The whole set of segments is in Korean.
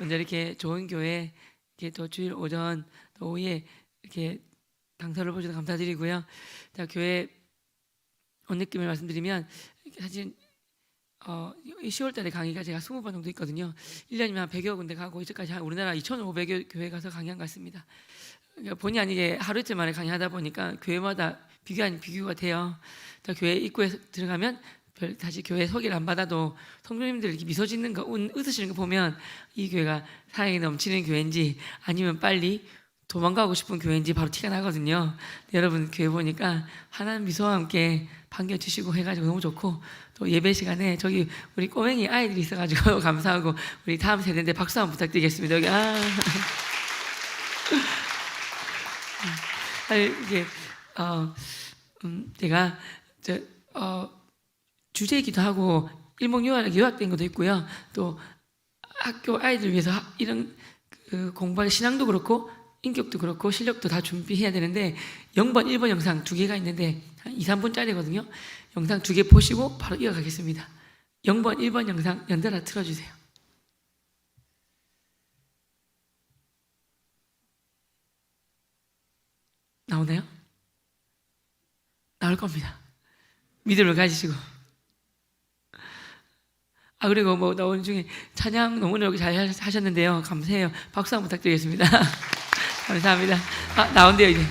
먼저 이렇게 좋은 교회, 이렇게 또 주일 오전 또 오후에 이렇게 강사를 보셔서 감사드리고요. 자, 교회 온 느낌을 말씀드리면 사실 10월달에 강의가 제가 20번 정도 있거든요. 1년이면 한 100여 군데 가고 이제까지 한 우리나라 2,500여 교회 가서 강의한 것 같습니다. 그러니까 본의 아니게 하루 이틀 만에 강의하다 보니까 교회마다 비교 아닌 비교가 돼요. 교회 입구에 들어가면 다시 교회 소개를 안 받아도 성도님들 이렇게 미소 짓는 거, 웃으시는 거 보면 이 교회가 사랑이 넘치는 교회인지 아니면 빨리 도망가고 싶은 교회인지 바로 티가 나거든요. 여러분 교회 보니까 환한 미소와 함께 반겨주시고 해가지고 너무 좋고, 또 예배 시간에 저기 우리 꼬맹이 아이들이 있어가지고 감사하고, 우리 다음 세대인데 박수 한번 부탁드리겠습니다. 여기 이게 제가 주제이기도 하고 일목요연하게 요약된 것도 있고요. 또 학교 아이들 위해서 이런 공부할 신앙도 그렇고 인격도 그렇고 실력도 다 준비해야 되는데 0번, 1번 영상 2개가 있는데 한 2, 3분짜리거든요. 영상 2개 보시고 바로 이어가겠습니다. 0번, 1번 영상 연달아 틀어주세요. 나오나요? 나올 겁니다. 믿음을 가지시고. 그리고 뭐 나오는 중에 찬양 너무나 잘 하셨는데요. 감사해요. 박수 한번 부탁드리겠습니다. 감사합니다. 나온대요 이제.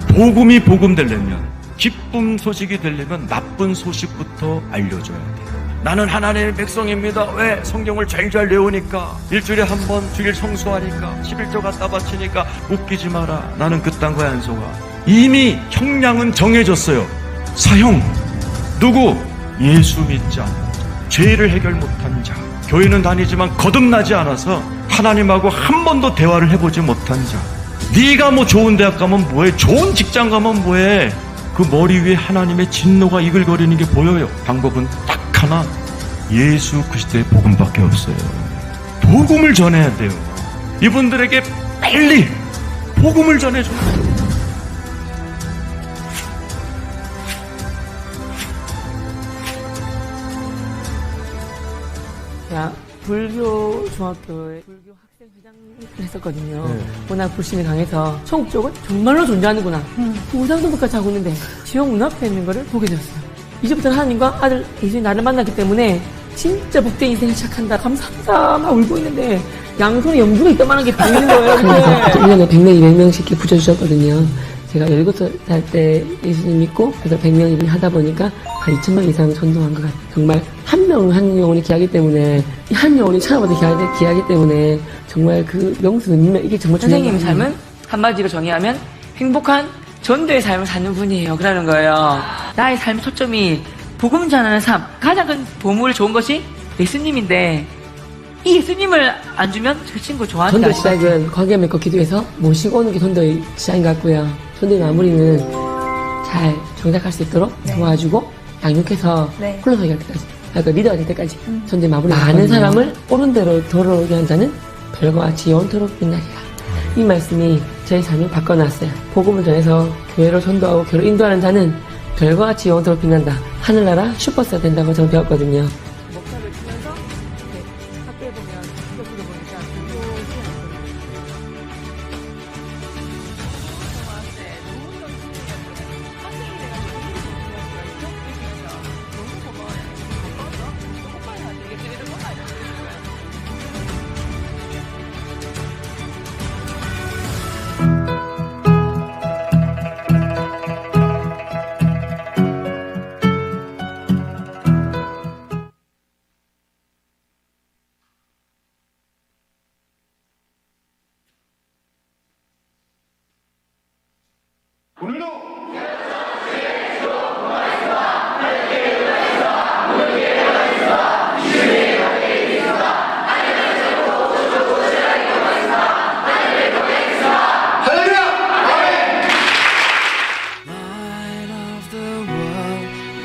복음이 복음되려면, 기쁨 소식이 되려면 나쁜 소식부터 알려줘야 돼. 나는 하나님의 백성입니다. 왜? 성경을 잘 외우니까, 일주일에 한 번 주일 성수하니까, 11조 갖다 바치니까. 웃기지 마라. 나는 그딴 거에 안 속아. 이미 형량은 정해졌어요. 사형. 누구? 예수 믿지 않는 자, 죄를 해결 못한 자, 교회는 다니지만 거듭나지 않아서 하나님하고 한 번도 대화를 해보지 못한 자. 네가 뭐 좋은 대학 가면 뭐해? 좋은 직장 가면 뭐해? 그 머리 위에 하나님의 진노가 이글거리는 게 보여요. 방법은 딱 하나, 예수 그리스도의 복음밖에 없어요. 복음을 전해야 돼요. 이분들에게 빨리 복음을 전해줘야 돼요. 불교 중학교에 불교 학생 회장을 했었거든요. 워낙 불신이 강해서 천국 쪽은 정말로 존재하는구나. 우상도부까지 하고 있는데 지옥 문 앞에 있는 거를 보게 되었어요. 이제부터는 하나님과 아들 예수님이 나를 만났기 때문에 진짜 복된 인생을 시작한다. 감사합니다. 막 울고 있는데 양손에 염주가 있다만한 게 보이는 거예요. 1년에 100명, 200명씩 이렇게 붙여주셨거든요. 제가 17살 때 예수님 믿고 그래서 100명 하다 보니까 한 2,000명 이상 전도한 것 같아요. 정말 한 영혼이 귀하기 때문에, 한 영혼이 천하보다 귀하기 때문에 정말 그 명수는 이게 정말 선생님 삶은 한마디로 정의하면 행복한 전도의 삶을 사는 분이에요. 그러는 거예요. 나의 삶의 초점이 복음 전하는 삶, 가장 큰 보물 좋은 것이 예수님인데 이 예수님을 안 주면 그 친구 좋아하는 게 아니에요. 전도 시작은 관계 맺고 기도해서 모시고 오는 게 전도의 시작인 것 같고요. 전도의 마무리는 잘 정착할 수 있도록 도와주고 양육해서 홀로서기 할 때까지, 그러니까 리더가 될 때까지 전도의 마무리. 많은 사람을 옳은 대로 돌아오게 한 자는 별과 같이 영원토록 빛나리라. 이 말씀이 저의 삶을 바꿔놨어요. 복음을 전해서 교회로 전도하고 교회로 인도하는 자는 별과 같이 영원토록 빛난다. 하늘나라 슈퍼스타 된다고 저는 배웠거든요. 목사를 치면서 학교에 보면 이거 보니까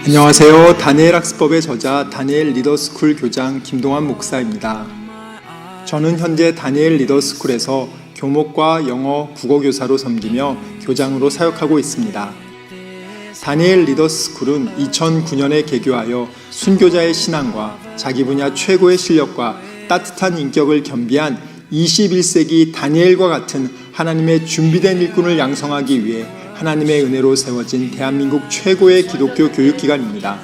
안녕하세요. 다니엘 학습법의 저자 다니엘 리더스쿨 교장 김동환 목사입니다. 저는 현재 다니엘 리더스쿨에서 교목과 영어, 국어교사로 섬기며 교장으로 사역하고 있습니다. 다니엘 리더스쿨은 2009년에 개교하여 순교자의 신앙과 자기 분야 최고의 실력과 따뜻한 인격을 겸비한 21세기 다니엘과 같은 하나님의 준비된 일꾼을 양성하기 위해 하나님의 은혜로 세워진 대한민국 최고의 기독교 교육기관입니다.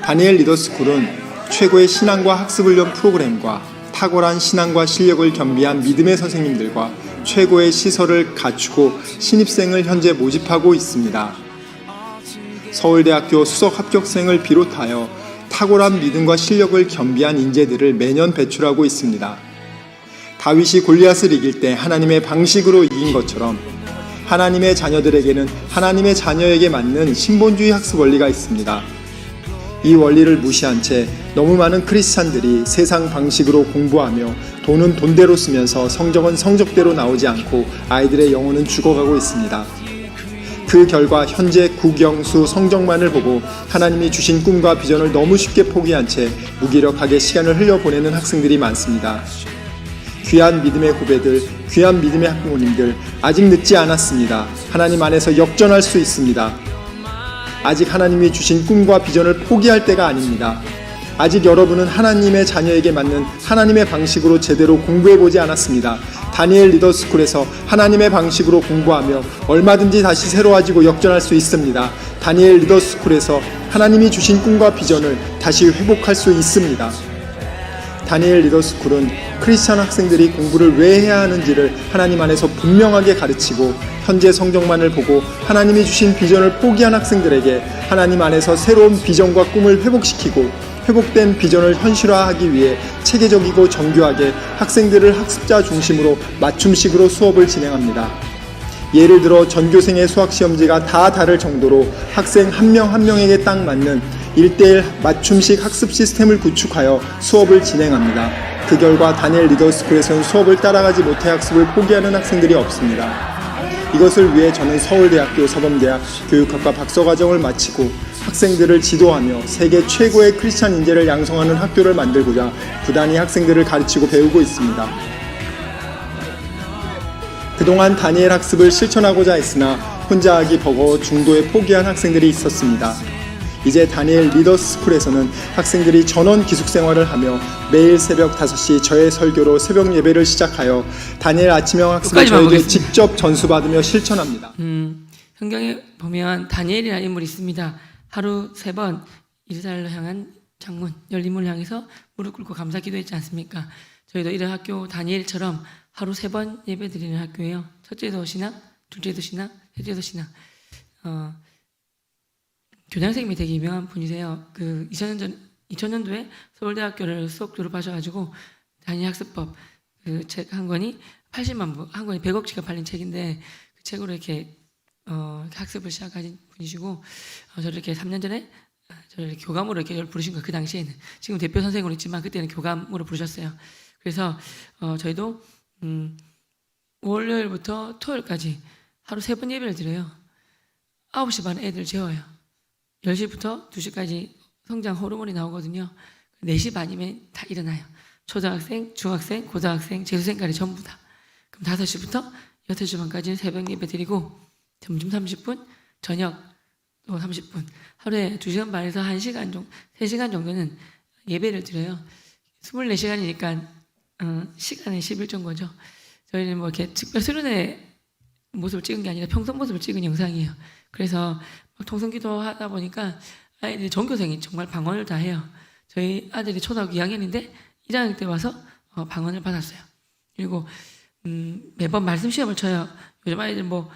다니엘 리더스쿨은 최고의 신앙과 학습훈련 프로그램과 탁월한 신앙과 실력을 겸비한 믿음의 선생님들과 최고의 시설을 갖추고 신입생을 현재 모집하고 있습니다. 서울대학교 수석 합격생을 비롯하여 탁월한 믿음과 실력을 겸비한 인재들을 매년 배출하고 있습니다. 다윗이 골리앗을 이길 때 하나님의 방식으로 이긴 것처럼 하나님의 자녀들에게는 하나님의 자녀에게 맞는 신본주의 학습 원리가 있습니다. 이 원리를 무시한 채 너무 많은 크리스찬들이 세상 방식으로 공부하며 돈은 돈대로 쓰면서 성적은 성적대로 나오지 않고 아이들의 영혼은 죽어가고 있습니다. 그 결과 현재 국영수 성적만을 보고 하나님이 주신 꿈과 비전을 너무 쉽게 포기한 채 무기력하게 시간을 흘려보내는 학생들이 많습니다. 귀한 믿음의 후배들, 귀한 믿음의 학부모님들, 아직 늦지 않았습니다. 하나님 안에서 역전할 수 있습니다. 아직 하나님이 주신 꿈과 비전을 포기할 때가 아닙니다. 아직 여러분은 하나님의 자녀에게 맞는 하나님의 방식으로 제대로 공부해보지 않았습니다. 다니엘 리더스쿨에서 하나님의 방식으로 공부하며 얼마든지 다시 새로워지고 역전할 수 있습니다. 다니엘 리더스쿨에서 하나님이 주신 꿈과 비전을 다시 회복할 수 있습니다. 다니엘 리더스쿨은 크리스찬 학생들이 공부를 왜 해야 하는지를 하나님 안에서 분명하게 가르치고 현재 성적만을 보고 하나님이 주신 비전을 포기한 학생들에게 하나님 안에서 새로운 비전과 꿈을 회복시키고 회복된 비전을 현실화하기 위해 체계적이고 정교하게 학생들을 학습자 중심으로 맞춤식으로 수업을 진행합니다. 예를 들어 전교생의 수학시험지가 다 다를 정도로 학생 한 명 한 명에게 딱 맞는 1:1 맞춤식 학습 시스템을 구축하여 수업을 진행합니다. 그 결과 다니엘 리더스쿨에서는 수업을 따라가지 못해 학습을 포기하는 학생들이 없습니다. 이것을 위해 저는 서울대학교 서범대학 교육학과 박사과정을 마치고 학생들을 지도하며 세계 최고의 크리스찬 인재를 양성하는 학교를 만들고자 부단히 학생들을 가르치고 배우고 있습니다. 그동안 다니엘 학습을 실천하고자 했으나 혼자 하기 버거워 중도에 포기한 학생들이 있었습니다. 이제 다니엘 리더스쿨에서는 학생들이 전원 기숙생활을 하며 매일 새벽 5시 저의 설교로 새벽 예배를 시작하여 다니엘 아침형 학습을 저에게 직접 전수받으며 실천합니다. 성경에 보면 다니엘이라는 인물이 있습니다. 하루 3번 이스라엘로 향한 창문, 열린 문을 향해서 무릎 꿇고 감사 기도했지 않습니까? 저희도 이런 학교 다니엘처럼 하루 3번 예배 드리는 학교예요. 첫째도 신학, 둘째도 신학, 셋째도 신학. 교장선생님이 되게 유명한 분이세요. 2000년도에 서울대학교를 수업 졸업하셔가지고 다니엘 학습법 그 책 한 권이 80만 부, 한 권이 100억치가 팔린 책인데 그 책으로 이렇게 학습을 시작하신 분이시고 저를 이렇게 3년 전에 저를 이렇게 교감으로 이렇게 부르신 거예요. 그 당시에는 지금 대표 선생으로 있지만 그때는 교감으로 부르셨어요. 그래서 저희도 월요일부터 토요일까지 하루 3번 예배를 드려요. 9시 반에 애들 재워요. 10시부터 2시까지 성장 호르몬이 나오거든요. 4시 반이면 다 일어나요. 초등학생, 중학생, 고등학생, 재수생까지 전부 다. 그럼 5시부터 6시 반까지는 새벽 예배 드리고 점심 30분, 저녁 또 30분. 하루에 2시간 반에서 1시간 정도, 3시간 정도는 예배를 드려요. 24시간이니까 시간에 11종 거죠. 저희는 뭐 이렇게 특별 수련회 모습을 찍은 게 아니라 평소 모습을 찍은 영상이에요. 그래서 막 통성기도 하다 보니까 아이들이 전교생이 정말 방언을 다 해요. 저희 아들이 초등학교 2학년인데 1학년 때 와서 방언을 받았어요. 그리고 매번 말씀 시험을 쳐요. 요즘 아이들 뭐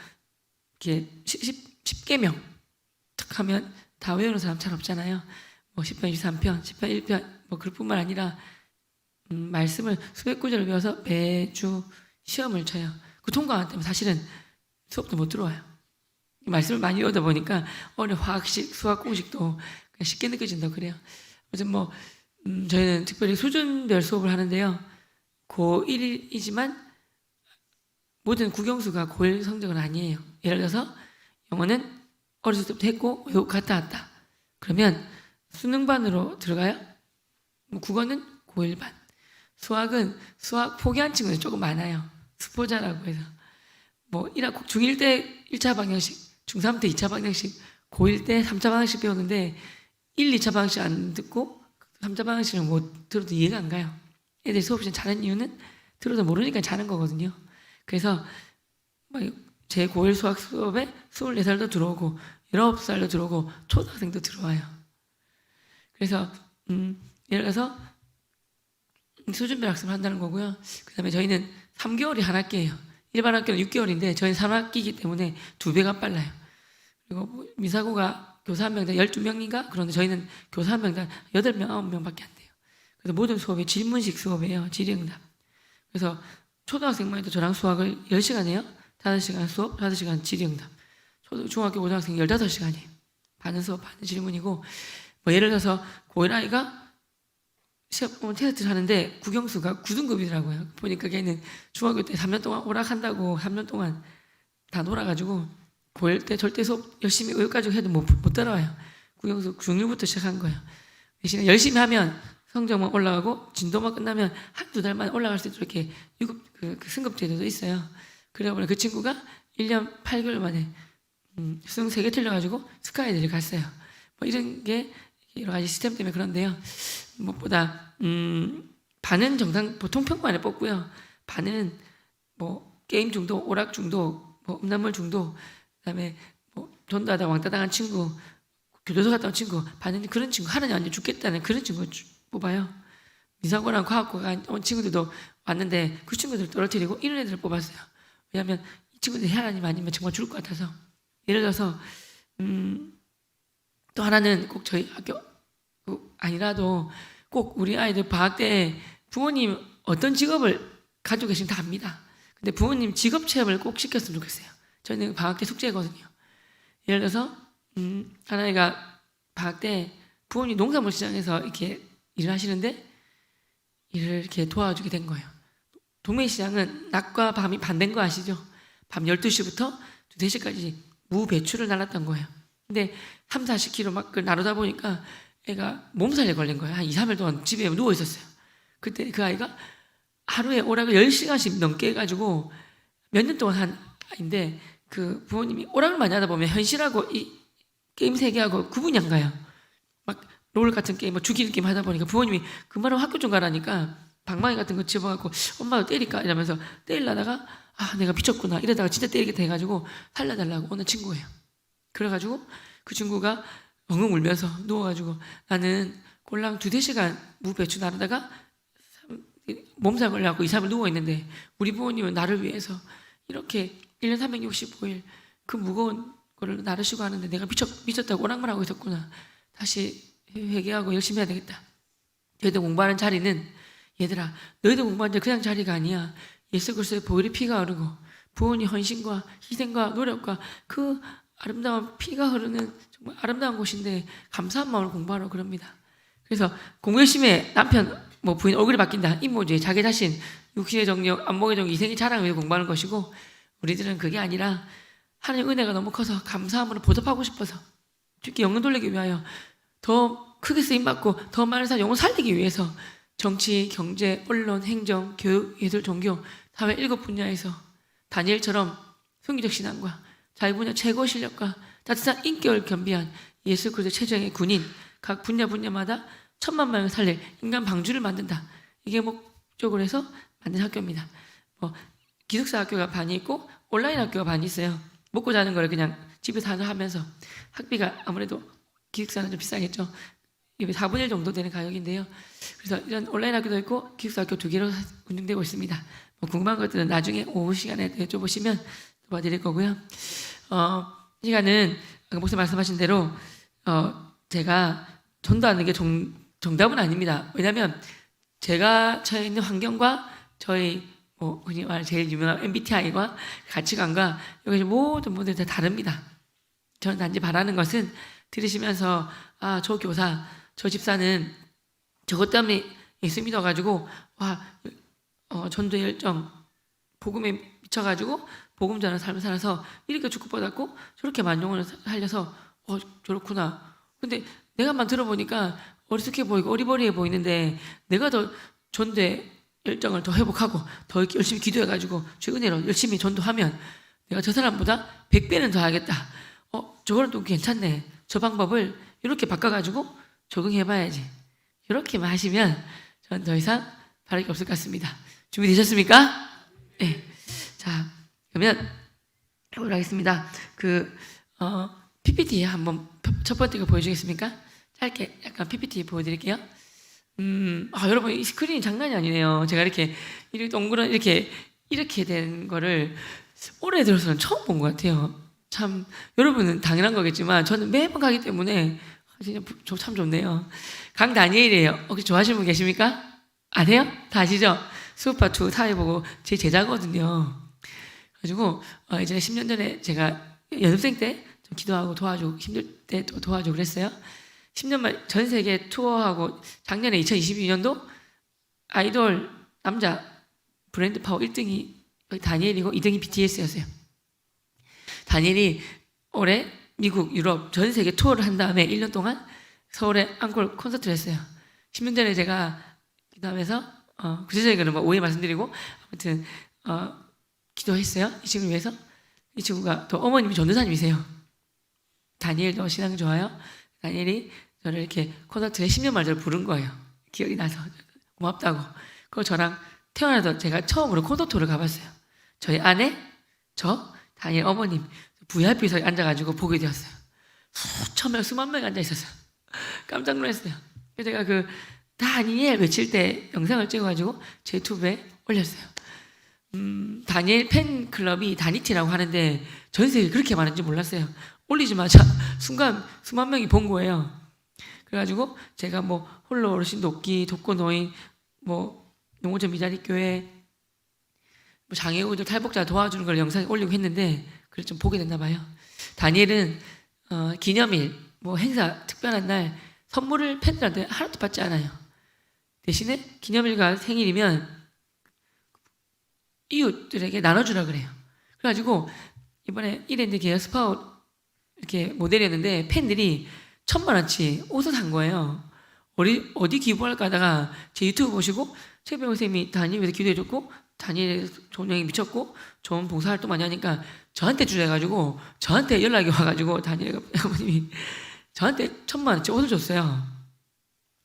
이렇게 10계명 탁 하면 다 외우는 사람 잘 없잖아요. 뭐 10편, 23편, 10편, 1편 뭐 그뿐만 아니라 말씀을 수백 구절을 외워서 매주 시험을 쳐요. 그 통과 안 되면 사실은 수업도 못 들어와요. 말씀을 많이 외우다 보니까 어느 화학식, 수학 공식도 그냥 쉽게 느껴진다고 그래요. 어제 뭐 저희는 특별히 수준별 수업을 하는데요. 고1이지만 모든 국영수가 고1 성적은 아니에요. 예를 들어서 영어는 어렸을 때부터 했고 외우고 갔다 왔다. 그러면 수능반으로 들어가요. 국어는 고1반. 수학은 수학 포기한 친구들이 조금 많아요. 수포자라고 해서 뭐 중1 때 1차 방정식 중3 때 2차 방정식, 고1 때 3차 방정식 배우는데 1, 2차 방정식 안 듣고 3차 방정식을 못 들어도 이해가 안 가요. 애들이 수업 시간 잘하는 이유는 들어도 모르니까 잘하는 거거든요. 그래서 제 고1 수학 수업에 24살도 들어오고 19살도 들어오고 초등학생도 들어와요. 그래서 예를 들어서 수준별 학습을 한다는 거고요. 그 다음에 저희는 3개월이 한 학기예요. 일반 학교는 6개월인데 저희는 3학기이기 때문에 2배가 빨라요. 그리고 미사고가 교사 한 명당 12명인가? 그런데 저희는 교사 한 명당 8명, 9명밖에 안 돼요. 그래서 모든 수업이 질문식 수업이에요. 질의응답. 그래서 초등학생만 해도 저랑 수학을 10시간 해요. 5시간 수업, 5시간 질의응답. 중학교, 고등학생 15시간이에요. 반은 수업, 반은 질문이고, 예를 들어서 고1 아이가 시험 테스트를 하는데 국영수가 9등급이더라고요. 보니까 걔는 중학교 때 3년 동안 오락한다고 3년 동안 다 놀아가지고 고1 때 절대 수업 열심히 여기까지 해도 못 따라와요. 국영수 중1부터 시작한 거예요. 대신에 열심히 하면 성적만 올라가고 진도만 끝나면 한두 달만 올라갈 수 있도록 이렇게 그 승급 제도도 있어요. 그래서 그 친구가 1년 8개월 만에 수능 3개 틀려가지고 스카이대를 갔어요. 이런 게 여러 가지 시스템 때문에 그런데요. 무엇보다 반은 정상 보통 평가안에 뽑고요. 반은 게임 중독, 오락 중독, 음란물 중독, 그다음에 전도하다 왕따 당한 친구, 교도소 갔다 온 친구, 반은 그런 친구 하나님 완전 죽겠다는 그런 친구 뽑아요. 미사고랑 과학고가 온 친구들도 왔는데 그 친구들 떨어뜨리고 이런 애들을 뽑았어요. 왜냐하면 이 친구들이 하나님 아니면 정말 죽을 것 같아서. 예를 들어서 또 하나는 꼭 저희 학교 아니라도 꼭 우리 아이들 방학 때 부모님 어떤 직업을 가지고 계시면 다 압니다. 근데 부모님 직업 체험을 꼭 시켰으면 좋겠어요. 저희는 방학 때 숙제거든요. 예를 들어서 하나이가 방학 때 부모님 농산물 시장에서 이렇게 일을 하시는데 일을 이렇게 도와주게 된 거예요. 동매시장은 낮과 밤이 반대인 거 아시죠? 밤 12시부터 4시까지 무배추를 날랐던 거예요. 근데 3, 40kg 막 나르다 보니까 애가 몸살에 걸린 거예요. 한 2, 3일 동안 집에 누워 있었어요. 그때 그 아이가 하루에 오락을 10시간씩 넘게 해가지고 몇 년 동안 한 아이인데 그 부모님이 오락을 많이 하다 보면 현실하고 이 게임 세계하고 구분이 안 가요. 막 롤 같은 게임, 죽이는 게임 하다 보니까 부모님이 그만하고 학교 좀 가라니까 방망이 같은 거 집어갖고 엄마도 때릴까? 이러면서 때리려다가 내가 미쳤구나 이러다가 진짜 때리겠다 해가지고 살려달라고 오는 친구예요. 그래가지고 그 친구가 엉엉 울면서 누워가지고 나는 꼴랑 2-4시간 무배추 나르다가 몸살 걸려갖고 2, 3일 누워있는데 우리 부모님은 나를 위해서 이렇게 1년 365일 그 무거운 거를 나르시고 하는데 내가 미쳤다고 오락만 하고 있었구나. 다시 회개하고 열심히 해야 되겠다. 너희들 공부하는 자리는 얘들아 너희들 공부하는 자리 그냥 자리가 아니야. 예수 그리스도의 보혈의 피가 흐르고 부모님 헌신과 희생과 노력과 그 아름다운 피가 흐르는 정말 아름다운 곳인데 감사한 마음으로 공부하라고 그럽니다. 그래서 공부 열심히 해. 남편 부인 얼굴이 바뀐다. 인모주의 자기 자신 육신의 정력 안목의 정력 이생의 자랑을 위해 공부하는 것이고 우리들은 그게 아니라 하나님의 은혜가 너무 커서 감사함으로 보답하고 싶어서 특히 영혼 돌리기 위하여 더 크게 쓰임받고 더 많은 사람 영혼 살리기 위해서 정치, 경제, 언론, 행정, 교육, 예술, 종교 사회 7분야에서 다니엘처럼 성기적 신앙과 자기 분야 최고 실력과 따뜻한 인격을 겸비한 예수 그리스도 최정의 군인 각 분야마다 1000만 명을 살릴 인간 방주를 만든다. 이게 목적으로 해서 만든 학교입니다. 기숙사 학교가 반이 있고 온라인 학교가 반이 있어요. 먹고 자는 걸 그냥 집에서 하면서 학비가 아무래도 기숙사는 좀 비싸겠죠. 4분의 1 정도 되는 가격인데요. 그래서 이런 온라인 학교도 있고 기숙사 학교 2개로 운영되고 있습니다. 궁금한 것들은 나중에 오후 시간에 여쭤보시면 도와드릴 거고요. 이 시간은 목사님 말씀하신 대로 제가 전도하는 게 정답은 아닙니다. 왜냐하면 제가 처해 있는 환경과 저희 흔히 말 제일 유명한 MBTI와 가치관과 여기 모든 분들이 다 다릅니다. 저는 단지 바라는 것은 들으시면서 저 교사, 저 집사는 저것 때문에 예수 믿어가지고 전도의 열정, 복음에 미쳐가지고 복음 전하는 삶을 살아서 이렇게 축복받았고 저렇게 만용을 살려서 저렇구나. 근데 내가만 들어보니까 어리숙해 보이고 어리버리해 보이는데 내가 더 전도의 열정을 더 회복하고 더 열심히 기도해가지고 주의 은혜로 열심히 전도하면 내가 저 사람보다 100배는 더 하겠다. 저거는 또 괜찮네. 저 방법을 이렇게 바꿔가지고 적응해봐야지. 이렇게만 하시면 전 더 이상 바랄 게 없을 것 같습니다. 준비되셨습니까? 네. 자, 그러면 해보도록 하겠습니다. PPT 한번 첫 번째 거 보여주겠습니까? 짧게 약간 PPT 보여드릴게요. 여러분 이 스크린이 장난이 아니네요. 제가 이렇게 동그란 이렇게 된 거를 올해 들어서는 처음 본 것 같아요. 참 여러분은 당연한 거겠지만 저는 매번 가기 때문에 진짜 참 좋네요. 강다니엘이에요. 혹시 좋아하시는 분 계십니까? 안 해요? 다 아시죠? 수우파2 다 해보고 제 제자거든요. 그래가지고 이제 10년 전에 제가 연습생 때 좀 기도하고 도와주고 힘들 때 또 도와주고 그랬어요. 10년 만 전 세계 투어하고 작년에 2022년도 아이돌 남자 브랜드 파워 1등이 다니엘이고 2등이 BTS였어요. 다니엘이 올해 미국, 유럽 전 세계 투어를 한 다음에 1년 동안 서울에 앙콜 콘서트를 했어요. 10년 전에 제가 기도하면서 구체적인 건 오해 말씀드리고 아무튼 기도했어요. 이 친구를 위해서. 이 친구가 또 어머님이 전도사님이세요. 다니엘도 신앙 좋아요. 다니엘이 저를 이렇게 콘서트에 10년 만에 저를 부른 거예요. 기억이 나서 고맙다고. 그거 저랑 태어나서 제가 처음으로 콘서트를 가봤어요. 저희 아내, 저, 다니엘 어머님 VIP석에 앉아가지고 보게 되었어요. 수천 명, 수만 명이 앉아 있었어요. 깜짝 놀랐어요. 제가 다니엘 외칠 때 영상을 찍어가지고 제 유튜브에 올렸어요. 다니엘 팬클럽이 다니티라고 하는데 전 세계에 그렇게 많은지 몰랐어요. 올리자마자 순간 수만 명이 본 거예요. 그래가지고 제가 홀로 어르신 돕기, 독거노인, 농어촌 미자리 교회, 장애우들 탈북자 도와주는 걸 영상에 올리고 했는데 그걸 좀 보게 됐나 봐요. 다니엘은 기념일, 행사, 특별한 날 선물을 팬들한테 하나도 받지 않아요. 대신에 기념일과 생일이면 이웃들에게 나눠주라 그래요. 그래가지고 이번에 이랜드 계열 스파웃 이렇게 모델이었는데 팬들이 1,000만 원치 옷을 산 거예요. 어디 기부할까 하다가 제 유튜브 보시고 최병호 선생님이 다니엘 위해서 기도해줬고 다니엘 존영이 미쳤고 좋은 봉사활동 많이 하니까 저한테 주셔가지고 저한테 연락이 와가지고 다니엘 어머님이 저한테 1,000만 원치 옷을 줬어요.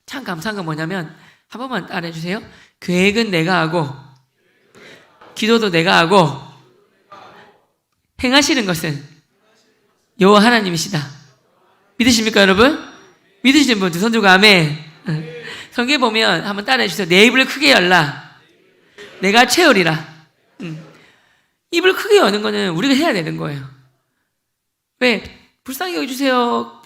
참 감사한 건 뭐냐면 한 번만 따라해주세요. 계획은 내가 하고 기도도 내가 하고 행하시는 것은 여호와 하나님이시다. 믿으십니까 여러분? 믿으시는 분 두 손 들고 아멘. 성경에 보면 한번 따라해주세요. 내 입을 크게 열라. 내가 채우리라. 입을 크게 여는 거는 우리가 해야 되는 거예요. 왜? 불쌍히 여겨주세요.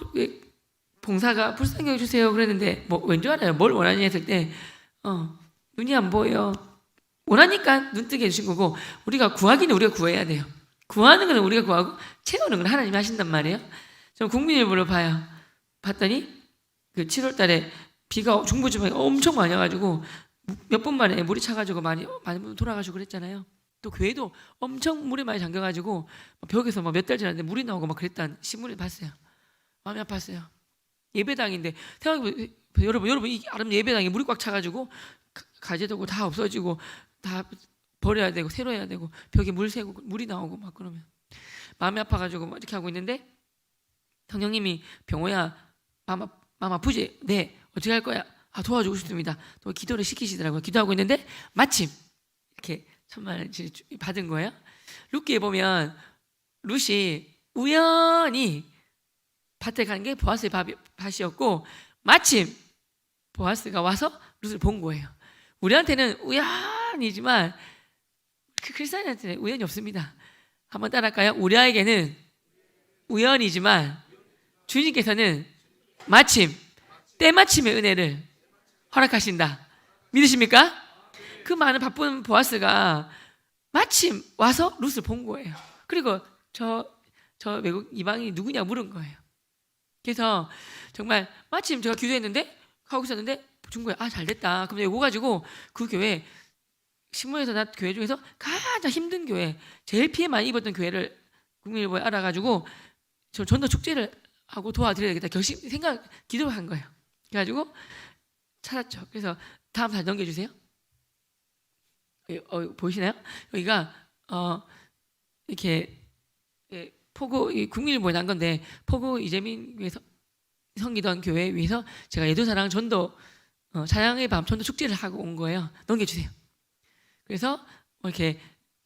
봉사가 불쌍히 여겨주세요. 그랬는데 왠 줄 알아요? 뭘 원하냐 했을 때 눈이 안 보여. 원하니까 눈 뜨게 해주신 거고 우리가 구하기는 우리가 구해야 돼요. 구하는 거는 우리가 구하고 채우는 건 하나님이 하신단 말이에요. 저 국민일보를 봤더니 7월 달에 비가 중부지방에 엄청 많이 와가지고 몇 분 만에 물이 차가지고 많은 분 돌아가시고 그랬잖아요. 또 교회도 엄청 물이 많이 잠겨가지고 벽에서 몇 달 지났는데 물이 나오고 그랬다는 신문을 봤어요. 마음이 아팠어요. 예배당인데 생각해보세요. 여러분 이 아름 예배당에 물이 꽉 차가지고 가재도고 다 없어지고 다 버려야 되고 새로 해야 되고 벽에 물 새고 물이 나오고 그러면 마음이 아파가지고 이렇게 하고 있는데 성령님이 병호야 마음 아프지? 네. 어떻게 할 거야? 도와주고 싶습니다. 또 기도를 시키시더라고요. 기도하고 있는데 마침 이렇게 1,000만 원치 받은 거예요. 룻기에 보면 룻이 우연히 밭에 간 게 보아스의 밭이었고 마침 보아스가 와서 룻을 본 거예요. 우리한테는 우연이지만 크리스찬한테는 우연이 없습니다. 한번 따라할까요? 우리에게는 우연이지만 주님께서는 마침 때마침의 은혜를 허락하신다. 믿으십니까? 그 많은 바쁜 보아스가 마침 와서 룻을 본 거예요. 그리고 저 외국 이방인이 누구냐 물은 거예요. 그래서 정말 마침 제가 기도했는데 하고 있었는데 준 거예요. 잘됐다. 그럼 이거 가지고 그 교회 신문에서 나 교회 중에서 가장 힘든 교회, 제일 피해 많이 입었던 교회를 국민일보에 알아가지고 저 전도 축제를 하고 도와드려야 되겠다 기도를 한 거예요. 그래가지고 찾았죠. 그래서 다음 잘 넘겨주세요. 보이시나요? 여기가 이렇게 포구 국민일보에 난 건데 포구 이재민 위해서 섬기던 교회 위해서 제가 예도사랑 전도 찬양의 밤 전도 축제를 하고 온 거예요. 넘겨주세요. 그래서 이렇게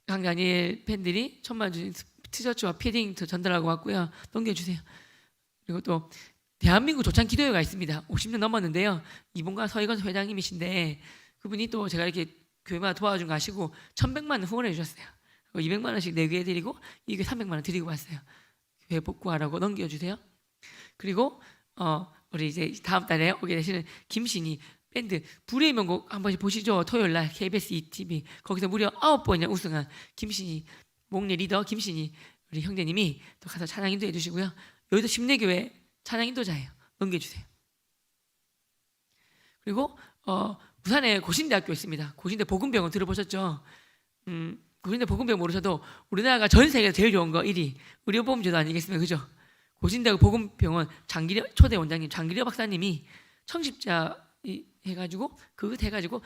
강다니엘 팬들이 1,000만 주신 티셔츠와 패딩 전달하고 왔고요. 넘겨주세요. 그리고 또 대한민국 조찬 기도회가 있습니다. 50년 넘었는데요. 이봉관 서희건 회장님이신데 그분이 또 제가 이렇게 교회마다 도와준 거 아시고 1,100만 원 후원해 주셨어요. 200만 원씩 내게 드리고 이게 300만 원 드리고 왔어요. 교회 복구하라고 넘겨주세요. 그리고 우리 이제 다음 달에 오게 되시는 김신희 밴드 불의 명곡 한 번씩 보시죠. 토요일 날 KBS ETV 거기서 무려 9번이나 우승한 김신희 목례 리더 김신희 우리 형제님이 또 가서 찬양 인도해 주시고요. 여기도 심내교회 찬양 인도자예요. 넘겨주세요. 그리고 부산에 고신대학교 있습니다. 고신대 복음병원 들어보셨죠? 고신대 복음병원 모르셔도 우리나라가 전 세계에서 제일 좋은 거 1위 의료보험제도 아니겠습니까? 그죠? 고신대학교 복음병원 장기려 초대 원장님 장기려 박사님이 청십자 해가지고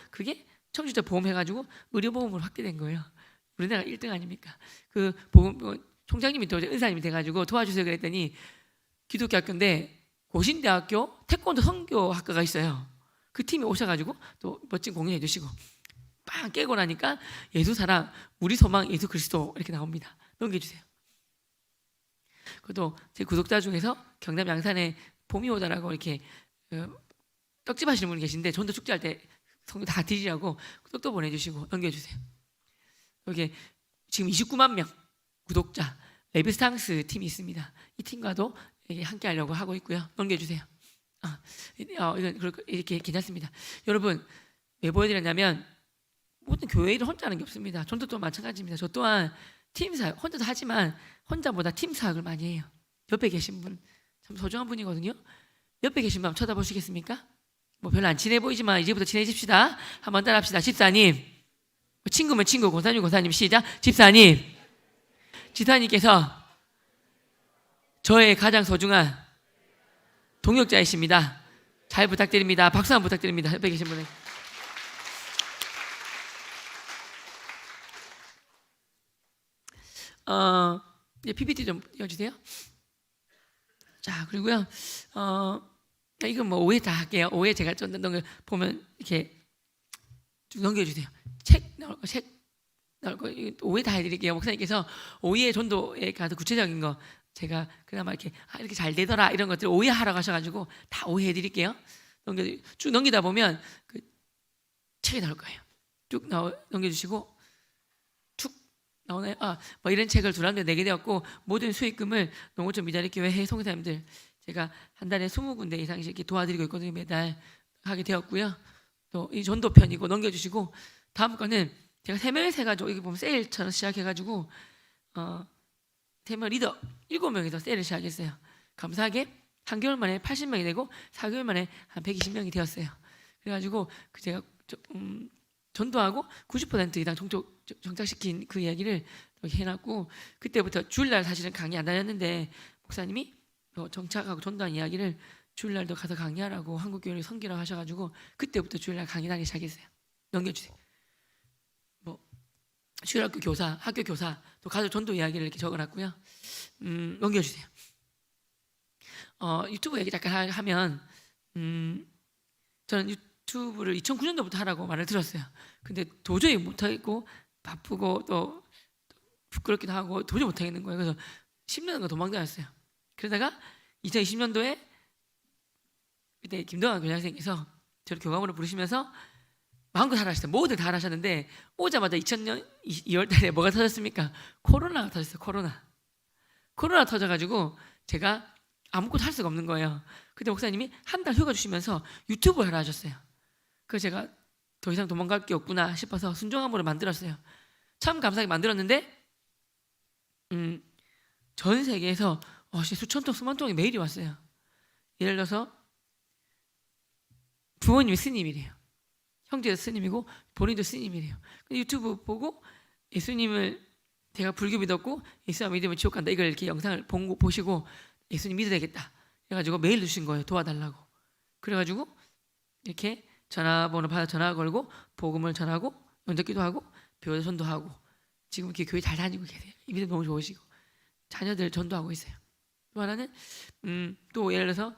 그게 청취자 보험 해가지고 의료보험으로 확대된 거예요. 우리나라 1등 아닙니까? 그 보험 총장님이 또 은사님이 돼가지고 도와주세요 그랬더니 기독교 학교인데 고신대학교 태권도 선교학과가 있어요. 그 팀이 오셔가지고 또 멋진 공연해 주시고 빵 깨고 나니까 예수 사랑 우리 소망 예수 그리스도 이렇게 나옵니다. 넘겨주세요. 그것도 제 구독자 중에서 경남 양산에 봄이 오다라고 이렇게 떡집 하시는 분이 계신데 전도 축제할 때 성도 다 드리라고 떡도 보내주시고 넘겨주세요. 여기 지금 29만 명 구독자 레비스탕스 팀이 있습니다. 이 팀과도 함께 하려고 하고 있고요. 넘겨주세요. 이건 이렇게 괜찮습니다. 여러분 왜 보여드렸냐면 모든 교회 일을 혼자 하는 게 없습니다. 전도도 마찬가지입니다. 저 또한 팀사역 혼자도 하지만 혼자보다 팀사역을 많이 해요. 옆에 계신 분 참 소중한 분이거든요. 옆에 계신 분 한번 쳐다보시겠습니까? 뭐 별로 안 친해 보이지만 이제부터 친해집시다. 한번 따라합시다. 집사님 친구면 친구 권사님 권사님 시작. 집사님 집사님께서 저의 가장 소중한 동역자이십니다. 잘 부탁드립니다. 박수 한번 부탁드립니다. 옆에 계신 분에. 이제 PPT 좀 띄워주세요. 자, 그리고요. 이건 뭐 오해 다 할게요. 오해 제가 좀 보면 이렇게 쭉 넘겨주세요. 책 나올 거 오해 다 해드릴게요. 목사님께서 오해 전도에 가서 구체적인 거 제가 그나마 이렇게 이렇게 잘 되더라 이런 것들 오해하라고 하셔가지고 다 오해해드릴게요. 쭉 넘기다 보면 그 책이 나올 거예요. 쭉 넘겨주시고 쭉 나오나요? 뭐 이런 책을 두란데 내게 되었고 모든 수익금을 농어촌 미자리 교회 송사님들 제가 한 달에 20군데 이상씩 이렇게 도와드리고 있거든요. 매달 하게 되었고요. 또 이 전도편이고 넘겨주시고 다음 거는 제가 3명에서 해가지고 여기 보면 세일처럼 시작해가지고 3명 리더 7명에서 세일을 시작했어요. 감사하게 한 개월 만에 80명이 되고 4개월 만에 한 120명이 되었어요. 그래가지고 제가 전도하고 90% 이상 정착시킨 그 이야기를 이렇게 해놨고 그때부터 주일날 사실은 강의 안 다녔는데 목사님이 정착하고 전도한 이야기를 주일날도 가서 강의하라고 한국교회를 섬기라고 하셔가지고 그때부터 주일날 강의 다니기 시작했어요. 넘겨주세요. 뭐 주일학교 교사, 학교 교사 또 가족 전도 이야기를 이렇게 적어놨고요. 넘겨주세요. 유튜브 얘기 잠깐 하면 저는 유튜브를 2009년도부터 하라고 말을 들었어요. 근데 도저히 못하겠고 바쁘고 또 부끄럽기도 하고 도저히 못하겠는 거예요. 그래서 10년간 도망다녔어요. 그러다가 2020년도에 그때 김동환 교장선생님께서 저를 교감으로 부르시면서 마음껏 하라셨어요. 뭐든 다 하라셨는데 오자마자 2000년 2월 달에 뭐가 터졌습니까? 코로나가 터졌어요. 코로나 터져가지고 제가 아무것도 할 수가 없는 거예요. 그때 목사님이 한 달 휴가 주시면서 유튜브 하라 하셨어요. 그래서 제가 더 이상 도망갈 게 없구나 싶어서 순종함으로 만들었어요. 참 감사하게 만들었는데 전 세계에서 수천 통, 수만 통이 메일이 왔어요. 예를 들어서 부모님이 스님이래요. 형제도 스님이고 본인도 스님이래요. 유튜브 보고 예수님을 제가 불교 믿었고 예수 안 믿으면 지옥 간다. 이걸 이렇게 영상을 보시고 예수님 믿어야 되겠다. 그래가지고 메일 주신 거예요. 도와달라고. 그래가지고 이렇게 전화번호 받아 전화 걸고 복음을 전하고 연적기도 하고 배우자 전도하고 지금 이렇게 교회 잘 다니고 계세요. 이 믿음 너무 좋으시고 자녀들 전도하고 있어요. 또 하나는 또 예를 들어서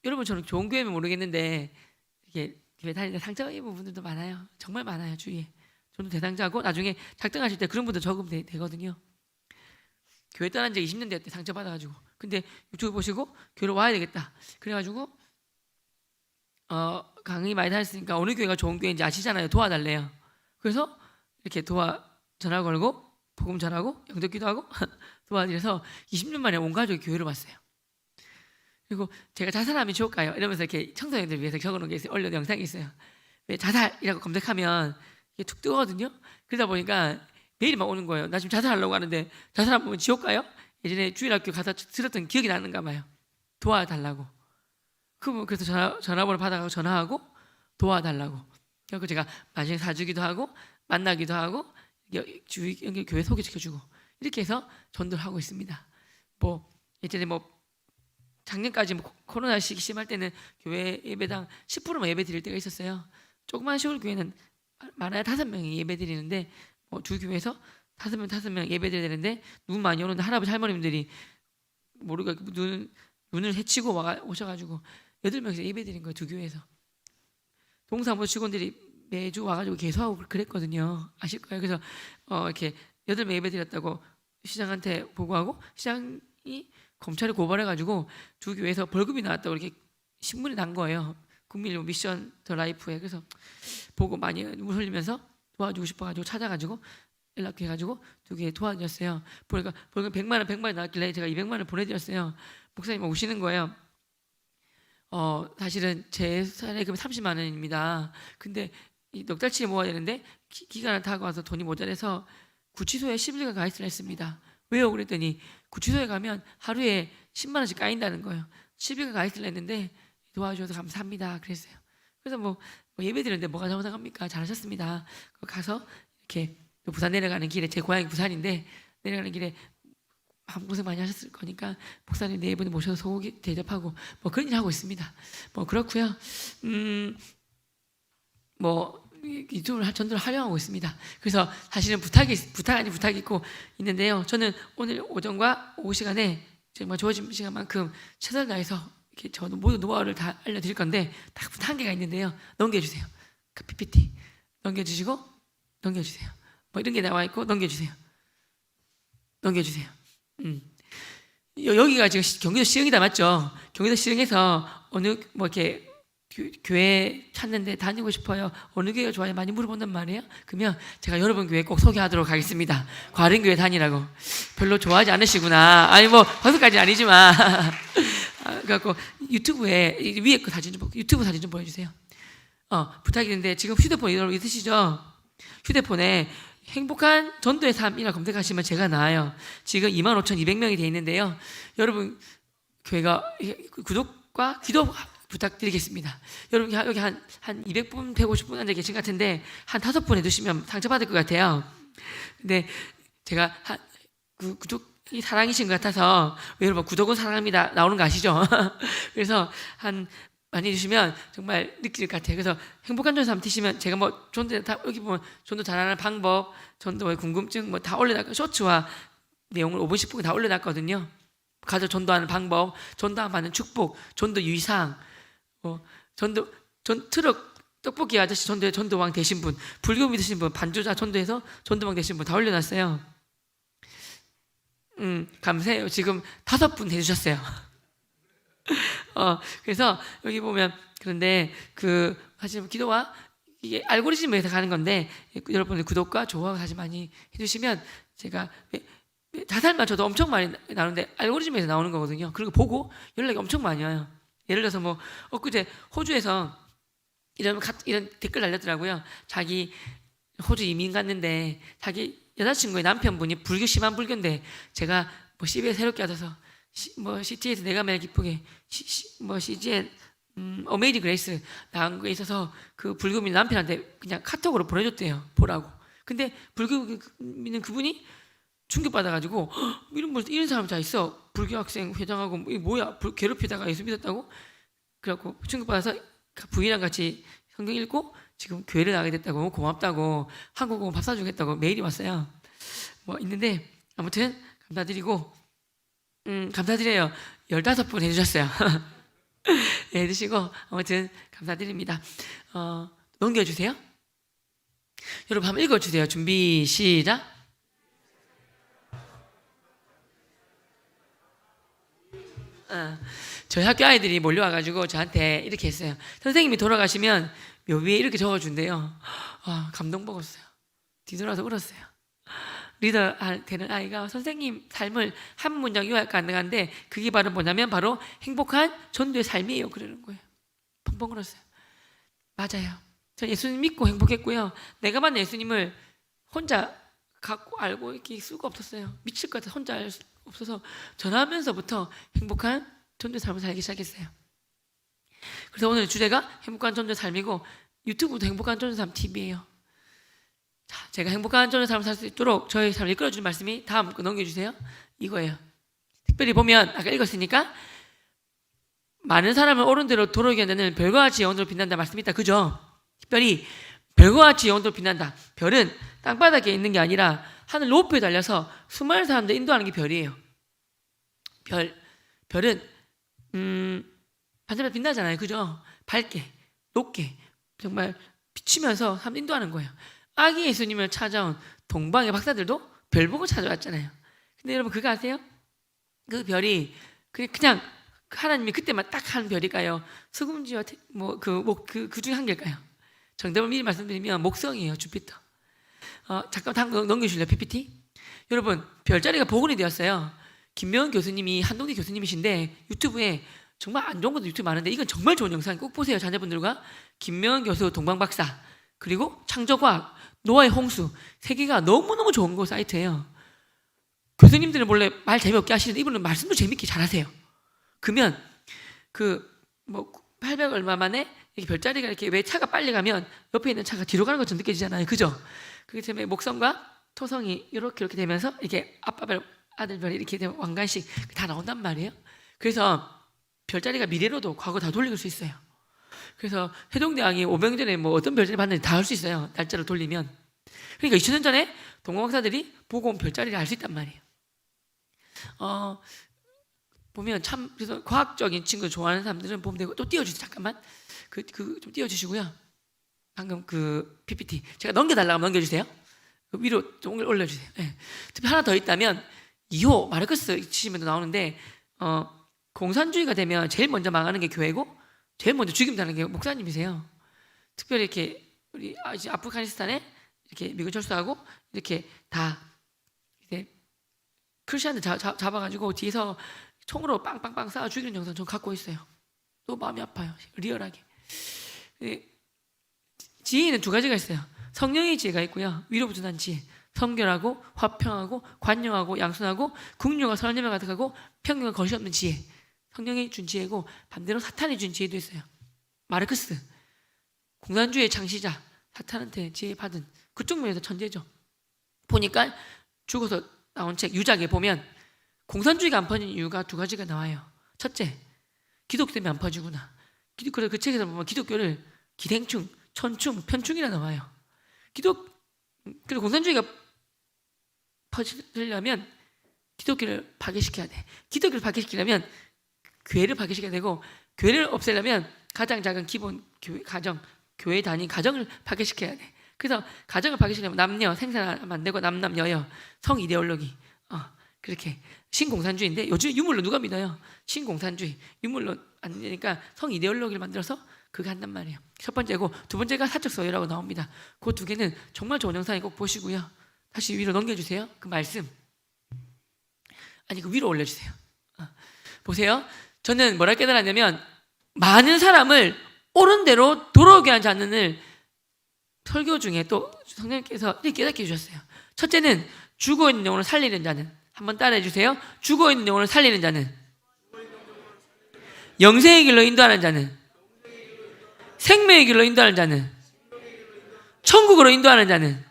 여러분처럼 좋은 교회면 모르겠는데 이게 교회 다니는데 상처 입은 분들도 많아요. 정말 많아요. 주위에. 저도 대상자고 나중에 작정하실 때 그런 분들 적으면 되거든요. 교회 떠난 지 20년 됐대. 상처받아가지고. 근데 유튜브 보시고 교회로 와야 되겠다. 그래가지고 강의 많이 다녔으니까 어느 교회가 좋은 교회인지 아시잖아요. 도와달래요. 그래서 이렇게 전화 걸고 복음 전하고 영접기도 하고 도와드려서 20년 만에 온 가족이 교회로 왔어요. 그리고 제가 자살하면 좋을까요? 이러면서 이렇게 청소년들 위해서 적어놓은 게 있어요. 올려놓은 영상이 있어요. 왜 자살이라고 검색하면 이게 툭 뜨거든요. 그러다 보니까 메일이 막 오는 거예요. 나 지금 자살하려고 하는데 자살하면 지옥 가요? 예전에 주일학교 가서 들었던 기억이 나는가 봐요. 도와달라고. 그래서 전화번호 받아가고 전화하고 도와달라고. 그래서 제가 나중에 사주기도 하고 만나기도 하고 주위 교회 소개시켜주고 이렇게 해서 전도를 하고 있습니다. 뭐 예전에 작년까지 코로나 시기 심할 때는 교회 예배당 10%만 예배 드릴 때가 있었어요. 조그만 시골 교회는 많아야 5명이 예배 드리는데 두 교회에서 5명 예배 드려야 되는데 눈 많이 오는데 할아버지 할머님들이 모르고 눈을 헤치고 오셔가지고 8명이서 예배 드린 거예요. 두 교회에서. 동사무소 직원들이 매주 와가지고 개소하고 그랬거든요. 아실 거예요. 그래서 이렇게 8명 예배 드렸다고 시장한테 보고하고 시장이 검찰에 고발해가지고 두 교회에서 벌금이 나왔다고 이렇게 신문이 난 거예요. 국민 미션 더 라이프에. 그래서 보고 많이 눈물 흘리면서 도와주고 싶어가지고 찾아가지고 연락해가지고 두 교회 도와드렸어요. 보니까 벌금 100만 원 나왔길래 제가 200만 원 보내드렸어요. 목사님 오시는 거예요. 사실은 제 사례금이 30만 원입니다. 근데 넉 달치에 모아야 되는데 기간을 타고 와서 돈이 모자라서 구치소에 10일간 가 있으라 했습니다. 왜요? 그랬더니 구치소에 가면 하루에 10만 원씩 까인다는 거예요. 10일간 가 있으라 했는데 도와주셔서 감사합니다. 그랬어요. 그래서 예배 드렸는데 뭐가 잘못합니까? 잘하셨습니다. 가서 이렇게 또 부산 내려가는 길에 제 고향이 부산인데 내려가는 길에 고생 많이 하셨을 거니까 목사님 네 분을 모셔서 소고기 대접하고 그런 일 하고 있습니다. 그렇고요. 이쪽으로 전도를 활용하고 있습니다. 그래서 사실은 부탁 아닌 부탁이 있는데요. 저는 오늘 오전과 오후 시간에 정말 주어진 시간만큼 최선을 다해서 이렇게 저도 모든 노하우를 다 알려드릴 건데 딱 한계가 있는데요. 넘겨주세요. 그 PPT 넘겨주시고 넘겨주세요. 이런 게 나와 있고 넘겨주세요. 여기가 지금 경기도 시흥이다 맞죠? 경기도 시흥에서 어느 이렇게 교회 찾는데 다니고 싶어요. 어느 교회가 좋아요? 많이 물어본단 말이에요. 그러면 제가 여러분 교회 꼭 소개하도록 하겠습니다. 과rin교회 다니라고. 별로 좋아하지 않으시구나. 아니 거기까지는 아니지만 그래갖고 유튜브에 위에 거 유튜브 사진 좀 보여주세요. 부탁이 있는데 지금 휴대폰 여러분 있으시죠? 휴대폰에 행복한 전도의 삶이라 검색하시면 제가 나와요. 지금 25,200명이 돼 있는데요. 여러분 교회가 구독과 기도 부탁드리겠습니다. 여러분 여기 한 200분, 150분 앉아 계신 것 같은데 한 5분 해두시면 상처받을 것 같아요. 근데 제가 구독이 사랑이신 것 같아서 여러분 구독은 사랑합니다 나오는 거 아시죠? 그래서 많이 해주시면 정말 느낄 것 같아요. 그래서 행복한 전도 한번 티시면 제가 전도 여기 보면 전도 잘하는 방법, 전도의 궁금증 다 올려놨고 쇼츠와 내용을 5분, 10분 다 올려놨거든요. 가서 전도하는 방법, 전도하면 받는 축복, 전도 유의사항, 트럭 떡볶이 아저씨 전도에 전도왕 되신 분, 불교 믿으신 분, 반주자 전도해서 전도왕 되신 분 다 올려놨어요. 감사해요. 지금 5분 해주셨어요. 그래서 여기 보면 그런데 사실 기도와 이게 알고리즘에서 가는 건데 여러분들 구독과 좋아요 사실 많이 해주시면 제가 자살만 저도 엄청 많이 나오는데 알고리즘에서 나오는 거거든요. 그리고 보고 연락이 엄청 많이 와요. 예를 들어서 엊그제 호주에서 이런 댓글 달렸더라고요. 자기 호주 이민 갔는데 자기 여자친구의 남편분이 심한 불교인데 제가 CBS 새롭게 하셔서 CT에서 내가 매일 기쁘게 CGN 어메이징 그레이스 나온 거에 있어서 그 불교 믿는 남편한테 그냥 카톡으로 보내줬대요. 보라고. 근데 불교 믿는 그분이 충격받아가지고 이런 사람 다 있어. 불교 학생 회장하고 이게 뭐야? 괴롭히다가 예수 믿었다고? 그래갖고 충격받아서 부인이랑 같이 성경 읽고 지금 교회를 나가게 됐다고 고맙다고 한국 오면 밥 사주겠다고 메일이 왔어요. 있는데 아무튼 감사드리고 감사드려요. 15분 해주셨어요. 네, 드시고 아무튼 감사드립니다. 넘겨주세요. 여러분 한번 읽어주세요. 준비 시작. 저희 학교 아이들이 몰려와가지고 저한테 이렇게 했어요. 선생님이 돌아가시면 묘비에 이렇게 적어준대요. 감동 먹었어요. 뒤돌아서 울었어요. 리더 되는 아이가 선생님 삶을 한 문장 요약 가능한데 그게 바로 뭐냐면 바로 행복한 전도의 삶이에요. 그러는 거예요. 펑펑 울었어요. 맞아요. 저 예수님 믿고 행복했고요. 내가 만난 예수님을 혼자 갖고 알고 이렇게 수가 없었어요. 미칠 것 같아서 혼자 알 수 없어서 전화하면서부터 행복한 전도의 삶을 살기 시작했어요. 그래서 오늘 주제가 행복한 전도의 삶이고 유튜브도 행복한 전도의 삶 TV예요. 자, 제가 행복한 전도의 삶을 살 수 있도록 저의 삶을 이끌어주는 말씀이 다음 거 넘겨주세요. 이거예요. 특별히 보면 아까 읽었으니까 많은 사람을 옳은 대로 도로게 한다는 별과 같이 영혼으로 빛난다 말씀이 있다. 그죠? 특별히 별과 같이 영혼으로 빛난다. 별은 땅바닥에 있는 게 아니라 하늘 높이에 달려서 수많은 사람들 인도하는 게 별이에요. 별은 반짝반짝 빛나잖아요. 그죠? 밝게, 높게 정말 비치면서 사람 인도하는 거예요. 아기 예수님을 찾아온 동방의 박사들도 별 보고 찾아왔잖아요. 근데 여러분 그거 아세요? 그 별이 그냥 하나님이 그때만 딱 한 별일까요? 수금지와 그 중에 한 개일까요? 정답을 미리 말씀드리면 목성이에요. 주피터. 잠깐 다음 거 넘겨주실래요? PPT. 여러분 별자리가 복원이 되었어요. 김명은 교수님이 한동기 교수님이신데 유튜브에 정말 안 좋은 것도 유튜브 많은데 이건 정말 좋은 영상 꼭 보세요. 자녀분들과 김명은 교수 동방박사 그리고 창조과학 노아의 홍수 세 개가 너무너무 좋은 거 사이트예요. 교수님들은 원래 말 재미없게 하시는데 이분은 말씀도 재밌게 잘하세요. 그러면 800 얼마 만에 이렇게 별자리가 이렇게 왜 차가 빨리 가면 옆에 있는 차가 뒤로 가는 것처럼 느껴지잖아요. 그죠? 그렇기 때문에 목성과 토성이 이렇게 되면서 이렇게 아빠별 아들별이 이렇게 되면 왕관식 다 나온단 말이에요. 그래서 별자리가 미래로도 과거 다 돌릴 수 있어요. 그래서 세종대왕이 500년 전에 어떤 별자리 봤는지 다 알 수 있어요. 날짜를 돌리면. 그러니까 2000년 전에 동방박사들이 보고 온 별자리를 알 수 있단 말이에요. 보면 참 그래서 과학적인 친구 좋아하는 사람들은 보면 되고 또 띄워주세요. 잠깐만 좀 띄워주시고요. 방금 그 PPT 제가 넘겨달라고 하면 넘겨주세요. 위로 좀 올려주세요. 네. 특히 하나 더 있다면 2호 마르크스 치시면 나오는데 공산주의가 되면 제일 먼저 망하는 게 교회고 제일 먼저 죽임당하는 게 목사님이세요. 특별히 이렇게 우리 아프가니스탄에 이렇게 미군 철수하고 이렇게 다 이제 크리스천들 잡아가지고 뒤에서 총으로 빵빵빵 쏴 죽이는 영상 전 갖고 있어요. 또 마음이 아파요. 리얼하게. 지혜는 두 가지가 있어요. 성령의 지혜가 있고요. 위로부터 난 지혜. 성결하고 화평하고 관용하고 양순하고 국류가 선한 열매 가득하고 평균과 거짓 없는 지혜. 성령이 준 지혜고 반대로 사탄이 준 지혜도 있어요. 마르크스 공산주의의 창시자 사탄한테 지혜 받은 그쪽 면에서 천재죠. 보니까 죽어서 나온 책 유작에 보면 공산주의가 안 퍼진 이유가 두 가지가 나와요. 첫째, 기독교 때문에 안 퍼지구나. 그래서 그 책에서 보면 기독교를 기생충, 천충, 편충이라 나와요. 그리고 공산주의가 퍼지려면 기독교를 파괴시켜야 돼. 기독교를 파괴시키려면 교회를 파괴시켜야 되고 교회를 없애려면 가장 작은 기본 교회 단위 가정을 파괴시켜야 돼. 그래서 가정을 파괴시키려면 남녀 생산하면 안 되고 남남여여 성 이데올로기 그렇게 신공산주의인데 요즘 유물론 누가 믿어요? 신공산주의 유물론 안 되니까 성 이데올로기를 만들어서 그거 한단 말이에요. 첫 번째고 두 번째가 사적 소유라고 나옵니다. 그 두 개는 정말 좋은 영상이 꼭 보시고요. 다시 위로 넘겨주세요. 그 말씀 그 위로 올려주세요. 보세요. 저는 뭐라 깨달았냐면 많은 사람을 옳은 대로 돌아오게 하는 자는 설교 중에 또 성령님께서 이렇게 깨닫게 해주셨어요. 첫째는 죽어있는 영혼을 살리는 자는 한번 따라해 주세요. 죽어있는 영혼을 살리는 자는 영생의 길로 인도하는 자는 생명의 길로 인도하는 자는 천국으로 인도하는 자는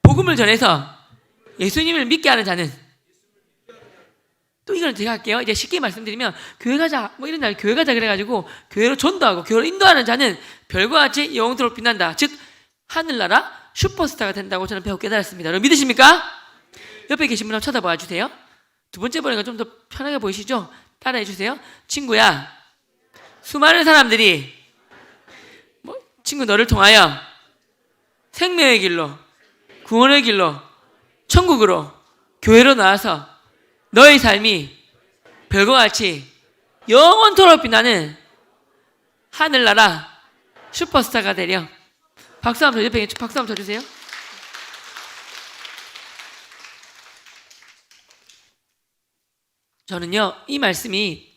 복음을 전해서 예수님을 믿게 하는 자는 또 이거는 제가 할게요. 이제 쉽게 말씀드리면 교회 가자 이런 날 교회 가자 그래가지고 교회로 전도하고 교회로 인도하는 자는 별과 같이 영원토록 빛난다. 즉 하늘나라 슈퍼스타가 된다고 저는 배워 깨달았습니다. 여러분 믿으십니까? 옆에 계신 분 한번 쳐다봐 주세요. 두 번째 번역가 좀 더 편하게 보이시죠? 따라해 주세요. 친구야, 수많은 사람들이 친구 너를 통하여 생명의 길로, 구원의 길로, 천국으로, 교회로 나와서 너의 삶이 별과 같이 영원토록 빛나는 하늘나라 슈퍼스타가 되려. 박수 한번 더, 옆에 박수 한번 더 주세요. 저는요, 이 말씀이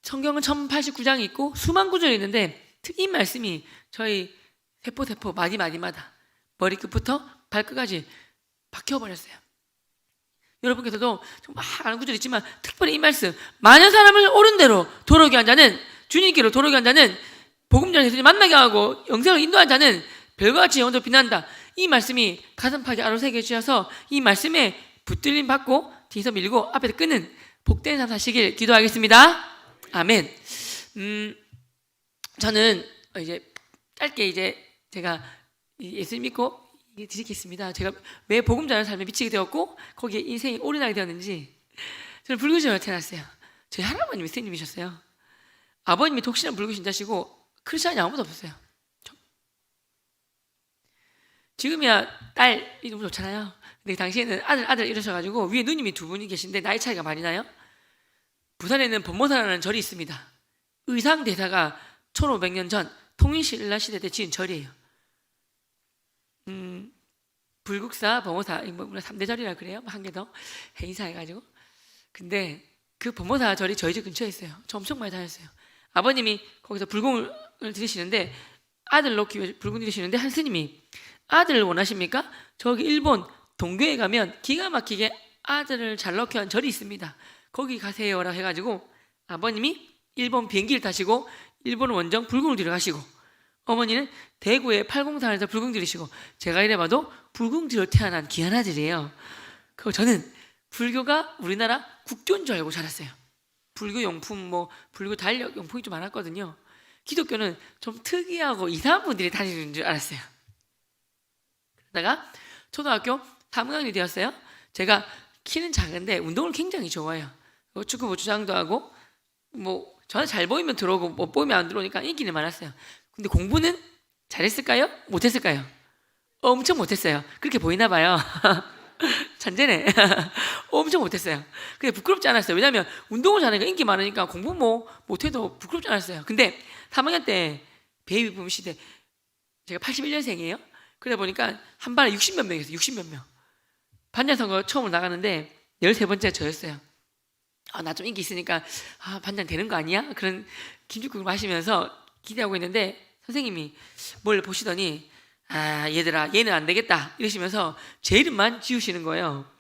성경은 1089장이 있고 수만 구절이 있는데 이 말씀이 저희 세포 마디마디마다 머리끝부터 발끝까지 박혀버렸어요. 여러분께서도 좀 많은 구절이 있지만 특별히 이 말씀, 많은 사람을 옳은 대로 도로게 한 자는, 주님께로 도로게 한 자는, 복음전을 예수님 만나게 하고 영생을 인도한 자는 별과 같이 영원토록 빛난다. 이 말씀이 가슴팍에 아로새겨 주셔서 이 말씀에 붙들림 받고 뒤에서 밀고 앞에서 끄는 복된 삶 사시길 기도하겠습니다. 아멘. 저는 이제 짧게 이제 제가 예수님 믿고 드리겠습니다. 제가 왜 복음전을 삶에 미치게 되었고 거기에 인생이 올인하게 되었는지. 저는 불구신자로 태어났어요. 저희 할아버님이 스님이셨어요. 아버님이 독실한 불구신자시고 크리스찬이 아무도 없었어요. 지금이야 딸이 너무 좋잖아요. 근데 당시에는 아들 이러셔가지고 위에 누님이 두 분이 계신데 나이 차이가 많이 나요. 부산에는 법모사라는 절이 있습니다. 의상대사가 1500년 전 통일신라 시대 때 지은 절이에요. 불국사, 법모사, 뭐 3대 절이라 그래요. 한 개 더 행사 해가지고. 근데 그 법모사 절이 저희 집 근처에 있어요. 저 엄청 많이 다녔어요. 아버님이 거기서 불공을 드리시는데 아들 놓기 위해 불공 드리시는데 한 스님이 아들을 원하십니까? 저기 일본 동교에 가면 기가 막히게 아들을 잘 낳게 한 절이 있습니다. 거기 가세요라고 해가지고 아버님이 일본 비행기를 타시고 일본 원정 불공을 들어가시고 어머니는 대구의 팔공산에서 불공 들이시고 제가 이래봐도 불공 들여 태어난 귀한 아들이에요. 그리고 저는 불교가 우리나라 국교인 줄 알고 자랐어요. 불교 용품, 불교 달력 용품이 좀 많았거든요. 기독교는 좀 특이하고 이상한 분들이 다니는 줄 알았어요. 그러다가 초등학교 3학년이 되었어요. 제가 키는 작은데 운동을 굉장히 좋아해요. 축구 주장도 하고 저는 잘 보이면 들어오고 못 보이면 안 들어오니까 인기는 많았어요. 근데 공부는 잘했을까요? 못했을까요? 엄청 못했어요. 그렇게 보이나 봐요. 잔재네. 엄청 못했어요. 근데 부끄럽지 않았어요. 왜냐하면 운동을 잘하니까 인기 많으니까 공부 못해도 부끄럽지 않았어요. 근데 3학년 때 베이비붐 시대, 제가 81년생이에요. 그러다 보니까 한 반에 60몇 명이었어요. 60몇 명. 반장 선거 처음으로 나가는데 13번째 저였어요. 나 좀 인기 있으니까 반장 되는 거 아니야? 그런 김치국을 마시면서 기대하고 있는데 선생님이 뭘 보시더니 얘들아 얘는 안 되겠다 이러시면서 제 이름만 지우시는 거예요.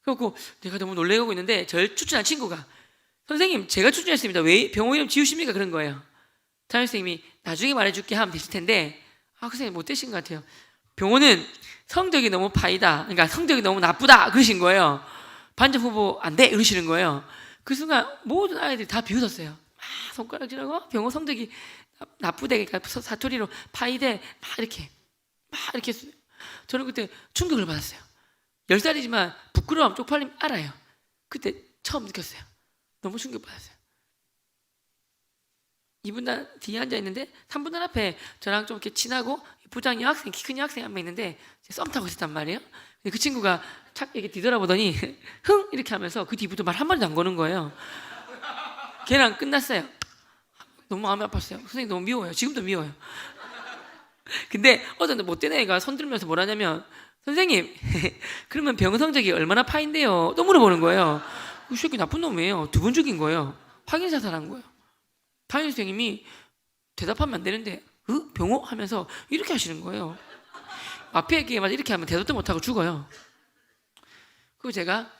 그래갖고 내가 너무 놀래고 있는데 저를 추천한 친구가 선생님 제가 추천했습니다. 왜 병호 이름 지우십니까? 그런 거예요. 담임선생님이 나중에 말해줄게 하면 되실 텐데 그 선생님 못 되신 것 같아요. 병호는 성적이 너무 파이다. 그러니까 성적이 너무 나쁘다 그러신 거예요. 반장 후보 안 돼 이러시는 거예요. 그 순간 모든 아이들이 다 비웃었어요. 손가락질하고 병호 성적이 나쁘대, 그러니까 사투리로 파이대 막 이렇게 저는 그때 충격을 받았어요. 10살이지만 부끄러움, 쪽팔림 알아요. 그때 처음 느꼈어요. 너무 충격받았어요. 2분단 뒤에 앉아있는데 3분단 앞에 저랑 좀 이렇게 친하고 부장 여학생, 키 큰 여학생 한 명 있는데 썸 타고 있었단 말이에요. 근데 그 친구가 착 이렇게 뒤돌아보더니 흥! 이렇게 하면서 그 뒤부터 말 한마디도 안 거는 거예요. 걔랑 끝났어요. 너무 마음이 아팠어요. 선생님 너무 미워요. 지금도 미워요. 근데 어제 못된 애가 손 들면서 뭐라냐면 선생님 그러면 병 성적이 얼마나 파인데요? 또 물어보는 거예요. 이 새끼 나쁜 놈이에요. 2번 죽인 거예요. 확인사살한 거예요. 담임 선생님이 대답하면 안 되는데 병호? 하면서 이렇게 하시는 거예요. 마피아에게만 이렇게 하면 대답도 못하고 죽어요. 그리고 제가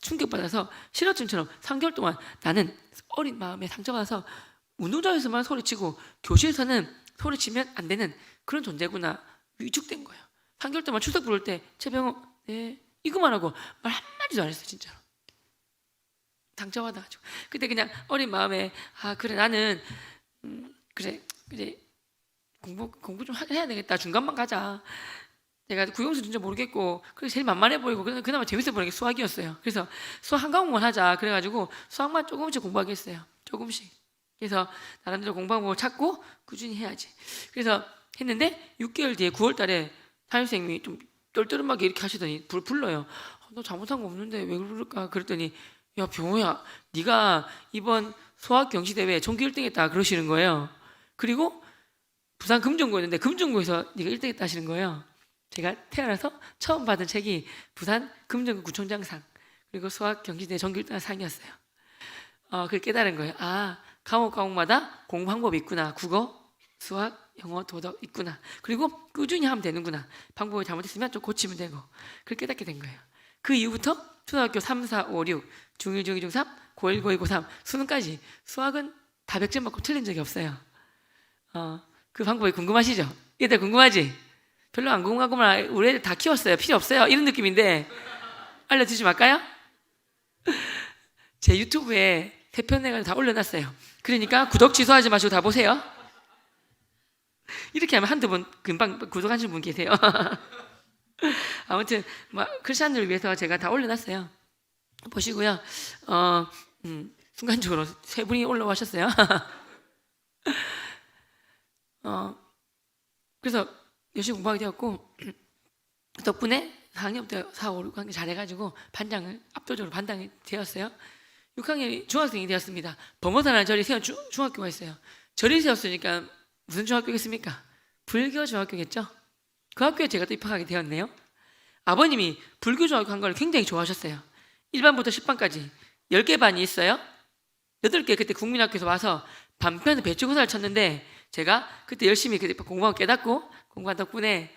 충격받아서 실어증처럼 3개월 동안 나는 어린 마음에 상처받아서 운동장에서만 소리치고 교실에서는 소리치면 안 되는 그런 존재구나 위축된 거예요. 3개월 동안 출석 부를 때 최병호 네 이거만 하고 말 한마디도 안 했어요. 진짜로 상처받아가지고 그때 그냥 어린 마음에 그래 나는 그래 공부 좀 해야 되겠다. 중간만 가자. 내가 국영수 진짜 모르겠고 그래서 제일 만만해 보이고 그나마 재밌어 보이는 게 수학이었어요. 그래서 수학 한 과목만 하자 그래가지고 수학만 조금씩 공부하게 했어요. 조금씩. 그래서 나름대로 공부하는 걸 찾고 꾸준히 해야지. 그래서 했는데 6개월 뒤에 9월 달에 담임선생님이 좀 떨떠름하게 이렇게 하시더니 불러요. 너 잘못한 거 없는데 왜 그럴까? 그랬더니 야 병호야 네가 이번 수학 경시대회 전교 1등 했다 그러시는 거예요. 그리고 부산 금정고였는데 금정고에서 네가 1등 했다 하시는 거예요. 제가 태어나서 처음 받은 책이 부산 금정구 구청장상 그리고 수학 경시대 전교 1등 상이었어요. 그걸 깨달은 거예요. 아 과목마다 공부 방법이 있구나. 국어, 수학, 영어, 도덕 있구나. 그리고 꾸준히 하면 되는구나. 방법을 잘못했으면 좀 고치면 되고. 그걸 깨닫게 된 거예요. 그 이후부터 초등학교 3, 4, 5, 6, 중1, 중2, 중3, 고1, 고2, 고3 수능까지 수학은 다 100점 받고 틀린 적이 없어요. 그 방법이 궁금하시죠? 얘들 궁금하지? 별로 안 궁금하구나. 우리 애들 다 키웠어요. 필요 없어요. 이런 느낌인데 알려드리지 말까요? 제 유튜브에 3편 내가 다 올려놨어요. 그러니까 구독 취소하지 마시고 다 보세요. 이렇게 하면 한두 분 금방 구독하시는 분 계세요. 아무튼 크리스찬들을 위해서 제가 다 올려놨어요. 보시고요. 순간적으로 3분이 올라오셨어요. 그래서 열심히 공부하게 되었고 덕분에 4학년 때 4, 5, 6학년 잘해가지고 반장을 압도적으로 반장이 되었어요. 6학년이 중학생이 되었습니다. 범어사라는 절이 세운 중학교가 있어요. 절이 세웠으니까 무슨 중학교겠습니까? 불교 중학교겠죠? 그 학교에 제가 또 입학하게 되었네요. 아버님이 불교 중학교 한 걸 굉장히 좋아하셨어요. 1반부터 10반까지 10개 반이 있어요. 8개 그때 국민학교에서 와서 반편에 배치고사를 쳤는데 제가 그때 열심히 공부하고 깨닫고 공부한 덕분에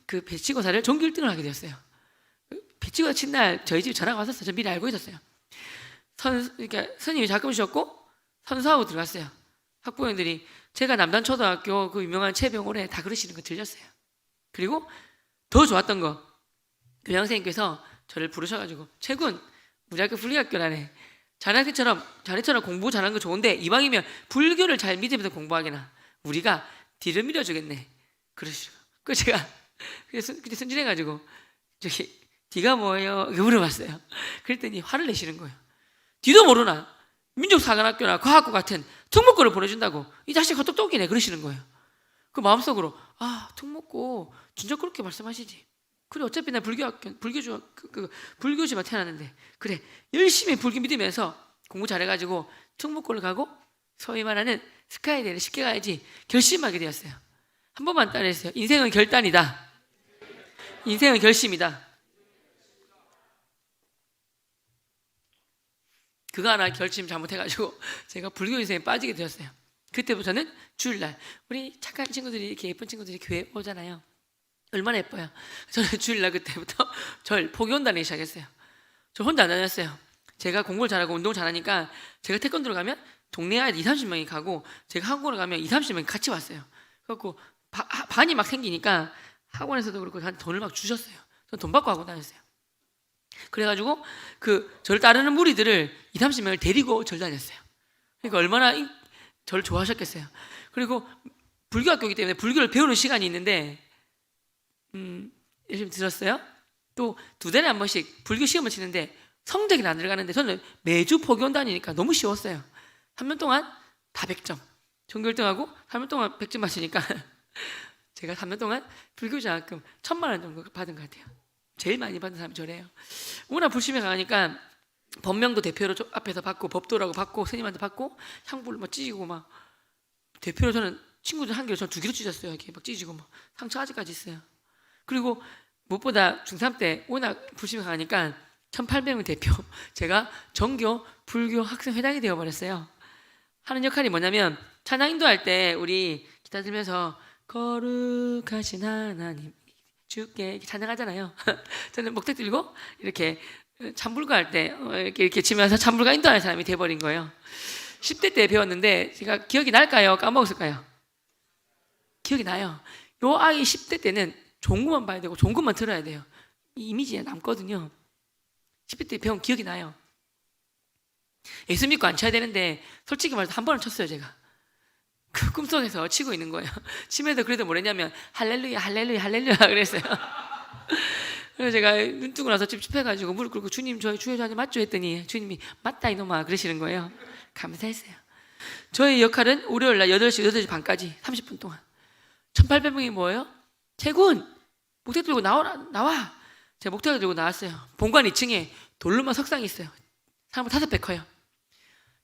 그 배치고사를 전교 1등을 하게 되었어요. 배치고사 친 날 저희 집에 전화가 왔었어요. 저 미리 알고 있었어요. 그러니까 선생님이 작품 주셨고 선수하고 들어갔어요. 학부모님들이 제가 남단초등학교 그 유명한 최병호래 다 그러시는 거 들렸어요. 그리고 더 좋았던 거 교장선생님께서 저를 부르셔가지고 최군 우리 학교 불교학교라네. 자네처럼 공부 잘하는 거 좋은데 이왕이면 불교를 잘 믿으면서 공부하게나 우리가 뒤를 밀어주겠네. 그러시고 그 제가 그때 순진해가지고 저기 뒤가 뭐예요? 이렇게 물어봤어요. 그랬더니 화를 내시는 거예요. 뒤도 모르나 민족사관학교나 과학고 같은 특목고를 보내준다고 이 자식 헛똑똑이네 그러시는 거예요. 그 마음속으로 특목고 진짜 그렇게 말씀하시지. 그래 어차피 나 불교지만 태어났는데 그래 열심히 불교 믿으면서 공부 잘해가지고 특목고를 가고 소위 말하는 스카이대를 쉽게 가야지 결심하게 되었어요. 한 번만 따라했어요. 인생은 결단이다. 인생은 결심이다. 그거 하나 결심 잘못해가지고 제가 불교 인생에 빠지게 되었어요. 그때부터는 주일날 우리 착한 친구들이 이렇게 예쁜 친구들이 교회 오잖아요. 얼마나 예뻐요. 저는 주일날 그때부터 절 포교원 다니기 시작했어요. 저 혼자 안 다녔어요. 제가 공부를 잘하고 운동 잘하니까 제가 태권도를 가면 동네 아이들 20-30명이 가고 제가 학원을 가면 20-30명이 같이 왔어요. 그래갖고 반이 막 생기니까 학원에서도 그렇고 저한테 돈을 막 주셨어요. 저는 돈 받고 학원 다녔어요. 그래가지고 저를 따르는 무리들을 20-30명을 데리고 절 다녔어요. 그러니까 얼마나 저를 좋아하셨겠어요. 그리고 불교학교이기 때문에 불교를 배우는 시간이 있는데 열심히 들었어요. 또 2달에 한 번씩 불교 시험을 치는데 성적이 안 들어가는데 저는 매주 포교원 다니니까 너무 쉬웠어요. 3년 동안 다 100점. 전교 1등하고 3년 동안 100점 맞으니까 제가 3년 동안 불교장학금 1,000만 원 정도 받은 것 같아요. 제일 많이 받은 사람이 저래요. 워낙 불심에 강하니까 법명도 대표로 앞에서 받고 법도라고 받고 스님한테 받고 향불 막 찢고 막 대표로 저는 친구들 한 개로 저는 2개로 찢었어요. 이렇게 막 찢고 막 상처 아직까지 있어요. 그리고 무엇보다 중3 때 워낙 불심에 강하니까 1,800명 대표 제가 정교 불교 학생회장이 되어버렸어요. 하는 역할이 뭐냐면 찬양 인도할 때 우리 기타 들면서 거룩하신 하나님 주께 이렇게 찬양하잖아요. 저는 목대 들고 이렇게 찬불가 할 때 이렇게 치면서 찬불가 인도하는 사람이 돼버린 거예요. 10대 때 배웠는데 제가 기억이 날까요? 까먹었을까요? 기억이 나요. 요 아이 10대 때는 좋은 것만 봐야 되고 좋은 것만 들어야 돼요. 이 이미지에 남거든요. 10대 때 배운 기억이 나요. 예수 믿고 안 쳐야 되는데 솔직히 말해서 한 번은 쳤어요. 제가 그 꿈속에서 치고 있는 거예요. 치면서 그래도 뭐랬냐면 할렐루야 할렐루야 할렐루야 그랬어요. 그래서 제가 눈 뜨고 나서 찝찝해가지고 무릎 꿇고 주님 저희 주여자님 맞죠? 했더니 주님이 맞다 이놈아 그러시는 거예요. 감사했어요. 저의 역할은 월요일날 8시 반까지 30분 동안 1800명이 뭐예요? 태군 목탁 들고 나와. 제가 목탁을 들고 나왔어요. 본관 2층에 돌로만 석상이 있어요. 사람 5배 커요.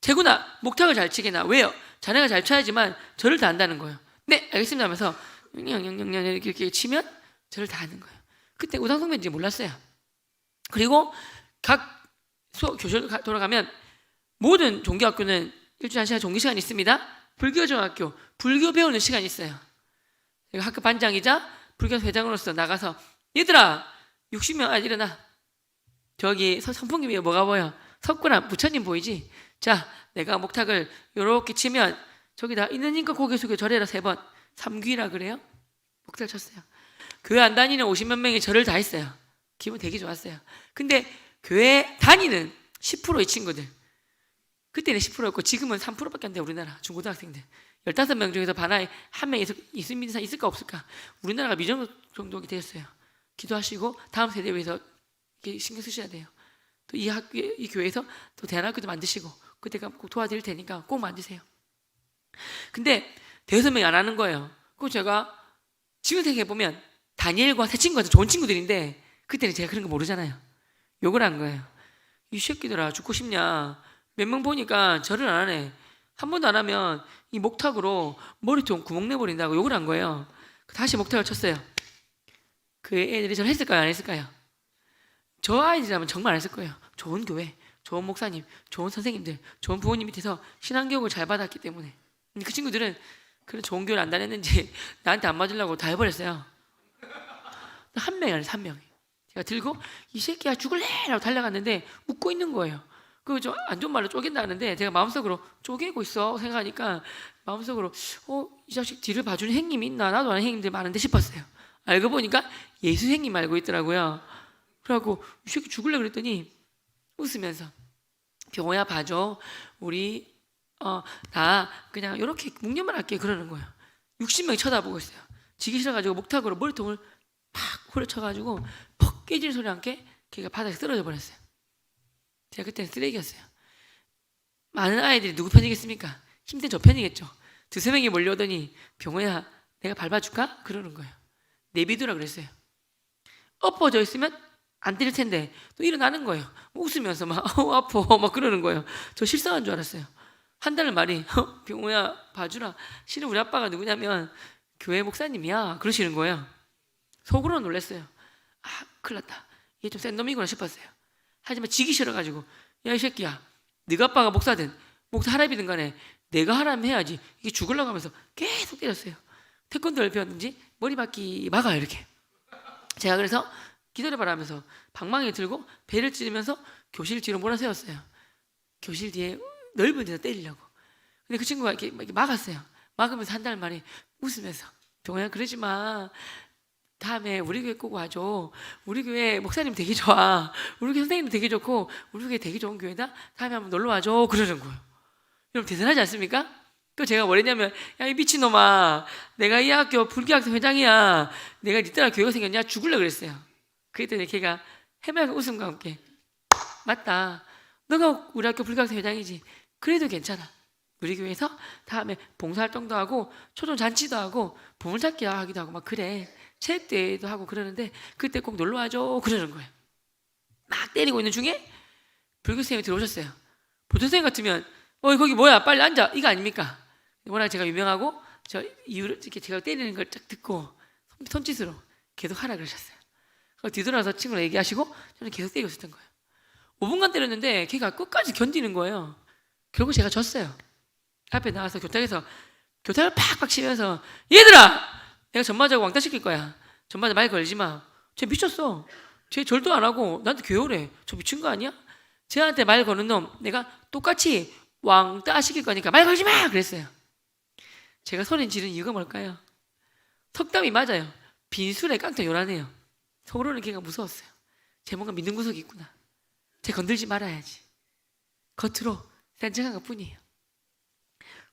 태군아 목탁을 잘 치게나. 왜요? 자네가 잘 쳐야지만 저를 다 한다는 거예요. 네 알겠습니다 하면서 이렇게 치면 저를 다 하는 거예요. 그때 우상숭배인지 몰랐어요. 그리고 각 교실 돌아가면 모든 종교학교는 일주일에 1시간 종교 시간이 있습니다. 불교중학교 불교 배우는 시간이 있어요. 제가 학교 반장이자 불교 회장으로서 나가서 얘들아 60명 일어나. 저기 선풍기 위에 뭐가 보여? 석굴암 부처님 보이지? 자 내가 목탁을 요렇게 치면 저기다 있는 힘껏 고개 숙여 절해라 3번. 삼귀라 그래요? 목탁을 쳤어요. 교회 안 다니는 50몇 명이 절을 다 했어요. 기분 되게 좋았어요. 근데 교회 다니는 10%의 친구들, 그때는 10%였고 지금은 3%밖에 안 돼요. 우리나라 중고등학생들 15명 중에서 반하에 한 명 있습니다. 있을까 없을까? 우리나라가 미정 정도가 되었어요. 기도하시고 다음 세대 위해서 신경 쓰셔야 돼요. 또 이 교회에서 또 대안학교도 만드시고 그때가 꼭 도와드릴 테니까 꼭 만드세요. 근데 대여섯 명이 안 하는 거예요. 그럼 제가 지금 생각해보면 다니엘과 세 친구가 좋은 친구들인데 그때는 제가 그런 거 모르잖아요. 욕을 한 거예요. 이 새끼들아 죽고 싶냐? 몇 명 보니까 절을 안 하네. 한 번도 안 하면 이 목탁으로 머리통 구멍 내버린다고 욕을 한 거예요. 다시 목탁을 쳤어요. 그 애들이 절 했을까요? 안 했을까요? 저 아이들이라면 정말 안 했을 거예요. 좋은 교회, 좋은 목사님, 좋은 선생님들, 좋은 부모님 밑에서 신앙교육을 잘 받았기 때문에. 근데 그 친구들은 그런 좋은 교회를 안 다녔는지 나한테 안 맞으려고 다 해버렸어요. 한 명이 아니라 3명이. 제가 들고 이 새끼야 죽을래! 라고 달려갔는데 웃고 있는 거예요. 그 좀 안 좋은 말로 쪼갠다는데 제가 마음속으로 쪼개고 있어 생각하니까 마음속으로 이 자식 뒤를 봐주는 행님이 있나? 나도 아는 행님들 많은데 싶었어요. 알고 보니까 예수 행님 알고 있더라고요. 그래갖고 이 새끼 죽을래 그랬더니 웃으면서 병호야 봐줘. 우리 나 그냥 이렇게 묵념만 할게 그러는 거예요. 60명이 쳐다보고 있어요. 지기 싫어가지고 목탁으로 머리통을 팍 후려쳐가지고 퍽 깨지는 소리 함께 걔가 바닥에 쓰러져 버렸어요. 제가 그때는 쓰레기였어요. 많은 아이들이 누구 편이겠습니까? 힘든 저 편이겠죠. 2-3명이 몰려오더니 병호야 내가 밟아줄까? 그러는 거예요. 내비두라 그랬어요. 엎어져 있으면 안 때릴 텐데 또 일어나는 거예요. 웃으면서 막 아파 막 그러는 거예요. 저 실성한 줄 알았어요. 한 달 말이 병호야 봐주라. 실은 우리 아빠가 누구냐면 교회 목사님이야 그러시는 거예요. 속으로 놀랐어요. 큰일 났다. 얘 좀 센 놈이구나 싶었어요. 하지만 지기 싫어가지고 야 이 새끼야 네가 아빠가 목사든 목사 하랍이든 간에 내가 하라면 해야지. 이게 죽으려고 하면서 계속 때렸어요. 태권도를 배웠는지 머리박기 막아요 이렇게. 제가 그래서 기다려봐라 하면서 방망이 들고 배를 찌르면서 교실 뒤로 몰아세웠어요. 교실 뒤에 넓은 데서 때리려고. 근데 그 친구가 이렇게 막았어요. 막으면서 한 달 만에 웃으면서 병호야 그러지 마. 다음에 우리 교회 꼭 와줘. 우리 교회 목사님 되게 좋아. 우리 교회 선생님도 되게 좋고 우리 교회 되게 좋은 교회다. 다음에 한번 놀러 와줘. 그러는 거예요. 여러분 대단하지 않습니까? 또 제가 뭐랬냐면 야 이 미친놈아 내가 이 학교 불교학생 회장이야. 내가 네 따라 교회가 생겼냐? 죽을래 그랬어요. 그랬더니 걔가 해맑은 웃음과 함께 맞다. 너가 우리 학교 불교학생 회장이지. 그래도 괜찮아. 우리 교회에서 다음에 봉사활동도 하고 초종잔치도 하고 보물찾기 하기도 하고 막 그래. 체육대회도 하고 그러는데 그때 꼭 놀러와줘 그러는 거예요. 막 때리고 있는 중에 불교선생님이 들어오셨어요. 보조선생님 같으면 거기 뭐야 빨리 앉아 이거 아닙니까? 워낙 제가 유명하고 저 이유를 이렇게 제가 때리는 걸 딱 듣고 손짓으로 계속 하라 그러셨어요. 뒤돌아서 친구랑 얘기하시고 저는 계속 때리고 있었던 거예요. 5분간 때렸는데 걔가 끝까지 견디는 거예요. 결국 제가 졌어요. 앞에 나와서 교탁에서 교탁을 팍팍 치면서 얘들아! 내가 전마자고 왕따 시킬 거야. 전마자 말 걸지 마. 쟤 미쳤어. 쟤 절도 안 하고 나한테 교열해. 저 미친 거 아니야? 쟤한테 말 거는 놈 내가 똑같이 왕따 시킬 거니까 말 걸지 마! 그랬어요. 제가 소리 지른 이유가 뭘까요? 석담이 맞아요. 빈술에 깡통 요란해요. 속으로는 걔가 무서웠어요. 쟤 뭔가 믿는 구석이 있구나. 쟤 건들지 말아야지. 겉으로 센 척한 것 뿐이에요.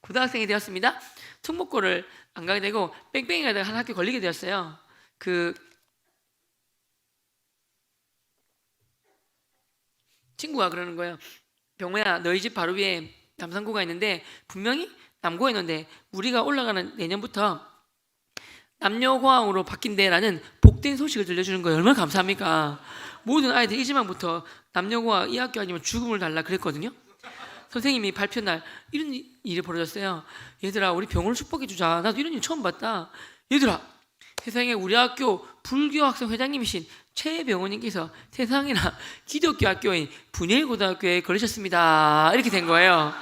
고등학생이 되었습니다. 특목고를 안 가게 되고 뺑뺑이 가다가 한 학교 걸리게 되었어요. 그 친구가 그러는 거예요. 병호야, 너희 집 바로 위에 남산고가 있는데 분명히 남고에 있는데 우리가 올라가는 내년부터 남녀공학으로 바뀐대라는 복된 소식을 들려주는 거예요. 얼마나 감사합니까? 모든 아이들 이지만부터 남녀공학 이 학교 아니면 죽음을 달라 그랬거든요. 선생님이 발표 날 이런 일이 벌어졌어요. 얘들아, 우리 병원을 축복해 주자. 나도 이런 일 처음 봤다. 얘들아, 세상에 우리 학교 불교 학생 회장님이신 최병호님께서 세상에나 기독교 학교인 분예고등학교에 걸으셨습니다. 이렇게 된 거예요.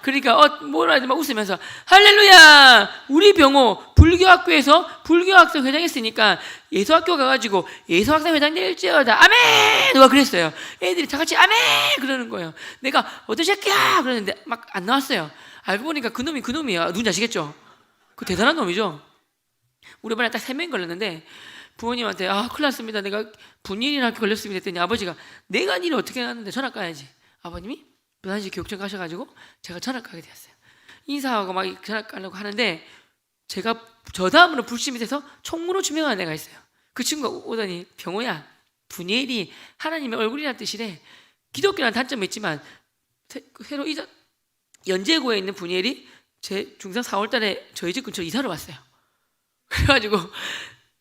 그러니까 뭐라 하지 막 웃으면서 할렐루야, 우리 병호 불교학교에서 불교학생 회장했으니까 예수학교 가가지고 예수학생 회장 될지어다 아멘. 누가 그랬어요. 애들이 다 같이 아멘 그러는 거예요. 내가 어떤 새끼야 그러는데 막 안 나왔어요. 알고 보니까 그놈이 그놈이야. 누군지 아시겠죠? 그 대단한 놈이죠. 우리 반에 딱 3명 걸렸는데 부모님한테 큰일 났습니다, 내가 분일이나 학교 걸렸습니다 했더니 아버지가 내가 니를 어떻게 갔는데 전학 가야지. 아버님이 부산시 교육청 가셔가지고 제가 전학 가게 되었어요. 인사하고 막 전학 가려고 하는데 제가 저 다음으로 불심이 돼서 총무로 지명한 애가 있어요. 그 친구가 오더니 병호야, 분예일이 하나님의 얼굴이라는 뜻이래. 기독교라는 단점이 있지만 새로 연제고에 있는 분예일이 제 중상 4월 달에 저희 집 근처로 이사를 왔어요. 그래가지고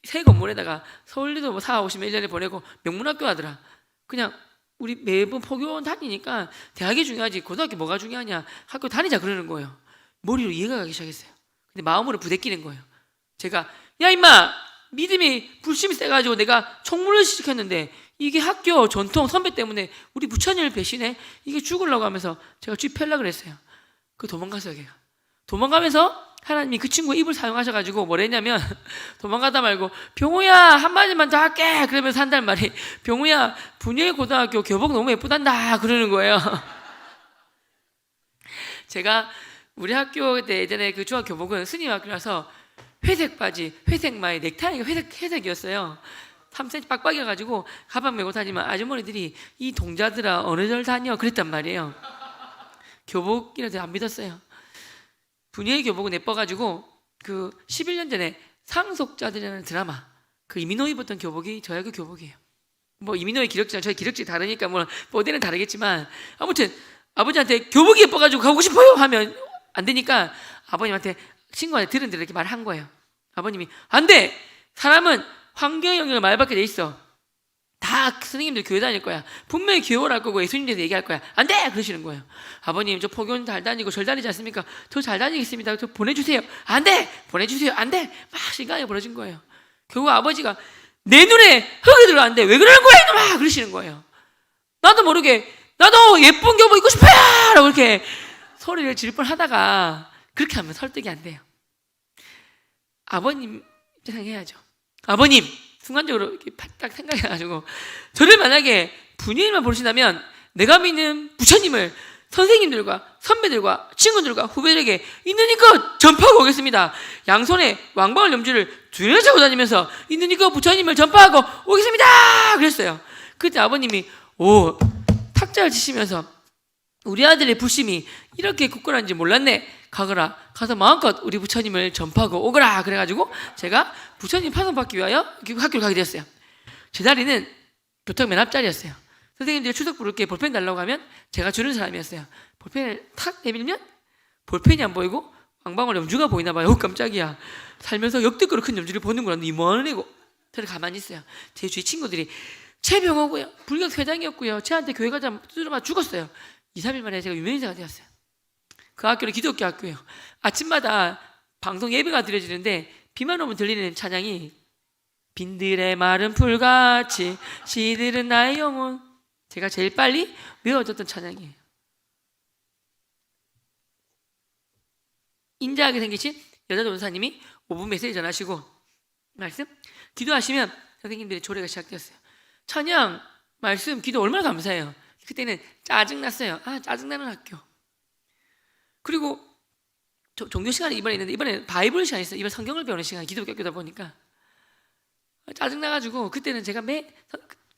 새 건물에다가 서울대도 뭐 4, 50몇 1년에 보내고 명문학교 하더라. 그냥 우리 매번 포교원 다니니까 대학이 중요하지 고등학교 뭐가 중요하냐, 학교 다니자 그러는 거예요. 머리로 이해가 가기 시작했어요. 근데 마음으로 부대끼는 거예요. 제가 야 임마, 믿음이 불심이 세가지고 내가 총무를 시켰는데 이게 학교 전통 선배 때문에 우리 부처님을 배신해? 이게 죽으려고 하면서 제가 쥐 펴려고 그랬어요. 그 도망갔어요. 걔가 도망가면서 하나님이 그 친구 입을 사용하셔가지고 뭐랬냐면 도망가다 말고 병호야 한마디만 더 할게 그러면서 한 달 말이 병호야 분예고등학교 교복 너무 예쁘단다 그러는 거예요. 제가 우리 학교 때 예전에 그 중학 교복은 스님 학교라서 회색 바지, 회색 마이, 넥타이가 회색이었어요. 3cm 빡빡이어가지고 가방 메고 다니면 아주머니들이 이 동자들아 어느 절 다녀 그랬단 말이에요. 교복이라도 안 믿었어요. 분예의 교복은 예뻐가지고 그 11년 전에 상속자들이라는 드라마 그 이민호 입었던 교복이 저희 학교 교복이에요. 뭐 이민호의 기력지랑 저희 기력지 다르니까 뭐 모델은 다르겠지만 아무튼 아버지한테 교복이 예뻐가지고 가고 싶어요 하면 안 되니까 아버님한테 친구한테 들은 대로 이렇게 말한 거예요. 아버님이 안 돼! 사람은 환경의 영역을 말밖에 돼 있어. 다 선생님들 교회 다닐 거야. 분명히 교회를 할 거고 예수님에 대해서 얘기할 거야. 안 돼! 그러시는 거예요. 아버님 저 포교원 잘 다니고 절 다니지 않습니까? 저 잘 다니겠습니다. 저 보내주세요. 안 돼! 보내주세요. 안 돼! 막 시간이 벌어진 거예요. 결국 아버지가 내 눈에 흙이 들어왔는데 왜 그러는 거야 이놈아! 그러시는 거예요. 나도 모르게 나도 예쁜 교복 입고 싶어요! 라고 이렇게 소리를 지를 뻔하다가 그렇게 하면 설득이 안 돼요. 아버님 생각해야죠. 아버님 순간적으로 이렇게 딱 생각이 나가지고 저를 만약에 분예일만 보신다면 내가 믿는 부처님을 선생님들과 선배들과 친구들과 후배들에게 있는 힘껏 전파하고 오겠습니다. 양손에 왕방울 염주를 두레 차고 다니면서 있는 힘껏 부처님을 전파하고 오겠습니다. 그랬어요. 그때 아버님이 탁자를 치시면서 우리 아들의 불심이 이렇게 굳건한지 몰랐네. 가거라. 가서 마음껏 우리 부처님을 전파하고 오거라. 그래가지고 제가 부처님 파송받기 위하여 학교를 가게 되었어요. 제 자리는 교탁 맨 앞자리였어요. 선생님들이 추석 부를 게 볼펜 달라고 하면 제가 주는 사람이었어요. 볼펜을 탁 내밀면 볼펜이 안 보이고 왕방울 염주가 보이나 봐요. 깜짝이야. 살면서 역대급으로 큰 염주를 보는 거라는데 이만한 애고. 저는 가만히 있어요. 제 주위 친구들이 최병호고요. 불교 회장이었고요. 쟤한테 교회 가자 두드려 죽었어요. 2, 3일 만에 제가 유명인사가 되었어요. 그 학교는 기독교 학교예요. 아침마다 방송 예배가 드려지는데 비만 오면 들리는 찬양이 빈들의 마른 풀같이 시들은 나의 영혼. 제가 제일 빨리 외워졌던 찬양이에요. 인자하게 생기신 여자 전사님이 5분 메시지 전하시고 말씀 기도하시면 선생님들의 조례가 시작되었어요. 찬양, 말씀, 기도 얼마나 감사해요. 그때는 짜증났어요. 짜증나는 학교. 그리고 종교 시간이 이번에 있는데 이번에 바이블 시간이 있어요. 이번 성경을 배우는 시간, 기독교 학교다 보니까 짜증나가지고 그때는 제가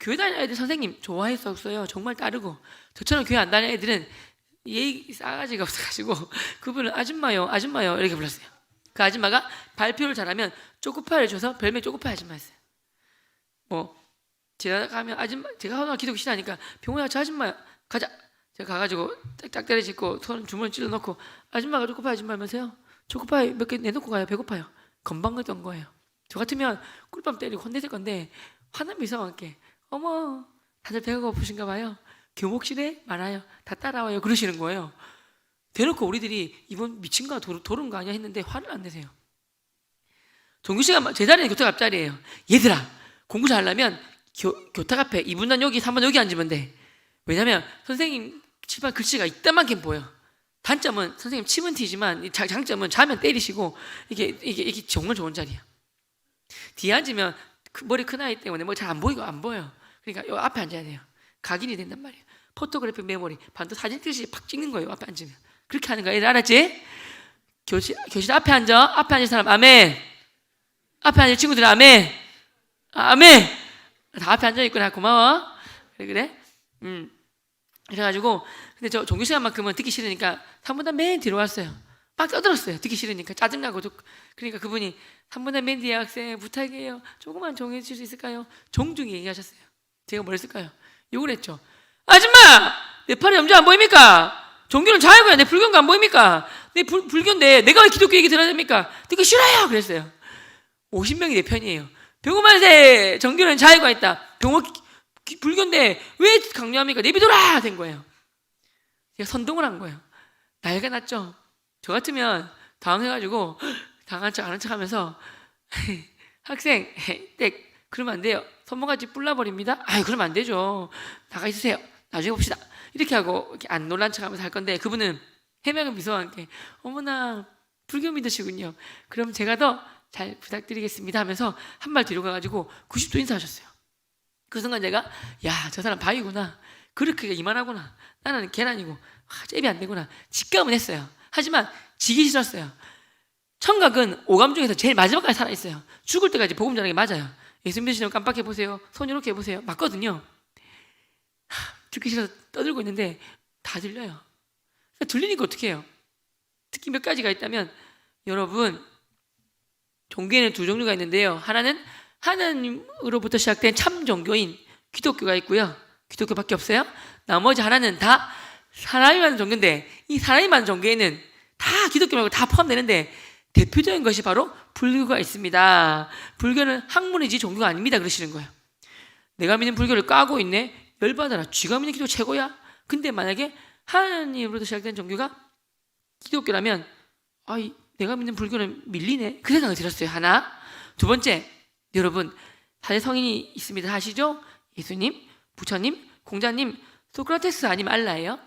교회 다니는 애들 선생님 좋아했었어요. 정말 따르고 저처럼 교회 안 다니는 애들은 예의 싸가지가 없어가지고 그분을 아줌마요 아줌마요 이렇게 불렀어요. 그 아줌마가 발표를 잘하면 초코파이를 줘서 별명 초코파이 아줌마였어요. 뭐 제가 가면 아줌마, 제가 하나 기독교 신하니까 병원에 저 아줌마 가자. 제가 가가지고 짝짝 때려짓고 손 주머니 찔러놓고 아줌마가 초코파이 아줌마면서요. 초코파이 몇 개 내놓고 가요. 배고파요. 건방했던 거예요. 저 같으면 꿀밤 때리고 혼냈을 건데 화난 미소와 함께 어머 다들 배가 고프신가 봐요. 교목실에 많아요. 다 따라와요. 그러시는 거예요. 대놓고 우리들이 이번 미친가 도른 거 아니야 했는데 화를 안 내세요. 종규씨가 제 자리는 교탁 앞자리예요. 얘들아 공부 잘하려면 교탁 앞에 2분단 여기 3분 여기 앉으면 돼. 왜냐면 선생님 칠판 글씨가 이따만큼 보여. 단점은 선생님 치면 튀지만 장점은 자면 때리시고 이게 정말 좋은 자리야. 뒤에 앉으면 머리 큰 아이 때문에 뭐 잘 안 보이고 안 보여. 그러니까 요 앞에 앉아야 돼요. 각인이 된단 말이에요. 포토그래픽 메모리 반도 사진 찍듯이 팍 찍는 거예요. 앞에 앉으면. 그렇게 하는 거야. 알았지? 교실 앞에 앉아. 앞에 앉은 사람 아멘. 앞에 앉은 친구들 아멘. 아멘. 다 앞에 앉아 있구나. 고마워. 그래. 그래가지고 근데 저 종교 시간만큼은 듣기 싫으니까 3분단 맨 뒤로 왔어요. 막 떠들었어요. 듣기 싫으니까 짜증나고. 그러니까 그분이 3분단 맨 뒤에 학생 부탁이에요. 조금만 정해 주실 수 있을까요? 정중히 얘기하셨어요. 제가 뭘 했을까요? 욕을 했죠. 아줌마! 내 팔에 염주 안 보입니까? 종교는 자유고야. 내 불교가 안 보입니까? 내 불교인데 내가 왜 기독교 얘기 들어야 됩니까? 듣기 싫어요. 그랬어요. 50명이 내 편이에요. 병호만세 정교는 자유가 있다. 불교인데 왜 강요합니까? 내비둬라! 된 거예요. 제가 선동을 한 거예요. 나이가 났죠? 저 같으면 당황해가지고 당한 척 아는 척 하면서 학생, 그러면 안 돼요. 손모가지 뿔나버립니다. 아유, 그러면 안 되죠. 나가 있으세요. 나중에 봅시다. 이렇게 하고 이렇게 안 놀란 척 하면서 할 건데 그분은 해맑은 미소와 함께 어머나 불교 믿으시군요. 그럼 제가 더 잘 부탁드리겠습니다 하면서 한 발 뒤로 가가지고 90도 인사하셨어요. 그 순간 제가 야, 저 사람 바위구나. 그렇게 이만하구나. 나는 계란이고 잽이 안 되구나. 직감은 했어요. 하지만 지기 싫었어요. 청각은 오감 중에서 제일 마지막까지 살아있어요. 죽을 때까지 복음 전하는 게 맞아요. 예수 믿으시면 깜빡해보세요. 손 이렇게 해보세요. 맞거든요. 듣기 싫어서 떠들고 있는데 다 들려요. 들리니까 어떻게 해요? 특히 몇 가지가 있다면 여러분 종교에는 두 종류가 있는데요. 하나는 하나님으로부터 시작된 참 종교인 기독교가 있고요. 기독교밖에 없어요. 나머지 하나는 다 사람이 만든 종교인데 이 사람이 만든 종교에는 다 기독교 말고 다 포함되는데 대표적인 것이 바로 불교가 있습니다. 불교는 학문이지 종교가 아닙니다. 그러시는 거예요. 내가 믿는 불교를 까고 있네. 열받아라. 쥐가 믿는 기독교 최고야. 근데 만약에 하나님으로부터 시작된 종교가 기독교라면 내가 믿는 불교는 밀리네. 그 생각이 들었어요. 하나. 두 번째, 여러분 사제 성인이 있습니다. 아시죠? 예수님, 부처님, 공자님, 소크라테스 아니면 알라예요.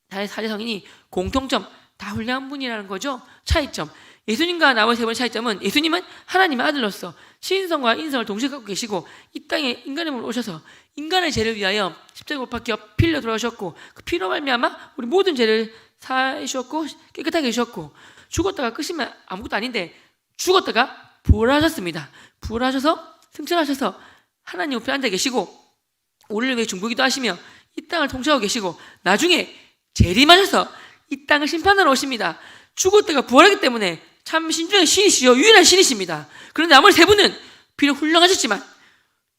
사제 성인이 공통점 다 훌륭한 분이라는 거죠. 차이점. 예수님과 나머지 세 번의 차이점은 예수님은 하나님의 아들로서 신성과 인성을 동시에 갖고 계시고 이 땅에 인간의 몸으로 오셔서 인간의 죄를 위하여 십자가에 못 박혀 피로 돌아오셨고 그 피로 말미암아 우리 모든 죄를 사하셨고 깨끗하게 해주셨고 죽었다가 끝이면 아무것도 아닌데 죽었다가 부활하셨습니다. 부활하셔서 승천하셔서 하나님 옆에 앉아 계시고 우리를 위해 중보기도 하시며 이 땅을 통치하고 계시고 나중에 재림하셔서 이 땅을 심판하러 오십니다. 죽었다가 부활하기 때문에 참 신중한 신이시요 유일한 신이십니다. 그런데 나머지 세 분은 비록 훌륭하셨지만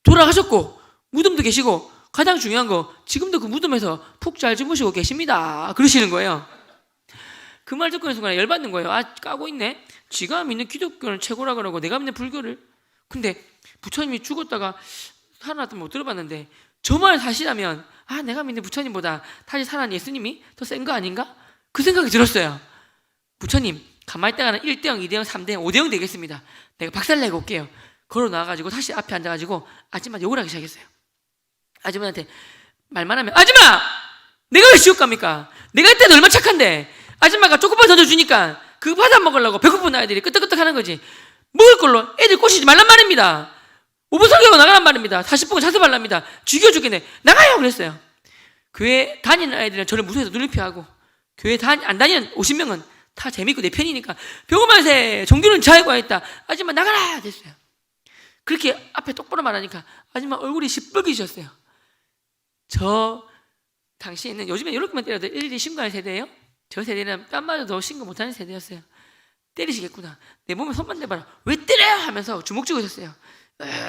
돌아가셨고 무덤도 계시고 가장 중요한 거 지금도 그 무덤에서 푹 잘 주무시고 계십니다. 그러시는 거예요. 그 말 듣고 있는 순간에 열받는 거예요. 까고 있네. 지가 믿는 기독교는 최고라 그러고 내가 믿는 불교를. 근데 부처님이 죽었다가 살아났던 못 들어봤는데 저 말 사실하면 내가 믿는 부처님보다 다시 살아난 예수님이 더 센 거 아닌가? 그 생각이 들었어요. 부처님 가만히 있다가는 1대0, 2대0, 3대0, 5대0 되겠습니다. 내가 박살내고 올게요. 걸어 나와가지고 다시 앞에 앉아가지고 아줌마 욕을 하기 시작했어요. 아줌마한테 말만 하면 아줌마! 내가 왜 지옥 갑니까? 내가 이때도 얼마나 착한데 아줌마가 초코바 던져주니까 그거 받아 먹으려고 배고픈 아이들이 끄떡끄떡 하는 거지. 먹을 걸로 애들 꼬시지 말란 말입니다. 5분 설교하고 나가란 말입니다. 40분 자습하랍니다. 죽여 죽겠네. 나가요! 그랬어요. 교회 다니는 아이들은 저를 무서워서 눈을 피하고 교회 안 다니는 50명은 다 재밌고 내 편이니까 병원만세 종교는 자유가 있다. 아줌마 나가라! 됐어요. 그렇게 앞에 똑바로 말하니까 아줌마 얼굴이 시뻘개지셨어요. 저 당시에는 요즘에 이렇게만 때려도 일일이 신고하는 세대예요. 저 세대는 뺨 맞아도 신고 못하는 세대였어요. 때리시겠구나. 내 몸에 손만 대봐라. 왜 때려? 하면서 주먹 쥐고 있었어요.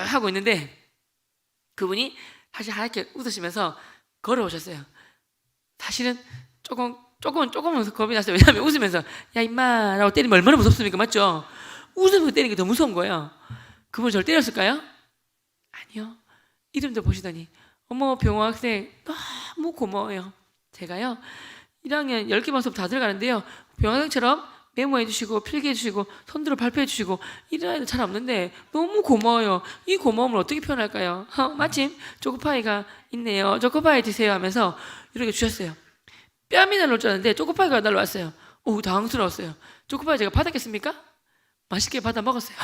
하고 있는데 그분이 다시 하얗게 웃으시면서 걸어오셨어요. 사실은 조금 겁이 났어요. 왜냐하면 웃으면서 야 임마 라고 때리면 얼마나 무섭습니까? 맞죠? 웃으면서 때리는 게 더 무서운 거예요. 그분 저를 때렸을까요? 아니요. 이름도 보시더니 어머 병호 학생 너무 고마워요. 제가요 1학년 10개 수업 다 들어가는데요. 병호 학생처럼 메모해 주시고 필기해 주시고 손들어 발표해 주시고 이런 아이들 잘 없는데 너무 고마워요. 이 고마움을 어떻게 표현할까요? 마침 초코파이가 있네요. 초코파이 드세요 하면서 이렇게 주셨어요. 뺨이 날라올 줄 알았는데 초코파이가 날라왔어요. 오 당황스러웠어요. 초코파이 제가 받았겠습니까? 맛있게 받아 먹었어요.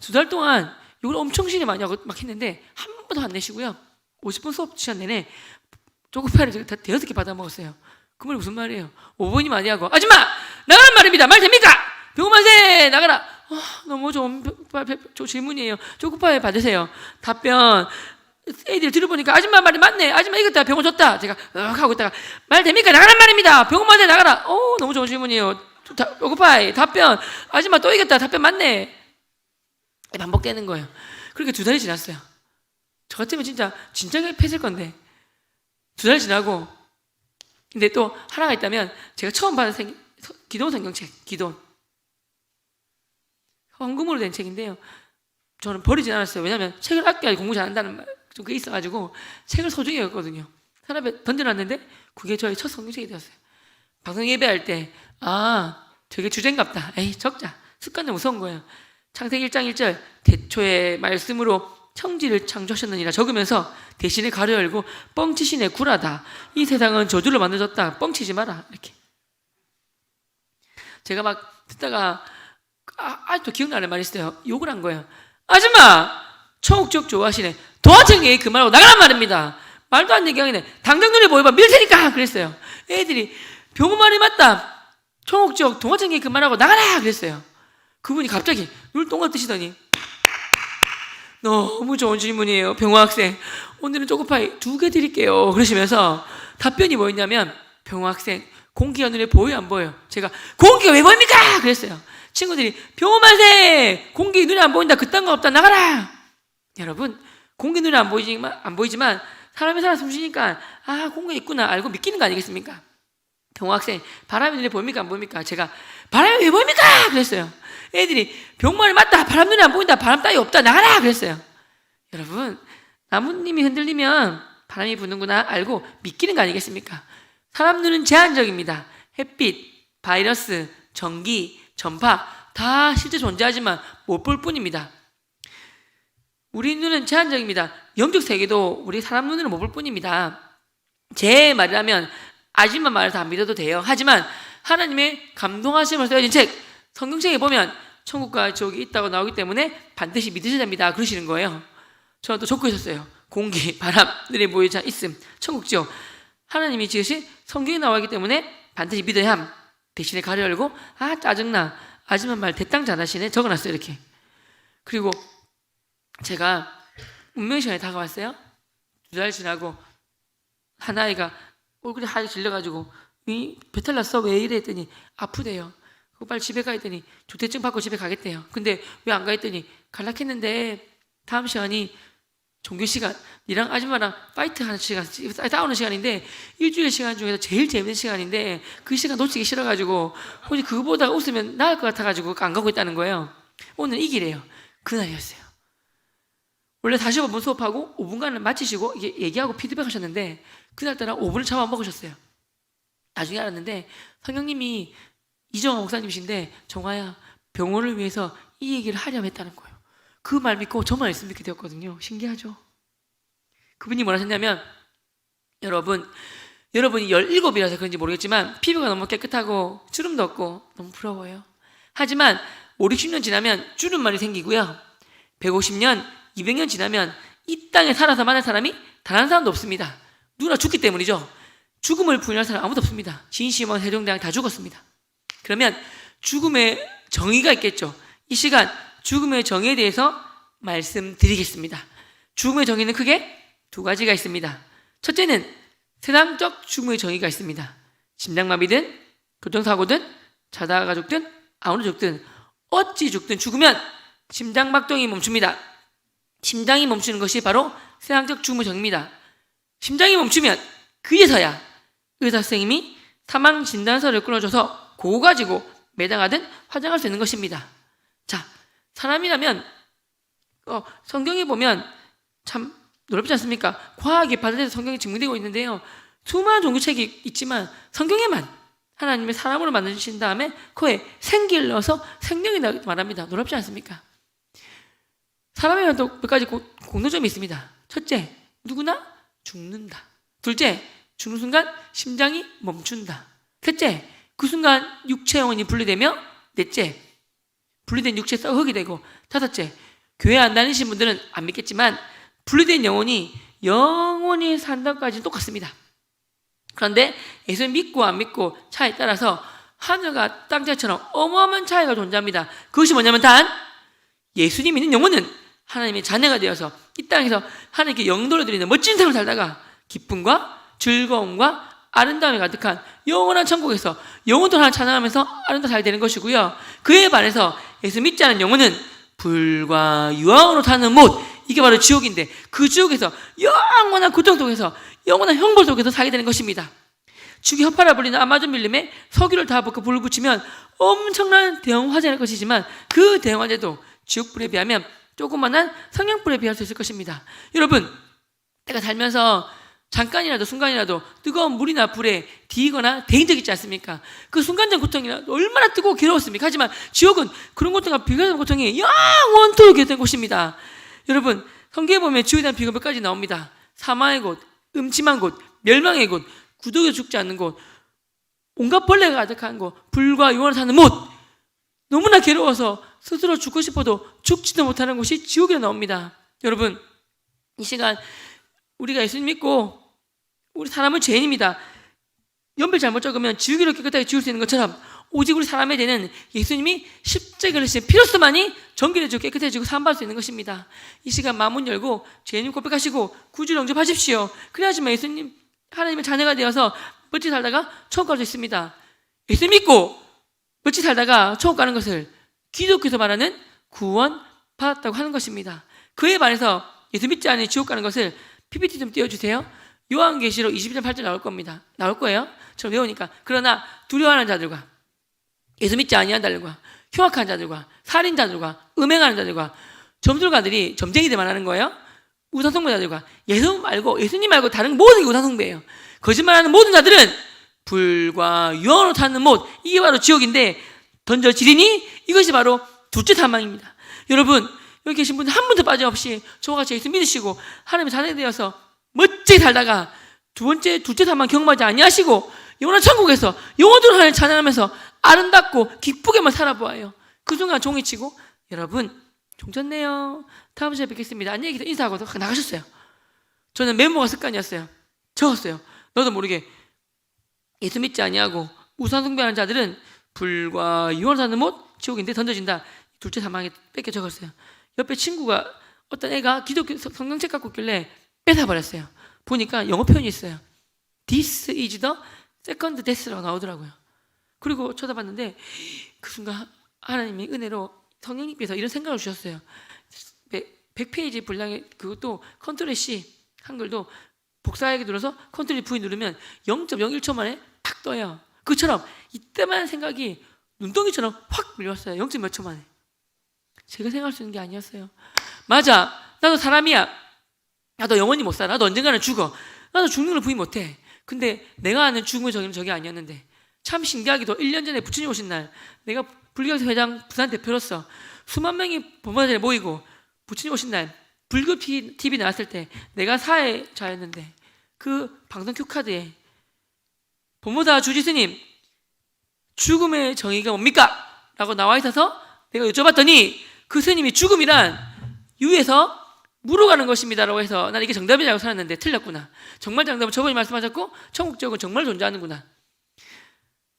2달 동안 이걸 엄청 신이 많이 하고 막 했는데 한 번도 안 내시고요. 50분 수업 시간 내내 초코파이를 제가 다 6개 받아 먹었어요. 그 말이 무슨 말이에요? 5분이 많이 하고 아줌마 나가란 말입니다. 말 됩니까? 병원만세 나가라. 너무 좋은 질문이에요. 초코파이 받으세요. 답변 애들 들어보니까 아줌마 말이 맞네. 아줌마 이겼다. 병원 줬다. 제가 하고 있다가 말 됩니까? 나가란 말입니다. 병원만세 나가라. 너무 좋은 질문이에요. 초코파이 답변 아줌마 또 이겼다. 답변 맞네. 반복되는 거예요. 그렇게 2달이 지났어요. 저 같으면 진짜 패했을 건데 2달 지나고 근데 또 하나가 있다면 제가 처음 받은 기도원 성경책 기도원 헌금으로 된 책인데요. 저는 버리진 않았어요. 왜냐하면 책을 아껴야 공부 잘한다는 말 좀 그게 있어가지고 책을 소중히 여겼거든요. 사람 앞에 던져놨는데 그게 저의 첫 성경책이 되었어요. 방송 예배할 때 되게 주제인갑다. 에이 적자. 습관은 무서운 거예요. 창세기 1장 1절 대초의 말씀으로 청지를 창조하셨느니라 적으면서 대신에 가로 열고 뻥치시네 굴하다. 이 세상은 저주로 만들어졌다. 뻥치지 마라. 이렇게 제가 막 듣다가 아직도 기억나는 말이 있어요. 욕을 한 거예요. 아줌마 청국적 좋아하시네. 도화청에 그 말하고 나가란 말입니다. 말도 안 되는 얘기하네. 당장 눈에 보여봐 밀 테니까 그랬어요. 애들이 병우 말이 맞다. 청국적 동화청에 그 말하고 나가라 그랬어요. 그분이 갑자기 눈을 동글 뜨시더니 너무 좋은 질문이에요. 병호 학생 오늘은 초코파이 2개 드릴게요 그러시면서 답변이 뭐였냐면 병호 학생 공기가 눈에 보여요 안 보여요? 제가 공기가 왜 보입니까? 그랬어요. 친구들이 병호 만세 공기 눈에 안 보인다 그딴 거 없다 나가라. 여러분 공기 눈에 안 보이지만 사람이 살아 숨쉬니까 공기가 있구나 알고 믿기는 거 아니겠습니까? 병호 학생 바람이 눈에 보입니까 안 보입니까? 제가 바람이 왜 보입니까? 그랬어요. 애들이 병말이 맞다. 바람 눈에 안 보인다. 바람 따위 없다. 나가라. 그랬어요. 여러분 나뭇잎이 흔들리면 바람이 부는구나 알고 믿기는 거 아니겠습니까? 사람 눈은 제한적입니다. 햇빛, 바이러스, 전기, 전파 다 실제 존재하지만 못 볼 뿐입니다. 우리 눈은 제한적입니다. 영적 세계도 우리 사람 눈으로 못 볼 뿐입니다. 제 말이라면 아줌마 말을 다 믿어도 돼요. 하지만 하나님의 감동하심을 쓰여진 책 성경책에 보면 천국과 지옥이 있다고 나오기 때문에 반드시 믿으셔야 됩니다. 그러시는 거예요. 저는 또 적고 있었어요. 공기, 바람, 눈에 보이지 있음, 천국, 지옥. 하나님이 지으신 성경에 나와 있기 때문에 반드시 믿어야 함. 대신에 가려 열고 짜증나. 아줌마 말 대땅 잘하시네. 적어놨어요. 이렇게. 그리고 제가 운명의 시간이 다가왔어요. 2달 지나고 한 아이가 얼굴이 하얗게 질려가지고 배탈 났어? 왜 이래? 했더니 아프대요. 빨리 집에 가 했더니 조퇴증 받고 집에 가겠대요. 근데 왜 안 가 했더니 갈라 했는데 다음 시간이 종교 시간 니랑 아줌마랑 파이트 하는 시간 싸우는 시간인데 일주일 시간 중에서 제일 재밌는 시간인데 그 시간 놓치기 싫어가지고 혹시 그거 보다가 웃으면 나을 것 같아가지고 안 가고 있다는 거예요. 오늘 이기래요. 그날이었어요. 원래 45분 수업하고 5분간을 마치시고 이게 얘기하고 피드백 하셨는데 그날따라 5분을 잡아먹으셨어요. 나중에 알았는데 성령님이 이정화 목사님이신데 정화야 병원을 위해서 이 얘기를 하려고 했다는 거예요. 그 말 믿고 저만 말씀 믿게 되었거든요. 신기하죠? 그분이 뭐라 하셨냐면 여러분이 17이라서 그런지 모르겠지만 피부가 너무 깨끗하고 주름도 없고 너무 부러워요. 하지만 5, 60년 지나면 주름만이 생기고요. 150년, 200년 지나면 이 땅에 살아서 만날 사람이 단 한 사람도 없습니다. 누구나 죽기 때문이죠. 죽음을 부인할 사람 아무도 없습니다. 진시몬, 세종대왕 다 죽었습니다. 그러면 죽음의 정의가 있겠죠. 이 시간 죽음의 정의에 대해서 말씀드리겠습니다. 죽음의 정의는 크게 2가지가 있습니다. 첫째는 세상적 죽음의 정의가 있습니다. 심장마비든 교통사고든 자다가 죽든 아무나 죽든 어찌 죽든 죽으면 심장박동이 멈춥니다. 심장이 멈추는 것이 바로 세상적 죽음의 정의입니다. 심장이 멈추면 그제서야 의사 선생님이 사망 진단서를 끊어줘서 그거 가지고 매장하든 화장할 수 있는 것입니다. 자, 사람이라면 성경에 보면 참 놀랍지 않습니까? 과학이 발달해서 성경이 증명되고 있는데요. 수많은 종교책이 있지만 성경에만 하나님의 사람으로 만드신 다음에 그에 생기를 넣어서 생명이 나게 말합니다. 놀랍지 않습니까? 사람에만 또 몇 가지 공통점이 있습니다. 첫째, 누구나 죽는다. 둘째, 죽는 순간 심장이 멈춘다. 셋째, 그 순간 육체 영혼이 분리되며, 넷째, 분리된 육체 썩이 되고, 다섯째, 교회 안 다니신 분들은 안 믿겠지만 분리된 영혼이 영원히 산다까지는 똑같습니다. 그런데 예수 믿고 안 믿고 차에 따라서 하늘과 땅 차이처럼 어마어마한 차이가 존재합니다. 그것이 뭐냐면 단 예수님 믿는 영혼은 하나님의 자녀가 되어서 이 땅에서 하나님께 영도를 드리는 멋진 삶을 살다가 기쁨과 즐거움과 아름다움이 가득한 영원한 천국에서 영혼도 하나 찬양하면서 아름다워 살게 되는 것이고요. 그에 반해서 예수 믿지 않은 영혼은 불과 유황으로 타는 못, 이게 바로 지옥인데 그 지옥에서 영원한 고통 속에서 영원한 형벌 속에서 살게 되는 것입니다. 죽이 헛파라 불리는 아마존 밀림에 석유를 다 붓고 불을 붙이면 엄청난 대형 화재가 될 것이지만 그 대형 화재도 지옥불에 비하면 조그만한 성냥불에 비할 수 있을 것입니다. 여러분, 내가 살면서 잠깐이라도 순간이라도 뜨거운 물이나 불에 디거나 데인 적 있지 않습니까? 그 순간적 고통이 얼마나 뜨거워 괴로웠습니까? 하지만 지옥은 그런 고통과 비교하는 고통이 영원토록 계속된 곳입니다. 여러분, 성경에 보면 지옥에 대한 비교 몇 가지 나옵니다. 사망의 곳, 음침한 곳, 멸망의 곳, 구독에 죽지 않는 곳, 온갖 벌레가 가득한 곳, 불과 유황을 사는 못, 너무나 괴로워서 스스로 죽고 싶어도 죽지도 못하는 곳이 지옥에 나옵니다. 여러분, 이 시간 우리가 예수님 믿고 우리 사람은 죄인입니다. 연필 잘못 적으면 지우개로 깨끗하게 지울 수 있는 것처럼 오직 우리 사람에 대한 예수님이 십자가를 지신 피로서만이 정결해지고 깨끗해지고 사함받을 수 있는 것입니다. 이 시간 마음 열고 죄인님 고백하시고 구주를 영접하십시오. 그래야지만 예수님 하나님의 자녀가 되어서 멋지게 살다가 천국 갈 수 있습니다. 예수 믿고 멋지게 살다가 천국 가는 것을 기독교에서 말하는 구원 받았다고 하는 것입니다. 그에 반해서 예수 믿지 않은 지옥 가는 것을 PPT 좀 띄워주세요. 요한계시록 22장 8절 나올 겁니다. 나올 거예요. 저 외우니까. 그러나 두려워하는 자들과 예수 믿지 아니한 자들과 흉악한 자들과 살인자들과 음행하는 자들과 점술가들이 점쟁이들 말하는 거예요. 우상숭배자들과 예수님 말고 다른 모든 게 우상숭배예요. 거짓말하는 모든 자들은 불과 유황으로 타는 못, 이게 바로 지옥인데 던져지리니 이것이 바로 둘째 사망입니다. 여러분, 여기 계신 분들 한 분도 빠짐없이 저와 같이 예수 믿으시고 하나님의 자녀 되어서 멋지게 살다가 둘째 사망 경험하지 아니하시고 영원한 천국에서 영원토록 하나님을 찬양하면서 아름답고 기쁘게만 살아보아요. 그 순간 종이 치고 여러분 종쳤네요. 다음 시간에 뵙겠습니다. 안녕히 계세요. 인사하고 나가셨어요. 저는 메모가 습관이었어요. 적었어요. 너도 모르게 예수 믿지 아니하고 우상 숭배하는 자들은 불과 유황을 사는 못 지옥인데 던져진다. 둘째 사망에 뺏겨 적었어요. 옆에 친구가 어떤 애가 기독교 성경책 갖고 있길래 뺏어버렸어요. 보니까 영어 표현이 있어요. This is the second death라고 나오더라고요. 그리고 쳐다봤는데 그 순간 하나님이 은혜로 성령님께서 이런 생각을 주셨어요. 100페이지 분량의 그것도 컨트롤 C 한글도 복사하기 눌러서 컨트롤 V 누르면 0.01초 만에 탁 떠요. 그처럼 이때만 생각이 눈덩이처럼 확 밀렸어요. 0. 몇 초 만에. 제가 생각할 수 있는 게 아니었어요. 맞아, 나도 사람이야. 나도 영원히 못 살아. 나도 언젠가는 죽어. 나도 죽는 걸 부인 못해. 근데 내가 아는 죽음의 정의는 저게 아니었는데 참 신기하게도 1년 전에 부처님 오신 날 내가 불교 회장 부산 대표로서 수만 명이 본관에 모이고 부처님 오신 날 불교 TV 나왔을 때 내가 사회자였는데 그 방송 큐카드에 본모사 주지스님 죽음의 정의가 뭡니까? 라고 나와 있어서 내가 여쭤봤더니 그 스님이 죽음이란 유에서 무로 가는 것입니다 라고 해서 난 이게 정답이라고 살았는데 틀렸구나. 정말 정답은 저번에 말씀하셨고 천국 지옥은 정말 존재하는구나.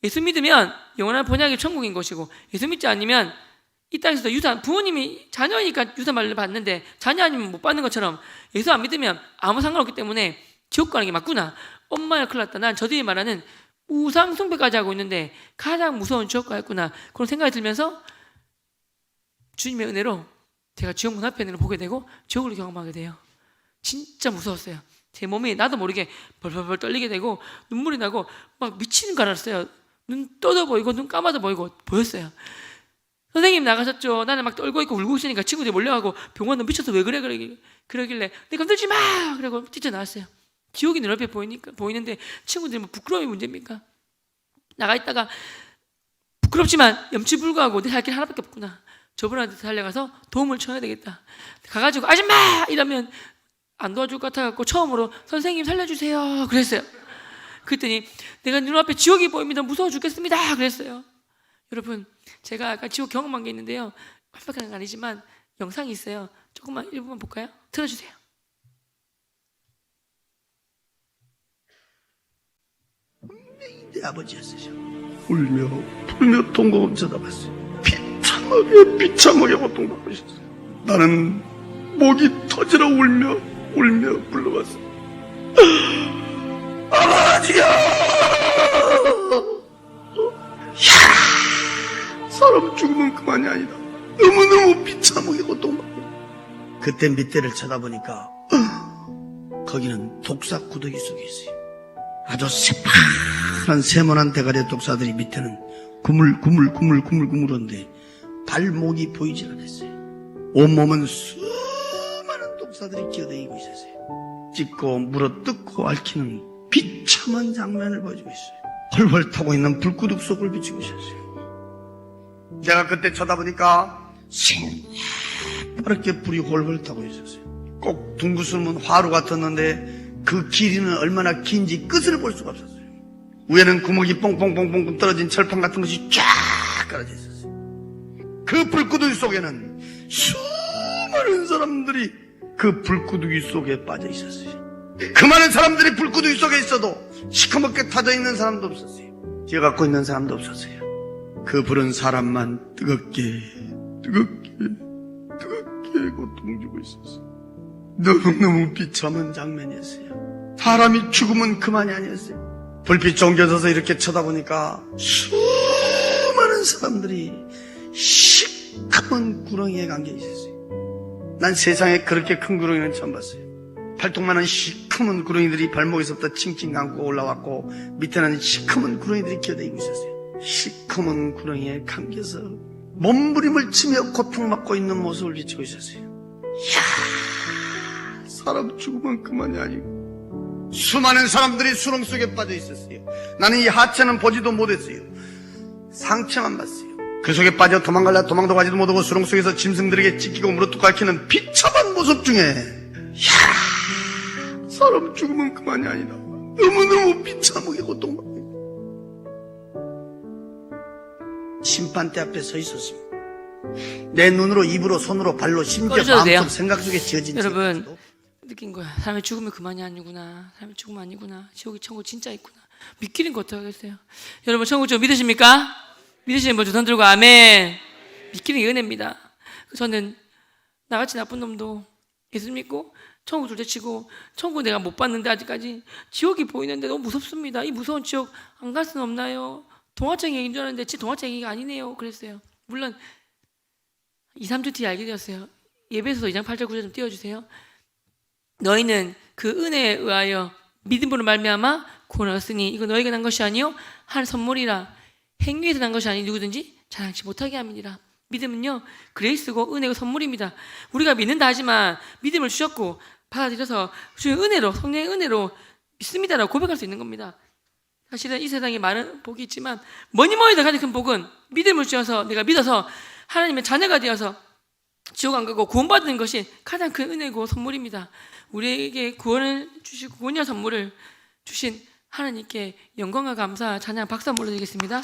예수 믿으면 영원한 번약이 천국인 것이고 예수 믿지 않으면 이 땅에서도 유산, 부모님이 자녀니까 유산을 받는데 자녀 아니면 못 받는 것처럼 예수 안 믿으면 아무 상관없기 때문에 지옥 가는 게 맞구나. 엄마야 큰일 났다. 난 저들이 말하는 우상 숭배까지 하고 있는데 가장 무서운 지옥가 있구나. 그런 생각이 들면서 주님의 은혜로 제가 지옥 문 앞에 있는 걸 보게 되고 지옥을 경험하게 돼요. 진짜 무서웠어요. 제 몸이 나도 모르게 벌벌벌 떨리게 되고 눈물이 나고 막 미치는 줄 알았어요. 눈 떠져 보이고 눈 감아져 보이고 보였어요. 선생님 나가셨죠. 나는 막 떨고 있고 울고 있으니까 친구들이 몰려가고 병원은 미쳐서 왜 그래 그러길래 내 건들지 마! 그러고 뛰쳐나왔어요. 지옥이 눈앞에 보이는데 친구들이 뭐 부끄러움이 문제입니까? 나가 있다가 부끄럽지만 염치불구하고 내 할 길 하나밖에 없구나. 저분한테 달려가서 도움을 청해야 되겠다. 가가지고 아줌마! 이러면 안 도와줄 것 같아갖고 처음으로 선생님 살려주세요 그랬어요. 그랬더니 내가 눈앞에 지옥이 보입니다. 무서워 죽겠습니다 그랬어요. 여러분 제가 아까 지옥 경험한 게 있는데요. 완벽한 건 아니지만 영상이 있어요. 조금만 1분만 볼까요? 틀어주세요. 내 아버지였어요. 울며 불며 통곡을 쳐다봤어요. 비참하게 고통받고 있었어요. 나는 목이 터지러 울며 불러봤어요. 아버지야! 야! 사람 죽으면 그만이 아니다. 너무너무 비참하게 고통받고. 그때 밑에를 쳐다보니까 거기는 독사 구더기 속에 있어요. 아주 새파란 세모난 대가리의 독사들이 밑에는 구물구물한데 발목이 보이질 않았어요. 온몸은 수많은 독사들이 기어다니고 있었어요. 찢고 물어뜯고 앓히는 비참한 장면을 보여주고 있어요. 헐헐 타고 있는 불구둑 속을 비추고 있었어요. 내가 그때 쳐다보니까 새파랗게 불이 헐헐 타고 있었어요. 꼭 둥그스름은 화로 같았는데 그 길이는 얼마나 긴지 끝을 볼 수가 없었어요. 위에는 구멍이 뽕뽕뽕뽕 떨어진 철판 같은 것이 쫙 깔아져 있었어요. 그 불구덩이 속에는 수많은 사람들이 그 불구덩이 속에 빠져 있었어요. 그 많은 사람들이 불구덩이 속에 있어도 시커멓게 타져 있는 사람도 없었어요. 지어갖고 있는 사람도 없었어요. 그 불은 사람만 뜨겁게 고통 주고 있었어요. 너무너무 비참한 장면이었어요. 사람이 죽으면 그만이 아니었어요. 불빛 쫑겨져서 이렇게 쳐다보니까 수많은 사람들이 시커먼 구렁이에 감겨 있었어요. 난 세상에 그렇게 큰 구렁이는 처음 봤어요. 팔뚝만한 시커먼 구렁이들이 발목에서부터 칭칭 감고 올라왔고 밑에는 시커먼 구렁이들이 기어다니고 있었어요. 시커먼 구렁이에 감겨서 몸부림을 치며 고통받고 있는 모습을 비추고 있었어요. 이야, 사람 죽으면 그만이 아니고 수많은 사람들이 수렁 속에 빠져 있었어요. 나는 이 하체는 보지도 못했어요. 상체만 봤어요. 그 속에 빠져 도망갈라 도망도 가지도 못하고 수렁 속에서 짐승들에게 찢기고 물어뜯고 앓히는 비참한 모습 중에 이야, 사람 죽으면 그만이 아니다. 너무너무 비참하게 고통받고 심판대 앞에 서 있었습니다. 내 눈으로 입으로 손으로 발로 심지어 꺼주셔도 돼요? 마음속 생각 속에 지어진 여러분 죄까지도 느낀 거야. 사람이 죽으면 그만이 아니구나. 사람이 죽으면 아니구나. 지옥이 천국 진짜 있구나. 믿기는 거 어떡하겠어요. 여러분 천국 좀 믿으십니까? 믿으시는 분 손 들고 아멘. 믿기는 게 은혜입니다. 저는 나같이 나쁜 놈도 예수 믿고 천국 둘째치고 천국 내가 못 봤는데 아직까지 지옥이 보이는데 너무 무섭습니다. 이 무서운 지옥 안 갈 수는 없나요? 동화책 얘기인 줄 알았는데 동화책 얘기가 아니네요. 그랬어요. 물론 2, 3주 뒤에 알게 되었어요. 예배에서 2장 8절 9절 좀 띄워주세요. 너희는 그 은혜에 의하여 믿음으로 말미암아 구원을 얻으니 이거 너희가 난 것이 아니요 한 선물이라. 행위에서 난 것이 아니 누구든지 자랑치 못하게 함이니라. 믿음은요 그레이스고 은혜고 선물입니다. 우리가 믿는다 하지만 믿음을 주셨고 받아들여서 주의 은혜로 성령의 은혜로 믿습니다라고 고백할 수 있는 겁니다. 사실은 이 세상에 많은 복이 있지만 뭐니 더 가장 큰 복은 믿음을 주셔서 내가 믿어서 하나님의 자녀가 되어서 지옥 안 가고 구원받는 것이 가장 큰 은혜고 선물입니다. 우리에게 구원을 주시고 구원의 선물을 주신 하나님께 영광과 감사, 찬양, 박수 한번 올려드리겠습니다.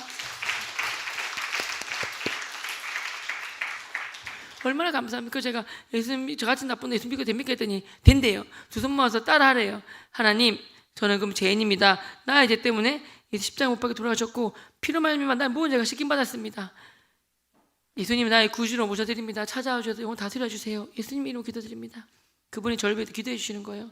얼마나 감사합니까? 제가 저같이 나쁜 예수 믿고 됩니까? 했더니 된대요. 두 손 모아서 따라하래요. 하나님, 저는 그럼 죄인입니다. 나의 죄 때문에 십자가 못 박혀 돌아가셨고 피로 말미암아 나의 모든 죄가 씻김받았습니다. 예수님 나의 구주로 모셔드립니다. 찾아와 주셔서 영혼 다스려 주세요. 예수님 이름으로 기도드립니다. 그분이 저를 위해 기도해 주시는 거예요.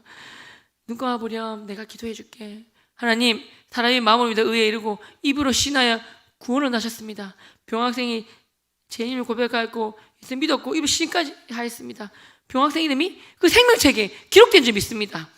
눈 감아보렴 내가 기도해 줄게. 하나님, 사람의 마음을 믿어 의에 이르고 입으로 신하여 구원을 나셨습니다. 병학생이 제 이름을 고백하였고 예수 믿었고 입으로 신까지 하였습니다. 병학생 이름이 그 생명책에 기록된 줄 믿습니다.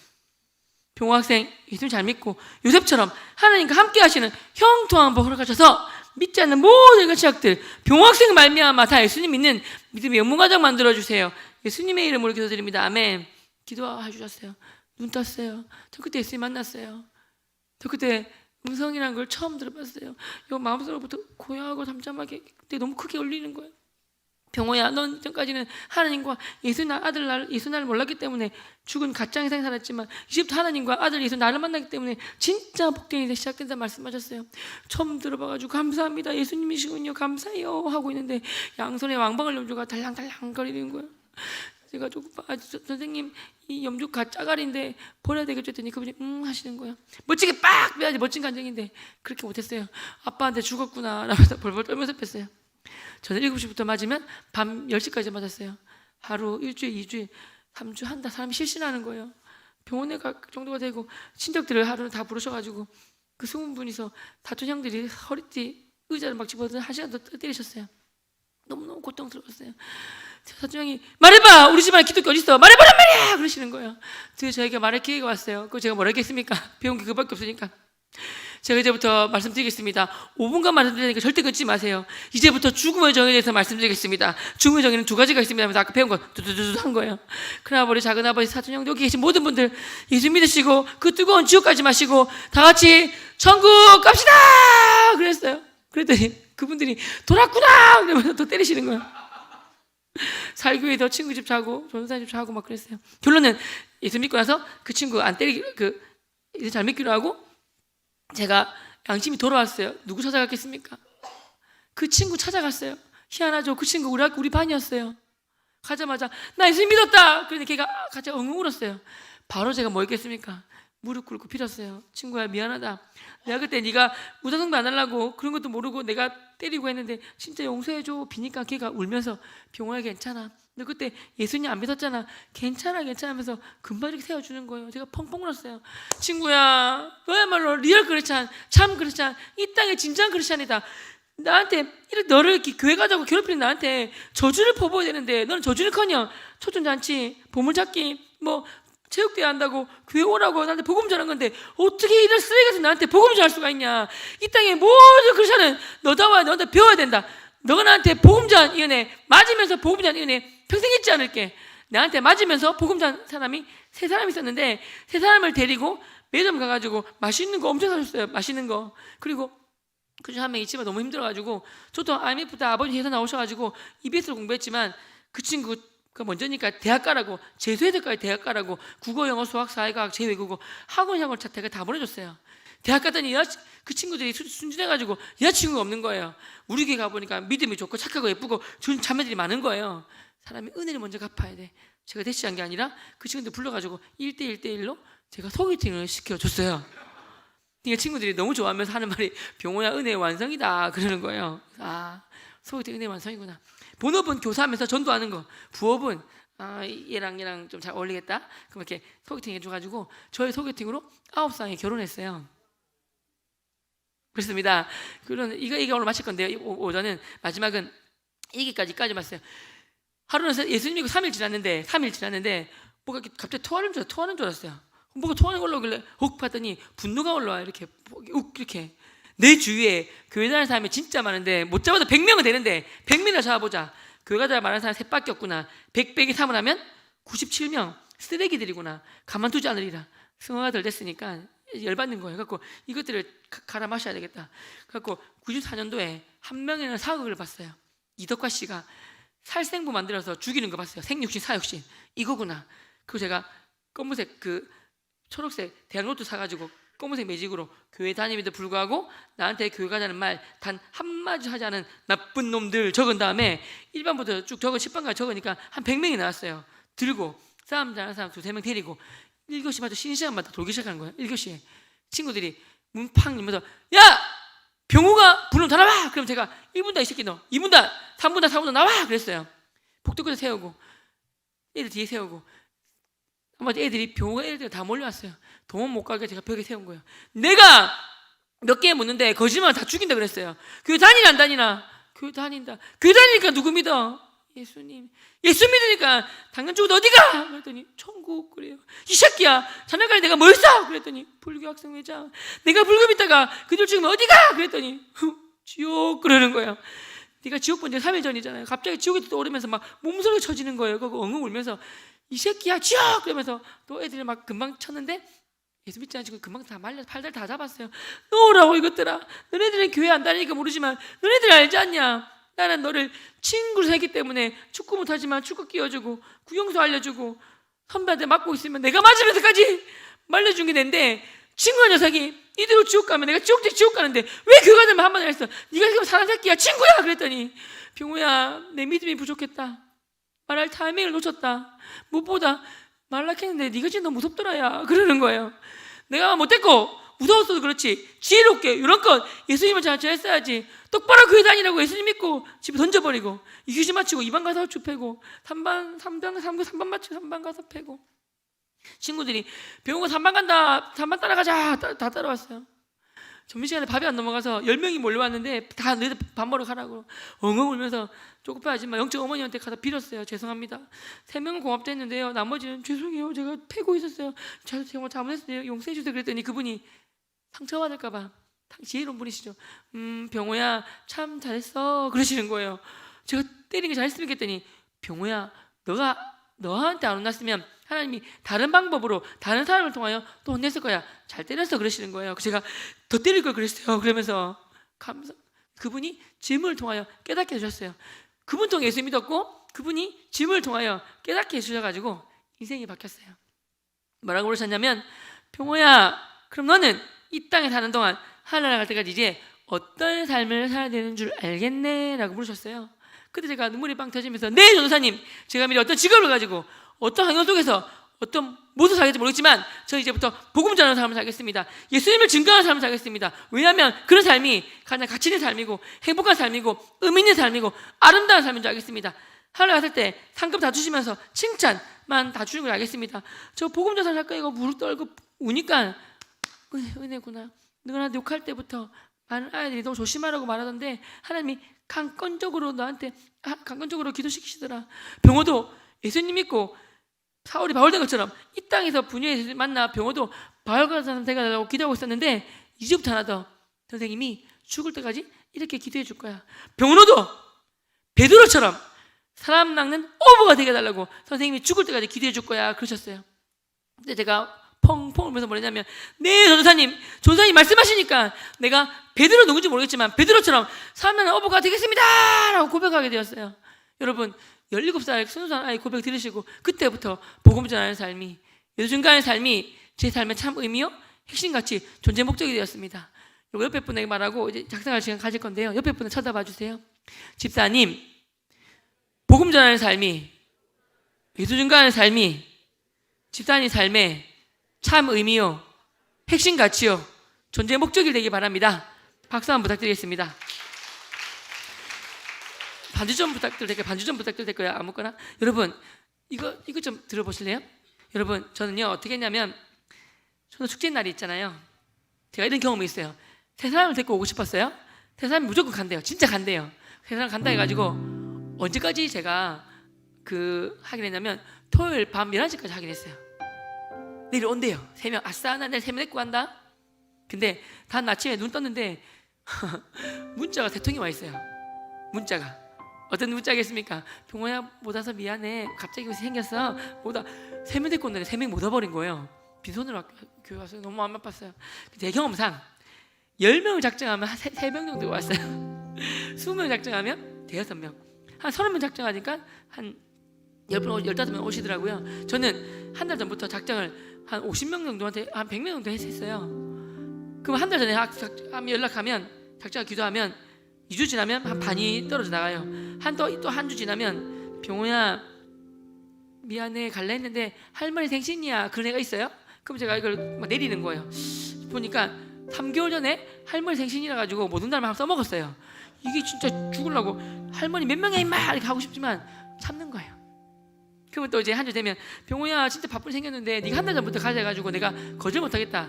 병학생 예수님 잘 믿고 요셉처럼 하나님과 함께 하시는 형통한 복을 허락하셔서 믿지 않는 모든 것들 병학생 말미암아 다 예수님 믿는 믿음의 영문가정 만들어주세요. 예수님의 이름으로 기도드립니다. 아멘. 기도해 주셨어요. 눈 떴어요. 저 그때 예수님 만났어요. 저 그때 음성이라는 걸 처음 들어봤어요. 이 마음속으로부터 고요하고 담담하게 그때 너무 크게 울리는 거예요. 병호야, 넌 전까지는 하나님과 예수 나를 몰랐기 때문에 죽은 가짜 인생을 살았지만 이제부터 하나님과 아들 예수 나를 만나기 때문에 진짜 복된이 시작된다 말씀하셨어요. 처음 들어봐가지고 감사합니다. 예수님이시군요. 감사해요 하고 있는데 양손에 왕방울 염주가 달랑달랑 거리는 거예요. 제가 조금 선생님 이 염주 가짜갈인데 버려야 되겠죠 했더니 그분이 하시는 거예요. 멋지게 빡 빼야지 멋진 감정인데 그렇게 못했어요. 아빠한테 죽었구나 라면서 벌벌 떨면서 뺐어요. 저는 7시부터 맞으면 밤 10시까지 맞았어요. 하루, 일주일, 2주일, 3주, 한 달 사람이 실신하는 거예요. 병원에 갈 정도가 되고 친척들을 하루는 다 부르셔가지고 그 20분이서 다툰 형들이 허리띠 의자를 막 집어서 1시간 더 때리셨어요. 너무너무 고통스러웠어요. 사촌 형이 말해봐! 우리 집안에 기독교 어딨어? 말해보란 말이야! 그러시는 거예요. 그래서 저에게 말할 기회가 왔어요. 그거 제가 뭐라 했겠습니까? 배운 게 그밖에 없으니까. 제가 이제부터 말씀드리겠습니다. 5분간 말씀드리니까 절대 끊지 마세요. 이제부터 죽음의 정의에 대해서 말씀드리겠습니다. 죽음의 정의는 2가지가 있습니다 하면서 아까 배운 거 두두두두 한 거예요. 큰아버지, 작은아버지, 사촌형, 여기 계신 모든 분들 예수 믿으시고 그 뜨거운 지옥까지 마시고 다 같이 천국 갑시다! 그랬어요. 그랬더니 그분들이 돌았구나! 그러면서 또 때리시는 거예요. 살교에 더 친구 집 자고 전도사 집 자고 막 그랬어요. 결론은 예수 믿고 나서 그 친구 안 때리기 예수 잘 믿기로 하고 제가 양심이 돌아왔어요. 누구 찾아갔겠습니까? 그 친구 찾아갔어요. 희한하죠. 그 친구 우리 반이었어요. 가자마자 나 예수 믿었다. 그런데 걔가 같이 엉엉 울었어요. 바로 제가 뭐 했겠습니까? 무릎 꿇고 빌었어요. 친구야 미안하다. 내가 그때 네가 우다성도 안 하려고 그런 것도 모르고 내가 때리고 했는데 진짜 용서해줘. 비니까 걔가 울면서 병호야 괜찮아. 너 그때 예수님 안 믿었잖아. 괜찮아 하면서 금방 이렇게 세워주는 거예요. 제가 펑펑 울었어요. 친구야 너야말로 리얼 크리스찬 참 크리스찬 이 땅의 진정 크리스찬이다. 나한테 이렇게 너를 이렇게 교회 가자고 괴롭히는 나한테 저주를 퍼부어야 되는데 너는 저주를커녕 초촌잔치 보물찾기 뭐 체육대회 한다고 교회 오라고 나한테 복음 전한 건데 어떻게 이런 쓰레기 같은 나한테 복음 전할 수가 있냐. 이 땅의 모든 크리스찬은 너다와 너한테 배워야 된다. 너가 나한테 복음 전한 이 은혜 맞으면서 복음 전한 이 은혜 평생 잊지 않을게. 나한테 맞으면서 복음 전한 사람이 3사람이 있었는데 3사람을 데리고 매점 가가지고 맛있는 거 엄청 사줬어요. 맛있는 거. 그리고 그중 한 명이 집에 너무 힘들어가지고 저도 IMF 때 아버지 회사 나오셔가지고 EBS를 공부했지만 그 친구가 먼저니까 대학 가라고 재수해서까지 대학 가라고 국어, 영어, 수학, 사회과학, 제외국어 학원 자퇴가 다 보내줬어요. 대학 갔더니 그 친구들이 순진해가지고 여자친구가 없는 거예요. 우리 교회 가보니까 믿음이 좋고 착하고 예쁘고 좋은 자매들이 많은 거예요. 사람이 은혜를 먼저 갚아야 돼. 제가 대시한 게 아니라 그 친구들 불러가지고 1대1로 제가 소개팅을 시켜줬어요. 그러니까 친구들이 너무 좋아하면서 하는 말이 병호야 은혜의 완성이다 그러는 거예요. 아 소개팅 은혜의 완성이구나. 본업은 교사하면서 전도하는 거, 부업은 얘랑 좀 잘 어울리겠다. 그럼 이렇게 소개팅 해줘가지고 저의 소개팅으로 9살에 결혼했어요. 그렇습니다. 그런 이거 오늘 마칠 건데요. 오전은 마지막은 얘기까지 봤어요. 하루는 예수님 믿고 3일 지났는데 뭐가 갑자기 토하는 줄 알았어요. 뭐가 토하는 걸로 오길래 훅 봤더니 분노가 올라와요. 이렇게 내 주위에 교회 다니는 사람이 진짜 많은데 못 잡아도 100명은 되는데 100명을 잡아보자. 교회 가다 말하는 사람 3밖에 없구나. 100 빼기 3을 하면 97명 쓰레기들이구나. 가만두지 않으리라. 승화가 덜 됐으니까 열받는 거예요. 그래서 이것들을 갈아 마셔야 되겠다. 그래서 94년도에 한 명에는 사극을 봤어요. 이덕화 씨가 살생부 만들어서 죽이는 거 봤어요. 생육신, 사육신. 이거구나. 그리고 제가 검은색 초록색 대학노트 사가지고 검은색 매직으로 교회 다님에도 불구하고 나한테 교회 가자는 말 단 한마디 하지 않은 나쁜 놈들 적은 다음에 1반부터 쭉 10반까지 적으니까 한 100명이 나왔어요. 들고 싸움 잘하는 사람 2-3명 데리고 1교시마다 쉬는 시간마다 돌기 시작하는 거예요. 1교시에 친구들이 문 팡 열면서 야! 병우가 불러 다 나와! 그럼 제가 1분다 이 새끼 너 2분다 3분다 4분다 나와! 그랬어요. 복도까지 세우고 애들 뒤에 세우고 나머지 애들이 병원 애들 다 몰려왔어요. 동원 못 가게 제가 벽에 세운 거예요. 내가 몇 개 묻는데 거짓말 다 죽인다 그랬어요. 교회 다니나 안 다니나? 교회 다닌다. 교회 다니니까 누구 믿어? 예수님. 예수 믿으니까 당연 죽어도 어디가? 그랬더니 천국. 그래요. 이 새끼야, 자네가 내가 뭘 써? 그랬더니 불교 학생회장. 내가 불교 믿다가 그들 죽으면 어디가? 그랬더니 지옥. 그러는 거예요. 네가 지옥 본 지 3일 전이잖아요. 갑자기 지옥에 떠오르면서 막 몸소리가 쳐지는 거예요. 그거 엉엉 울면서 이 새끼야 지옥. 그러면서 또 애들이 막 금방 쳤는데 예수 믿지 않지고 금방 다 말려서 팔다리 다 잡았어요. 놓으라고 이것들아. 너네들은 교회 안 다니니까 모르지만 너네들 알지 않냐? 나는 너를 친구로 했기 때문에 축구 못하지만 축구 끼워주고 구경소 알려주고 선배한테 맞고 있으면 내가 맞으면서까지 말려준 게 낸데 친구한 녀석이 이대로 지옥 가면 내가 지옥 가는데 왜 교회 가면 한마디 했어. 네가 지금 사람 새끼야 친구야. 그랬더니 병호야 내 믿음이 부족했다. 말할 타이밍을 놓쳤다. 무엇보다 말락했는데 네가 지금 너무 무섭더라 야. 그러는 거예요. 내가 못했고 무서웠어도 그렇지 지혜롭게 이런 것 예수님을 잘 했어야지. 똑바로 교회 다니라고 예수님 믿고 집에 던져버리고 이규지 마치고 2반 가서 주 패고 3반 마치고 3반 가서 패고 친구들이 병원가 3반 간다 3반 따라가자 다 따라왔어요. 점심시간에 밥이 안 넘어가서 10명이 몰려왔는데 다 너희들 밥 먹으러 가라고 엉엉 울면서 쪼꼬파 아줌마 영적 어머니한테 가서 빌었어요. 죄송합니다. 3명은 고맙다 했는데요 나머지는 죄송해요 제가 패고 있었어요. 제가 정말 잘못했어요 용서해 주세요. 그랬더니 그분이 상처받을까 봐 지혜로운 분이시죠. 병호야 참 잘했어 그러시는 거예요. 제가 때린 게 잘했으면 했더니 병호야 너가 너한테 안 혼났으면 하나님이 다른 방법으로 다른 사람을 통하여 또 혼냈을 거야. 잘 때렸어 그러시는 거예요. 제가 더 때릴 걸 그랬어요. 그러면서 그분이 짐을 통하여 깨닫게 해주셨어요. 그분 통해 예수 믿었고 그분이 짐을 통하여 깨닫게 해주셔가지고 인생이 바뀌었어요. 뭐라고 그러셨냐면 병호야 그럼 너는 이 땅에 사는 동안 하늘 나갈 때까지 이제 어떤 삶을 살아야 되는 줄 알겠네 라고 물으셨어요. 그때 제가 눈물이 빵 터지면서 네 전도사님 제가 미리 어떤 직업을 가지고 어떤 환경 속에서 어떤 무엇을 살겠지 모르겠지만 저 이제부터 복음 전하는 삶을 살겠습니다. 예수님을 증거하는 삶을 살겠습니다. 왜냐하면 그런 삶이 가장 가치 있는 삶이고 행복한 삶이고 의미 있는 삶이고 아름다운 삶인 줄 알겠습니다. 하늘 갔을 때 상급 다 주시면서 칭찬만 다 주는 걸 알겠습니다. 저 복음 전하는 삶 할까 이거 무릎 떨고 우니까 은혜구나. 너가 욕할 때부터 많은 아이들이 너 조심하라고 말하던데 하나님이 강권적으로 너한테 강권적으로 기도시키시더라. 병호도 예수님 믿고 사울이 바울 된 것처럼 이 땅에서 분유에 만나 병호도 바울 같은 사람 되가려고 기도하고 있었는데 이제부터 하나 더 선생님이 죽을 때까지 이렇게 기도해 줄 거야. 병호도 베드로처럼 사람 낚는 어부가 되게 해달라고 선생님이 죽을 때까지 기도해 줄 거야 그러셨어요. 근데 제가 펑펑 울면서 뭐랬냐면 네 전도사님 말씀하시니까 내가 베드로 누군지 모르겠지만 베드로처럼 사람 어부가 되겠습니다 라고 고백하게 되었어요. 여러분 17살 순수한 아이 고백 들으시고 그때부터 복음 전하는 삶이 예수 증거하는 삶이 제 삶의 참 의미요 핵심같이 존재 목적이 되었습니다. 그리고 옆에 분에게 말하고 이제 작성할 시간 가질 건데요. 옆에 분을 쳐다봐 주세요. 집사님 복음 전하는 삶이 예수 증거하는 삶이 집사님 삶의 참 의미요 핵심 가치요 존재 목적이 되기 바랍니다. 박수 한번 부탁드리겠습니다. 반주 좀 부탁드려도 될까요? 아무거나. 여러분 이거 좀 들어보실래요? 여러분 저는요 어떻게 했냐면 저는 축제 날이 있잖아요. 제가 이런 경험이 있어요. 세 사람을 데리고 오고 싶었어요. 세 사람이 무조건 간대요. 진짜 간대요. 세 사람 간다 해가지고 언제까지 제가 하긴 했냐면 토요일 밤 11시까지 하긴 했어요. 내일 온대요. 3명. 아싸 나 내일 3명 데리고 간다. 근데 다음 아침에 눈 떴는데 문자가 3통이 와 있어요. 문자가 어떤 문자겠습니까? 병호야 못 와서 미안해. 갑자기 생겼어. 못 와. 3명 데리고 온다는데 3명 못 와버린 거예요. 빈손으로 교회 와서 너무 안 바빴어요. 제 경험상 10명을 작정하면 한 3명 정도 왔어요. 20명 작정하면 6명. 한 30명 작정하니까 한 10분, 15명 오시더라고요. 저는 한 달 전부터 작정을 한 50명 정도한테 한 100명 정도 했어요. 그럼 한 달 전에 연락하면 작정을 기도하면 2주 지나면 한 반이 떨어져 나가요. 또 한 주 지나면 병호야 미안해 갈래 했는데 할머니 생신이야 그런 애가 있어요. 그럼 제가 이걸 막 내리는 거예요. 보니까 3개월 전에 할머니 생신이라 가지고 모든 날만 써먹었어요. 이게 진짜 죽으려고 할머니 몇 명이야 임마 이렇게 하고 싶지만 참는 거예요. 그러면 또 이제 한 주 되면 병호야 진짜 바쁜 생겼는데 네가 한 달 전부터 가져가지고 내가 거절 못하겠다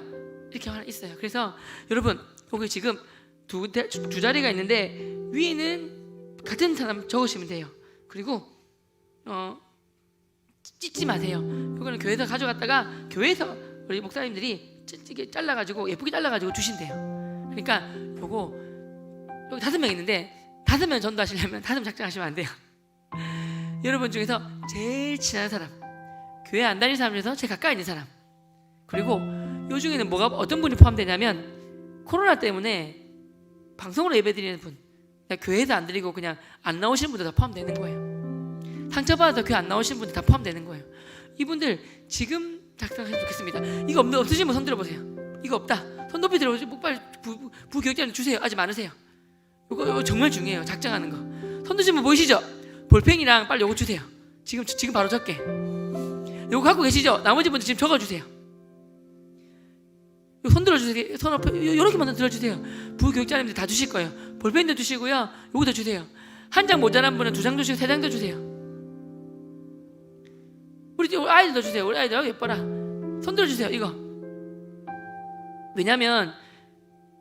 이렇게 하나 있어요. 그래서 여러분 여기 지금 두 자리가 있는데 위에는 같은 사람 적으시면 돼요. 그리고 찢지 마세요. 이거는 교회에서 가져갔다가 교회에서 우리 목사님들이 찢게 잘라가지고 예쁘게 잘라가지고 주신대요. 그러니까 요거 여기 5명 있는데 5명 전도하시려면 5명 작정하시면 안 돼요. 여러분 중에서 제일 친한 사람, 교회 안 다니는 사람 중에서 제일 가까이 있는 사람, 그리고 요 중에는 뭐가 어떤 분이 포함되냐면 코로나 때문에 방송으로 예배드리는 분, 그냥 교회에서 안 드리고 그냥 안 나오시는 분들 다 포함되는 거예요. 상처받아서 교회 안 나오시는 분들 다 포함되는 거예요. 이분들 지금 작성하시면 좋겠습니다. 이거 없으시면 손 들어보세요. 이거 없다, 손 높이 들어보세요. 빨리 부교육자님 주세요. 아직 많으세요. 이거 정말 중요해요. 작정하는 거. 손 드시면 보이시죠? 볼펜이랑 빨리 요거 주세요. 지금 바로 적게. 요거 갖고 계시죠? 나머지 분들 지금 적어주세요. 손 들어주세요. 손 앞에 이렇게만 들어주세요. 부교육자님들 다 주실 거예요. 볼펜도 주시고요. 요거도 주세요. 한 장 모자란 분은 2장 주시고 3장도 주세요. 우리 아이들도 주세요. 우리 아이들 예뻐라. 손 들어주세요. 이거. 왜냐면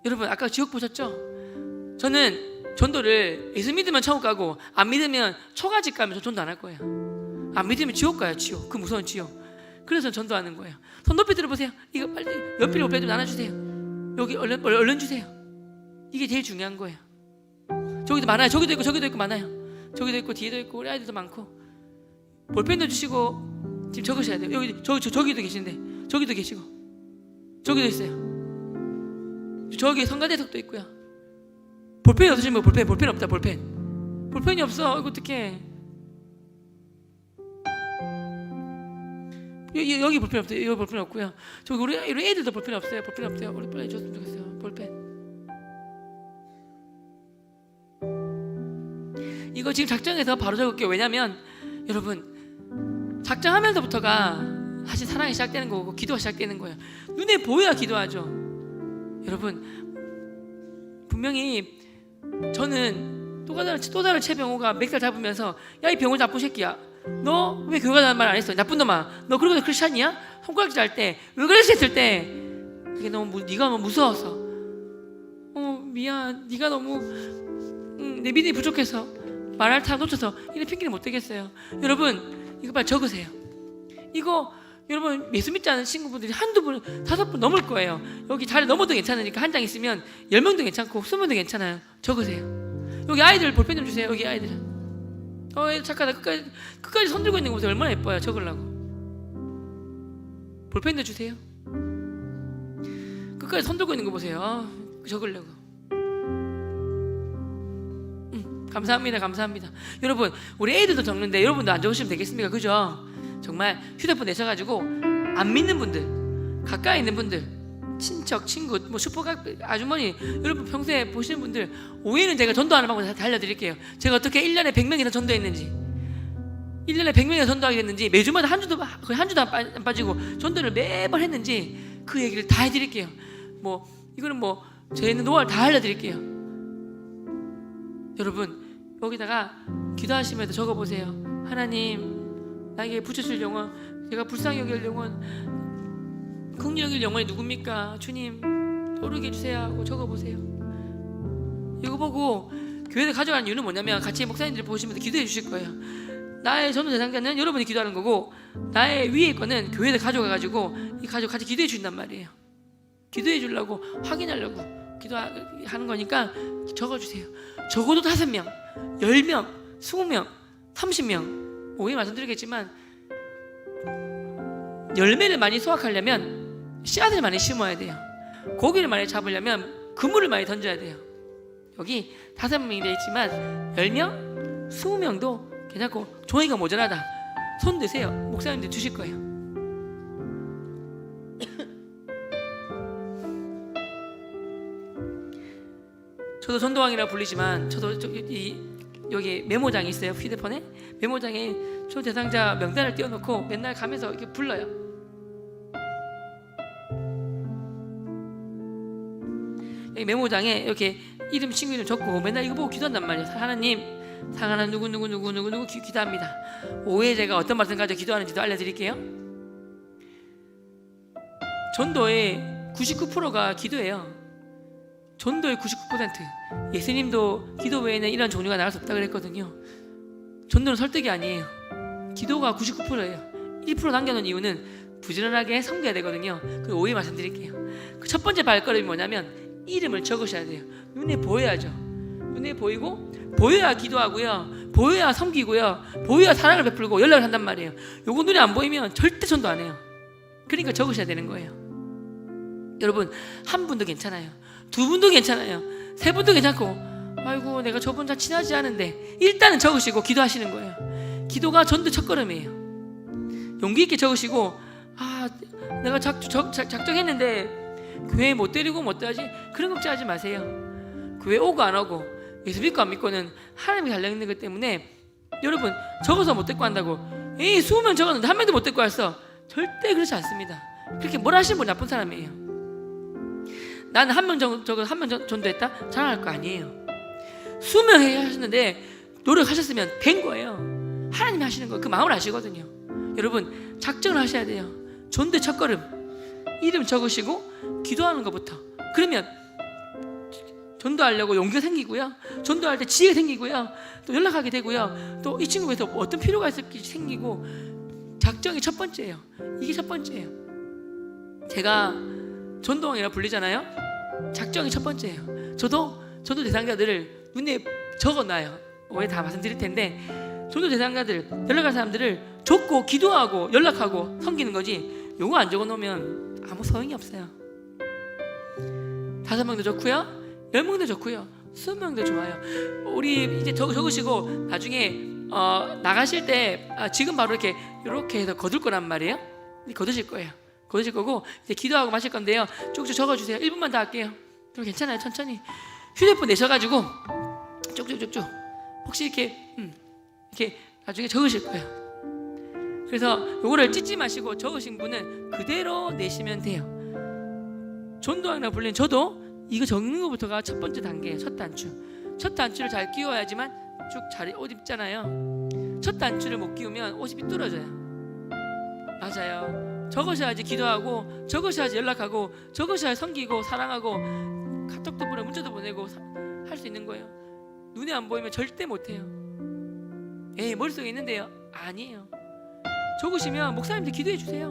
여러분 아까 지옥 보셨죠? 저는 전도를 예수 믿으면 천국 가고 안 믿으면 초가집 가면 저 전도 안 할 거예요. 안 믿으면 지옥 가요. 지옥. 그 무서운 지옥. 그래서 전도하는 거예요. 손 높이 들어보세요. 이거 빨리 연필 볼펜 좀 나눠주세요. 여기 얼른 주세요. 이게 제일 중요한 거예요. 저기도 많아요. 저기도 있고 많아요. 저기도 있고 뒤에도 있고 우리 아이들도 많고. 볼펜도 주시고 지금 적으셔야 돼요. 여기 저기도 계신데 저기도 계시고 저기도 있어요. 저기 성가대석도 있고요. 볼펜이 없으시면 볼펜 없다. 볼펜이 없어. 이거 어떡해. 여기 볼펜 없어요. 여기 볼펜 없고요. 저기 우리 애들도 볼펜 없어요. 우리 빨리 줬으면 좋겠어요. 볼펜. 이거 지금 작정해서 바로 적을게요. 왜냐면 여러분 작정하면서부터가 사실 사랑이 시작되는 거고 기도가 시작되는 거예요. 눈에 보여야 기도하죠. 여러분 분명히 저는 또 다른 최병호가 맥살 잡으면서 야 이 병호 나쁜 새끼야, 너 왜 교회 가자는 말 안 했어? 나쁜 놈아, 너 그러고도 크리스찬이야? 손가락질 할 때 왜 그랬어 했을 때 그게 네가 너무 무서워서 미안, 네가 너무 내 믿음이 부족해서 말할 타임 놓쳐서 이런 핑계를 못 대겠어요. 여러분 이거 빨리 적으세요. 이거 여러분 예수 믿지 않은 친구분들이 한두 분, 5분 넘을 거예요. 여기 자리 넘어도 괜찮으니까 한 장 있으면 10명도 괜찮고 20명도 괜찮아요. 적으세요. 여기 아이들 볼펜 좀 주세요. 여기 아이들. 애들 착하다. 끝까지 손 들고 있는 거 보세요. 얼마나 예뻐요. 적으려고. 볼펜도 주세요. 끝까지 손 들고 있는 거 보세요. 적으려고. 감사합니다. 여러분 우리 애들도 적는데 여러분도 안 적으시면 되겠습니까? 그죠? 정말 휴대폰 내셔가지고 안 믿는 분들, 가까이 있는 분들, 친척, 친구, 슈퍼각 아주머니, 여러분 평소에 보시는 분들 5일은 제가 전도하는 방법 다 알려드릴게요. 제가 어떻게 1년에 100명이나 전도했는지, 1년에 100명이나 전도하게 됐는지, 매주마다 거의 한 주도 안 빠지고 전도를 매번 했는지 그 얘기를 다 해드릴게요. 이거는 저희는 노하우를 다 알려드릴게요. 여러분 여기다가 기도하시면서 적어보세요. 하나님 나에게 붙여줄 영혼, 제가 불쌍히 여길 영혼, 긍휼히 여길 영혼이 누굽니까? 주님 떠오르게 해주세요 하고 적어보세요. 이거 보고 교회에 가져가는 이유는 뭐냐면 같이 목사님들 보시면서 기도해 주실 거예요. 나의 전도 대상자는 여러분이 기도하는 거고 나의 위에 거는 교회에 가져가가지고 이 가족 같이 기도해 주신단 말이에요. 기도해 주려고 확인하려고 기도하는 거니까 적어주세요. 적어도 5명, 10명, 20명, 30명. 오해 말씀드리겠지만 열매를 많이 수확하려면 씨앗을 많이 심어야 돼요. 고기를 많이 잡으려면 그물을 많이 던져야 돼요. 여기 5명이 되어 있지만 10명, 20명도 괜찮고 종이가 모자라다. 손 드세요. 목사님들 주실 거예요. 저도 전도왕이라 불리지만 저도 여기 메모장이 있어요. 휴대폰에 메모장에 저 대상자 명단을 띄워놓고 맨날 가면서 이렇게 불러요. 여기 메모장에 이렇게 이름 친구 이름 적고 맨날 이거 보고 기도한단 말이에요. 하나님 사랑하는 누구 기도합니다. 오후에 제가 어떤 말씀 가지고 기도하는지도 알려드릴게요. 전도의 99%가 기도예요. 전도의 99%. 예수님도 기도 외에는 이런 종류가 나갈 수 없다 그랬거든요. 전도는 설득이 아니에요. 기도가 99%예요. 1% 남겨놓은 이유는 부지런하게 섬겨야 되거든요. 그 오해 말씀드릴게요. 그 첫 번째 발걸음이 뭐냐면 이름을 적으셔야 돼요. 눈에 보여야죠. 눈에 보이고 보여야 기도하고요. 보여야 섬기고요. 보여야 사랑을 베풀고 연락을 한단 말이에요. 요거 눈에 안 보이면 절대 전도 안 해요. 그러니까 적으셔야 되는 거예요. 여러분, 한 분도 괜찮아요. 두 분도 괜찮아요. 세 분도 괜찮고, 아이고 내가 저분 잘 친하지 않은데, 일단은 적으시고 기도하시는 거예요. 기도가 전도 첫걸음이에요. 용기 있게 적으시고, 아 내가 작정했는데 교회 못 데리고 못 가지, 그런 걱정하지 마세요. 교회 오고 안 오고 예수 믿고 안 믿고는 하나님이 달려있는 것 때문에, 여러분 적어서 못 데리고 간다고 에이 20명 적었는데 한 명도 못 데리고 왔어, 절대 그렇지 않습니다. 그렇게 뭘 하시는 분 나쁜 사람이에요. 나는 한 명 적어서 한 명 전도했다 자랑할 거 아니에요. 수명 하셨는데 노력하셨으면 된 거예요. 하나님이 하시는 거 그 마음을 아시거든요. 여러분 작정을 하셔야 돼요. 전도의 첫걸음 이름 적으시고 기도하는 것부터. 그러면 전도하려고 용기가 생기고요, 전도할 때 지혜가 생기고요, 또 연락하게 되고요, 또 이 친구에서 어떤 필요가 있을지 생기고. 작정이 첫 번째예요. 이게 첫 번째예요. 제가 전도왕이라 불리잖아요. 작정이 첫 번째예요. 저도 전도 대상자들을 눈에 적어놔요. 오늘 다 말씀드릴 텐데, 전도 대상자들, 연락할 사람들을 적고 기도하고 연락하고 섬기는 거지, 요거 안 적어놓으면 아무 소용이 없어요. 5명도 좋고요, 10명도 좋고요, 20명도 좋아요. 우리 이제 적으시고 나중에 나가실 때 지금 바로 이렇게 해서 거둘 거란 말이에요. 거두실 거예요. 거두실 거고 이제 기도하고 마실 건데요. 쭉쭉 적어주세요. 1분만 더 할게요. 그럼 괜찮아요. 천천히 휴대폰 내셔가지고 쭉쭉쭉쭉 혹시 이렇게 나중에 적으실 거예요. 그래서 요거를 찢지 마시고 적으신 분은 그대로 내시면 돼요. 전도왕이라 불리는 저도 이거 적는 것부터가 첫 번째 단계예요. 첫 단추. 첫 단추를 잘 끼워야지만 쭉 잘 옷 입잖아요. 첫 단추를 못 끼우면 옷이 삐뚤어져요. 맞아요. 적으셔야지 기도하고, 적으셔야지 연락하고, 적으셔야 섬기고 사랑하고 카톡도 보내고 문자도 보내고 할 수 있는 거예요. 눈에 안 보이면 절대 못해요. 에이 머릿속에 있는데요. 아니에요. 적으시면 목사님들 기도해 주세요.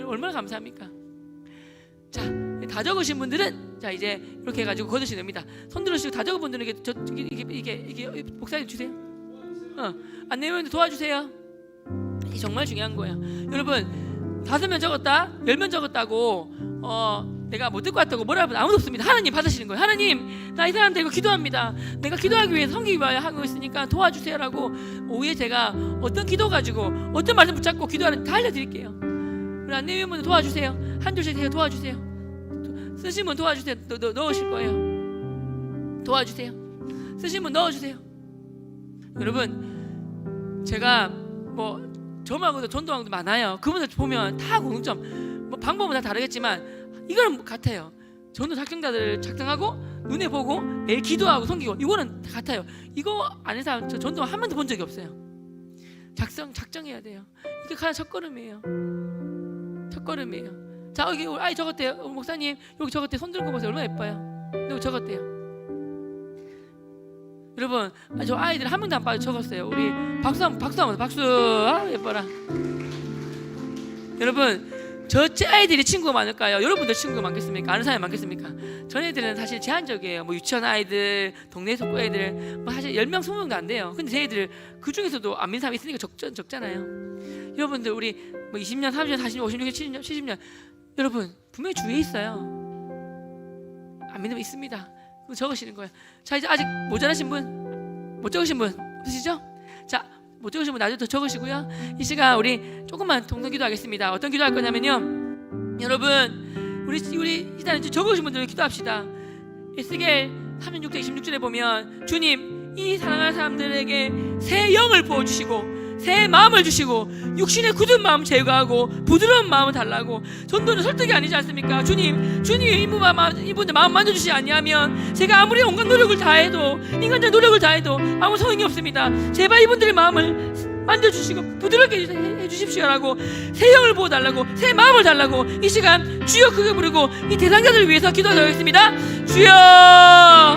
얼마나 감사합니까? 자, 다 적으신 분들은 자 이제 이렇게 해가지고 거두시면 됩니다. 손 들으시고 다 적은 분들은 이게 목사님 주세요. 안내위원들 도와주세요. 이게 정말 중요한 거예요. 여러분 5명 적었다, 10명 적었다고 내가 못 듣고 왔다고 뭐라 하면 아무도 없습니다. 하나님 받으시는 거예요. 하나님 나 이 사람 데리고 기도합니다. 내가 기도하기 위해서 섬기기 위해 하고 있으니까 도와주세요라고 오후에 제가 어떤 기도 가지고 어떤 말씀 붙잡고 기도하는지 다 알려드릴게요. 우리 안내위원분들 도와주세요. 한 줄씩 해요. 도와주세요. 쓰신 분 도와주세요. 넣으실 거예요. 도와주세요. 쓰신 분 넣어주세요. 여러분 제가 뭐 저하고도 전도왕도 많아요. 그분들 보면 다 공통점, 뭐 방법은 다 다르겠지만 이거는 같아요. 전도 작정자들 작정하고 눈에 보고 매일 기도하고 섬기고, 이거는 다 같아요. 이거 아는 사람 저 전도왕 한 번도 본 적이 없어요. 작정해야 돼요. 이게 가장 첫걸음이에요. 첫걸음이에요. 자 여기 우리 아이 적었대요. 목사님 여기 적었대요. 손 들은 거 보세요. 얼마나 예뻐요. 여기 적었대요. 여러분 저 아이들 한 명도 안 빠져 적었어요. 우리 박수 한번 박수. 아 예뻐라. 여러분 저제 아이들이 친구가 많을까요? 여러분들 친구가 많겠습니까? 아는 사람이 많겠습니까? 저희들은 사실 제한적이에요. 뭐 유치원 아이들, 동네 속고 애들 뭐 사실 10명 20명도 안 돼요. 근데 저희들 그 중에서도 안 믿는 사람이 있으니까 적잖아요. 여러분들 우리 뭐 20년, 30년, 40년, 50년, 70년, 70년 여러분 분명히 주위에 있어요. 안 믿으면 있습니다. 그거 적으시는 거예요. 자 이제 아직 모자라신 분, 못 적으신 분 없으시죠? 자 못 적으신 분 나중에 더 적으시고요. 이 시간 우리 조금만 동성 기도하겠습니다. 어떤 기도할 거냐면요, 여러분 우리 일단 적으신 분들 기도합시다. 에스겔 36장 26절에 보면 주님 이 사랑하는 사람들에게 새 영을 부어주시고 새 마음을 주시고 육신의 굳은 마음 제거하고 부드러운 마음을 달라고. 전도는 설득이 아니지 않습니까? 주님 이분들 마음 만져주시지 않냐면 제가 아무리 온갖 노력을 다해도, 인간적인 노력을 다해도 아무 소용이 없습니다. 제발 이분들의 마음을 만져주시고 부드럽게 해주십시오라고, 새 영을 부어달라고, 새 마음을 달라고 이 시간 주여 크게 부르고 이 대상자들을 위해서 기도하도록 하겠습니다. 주여.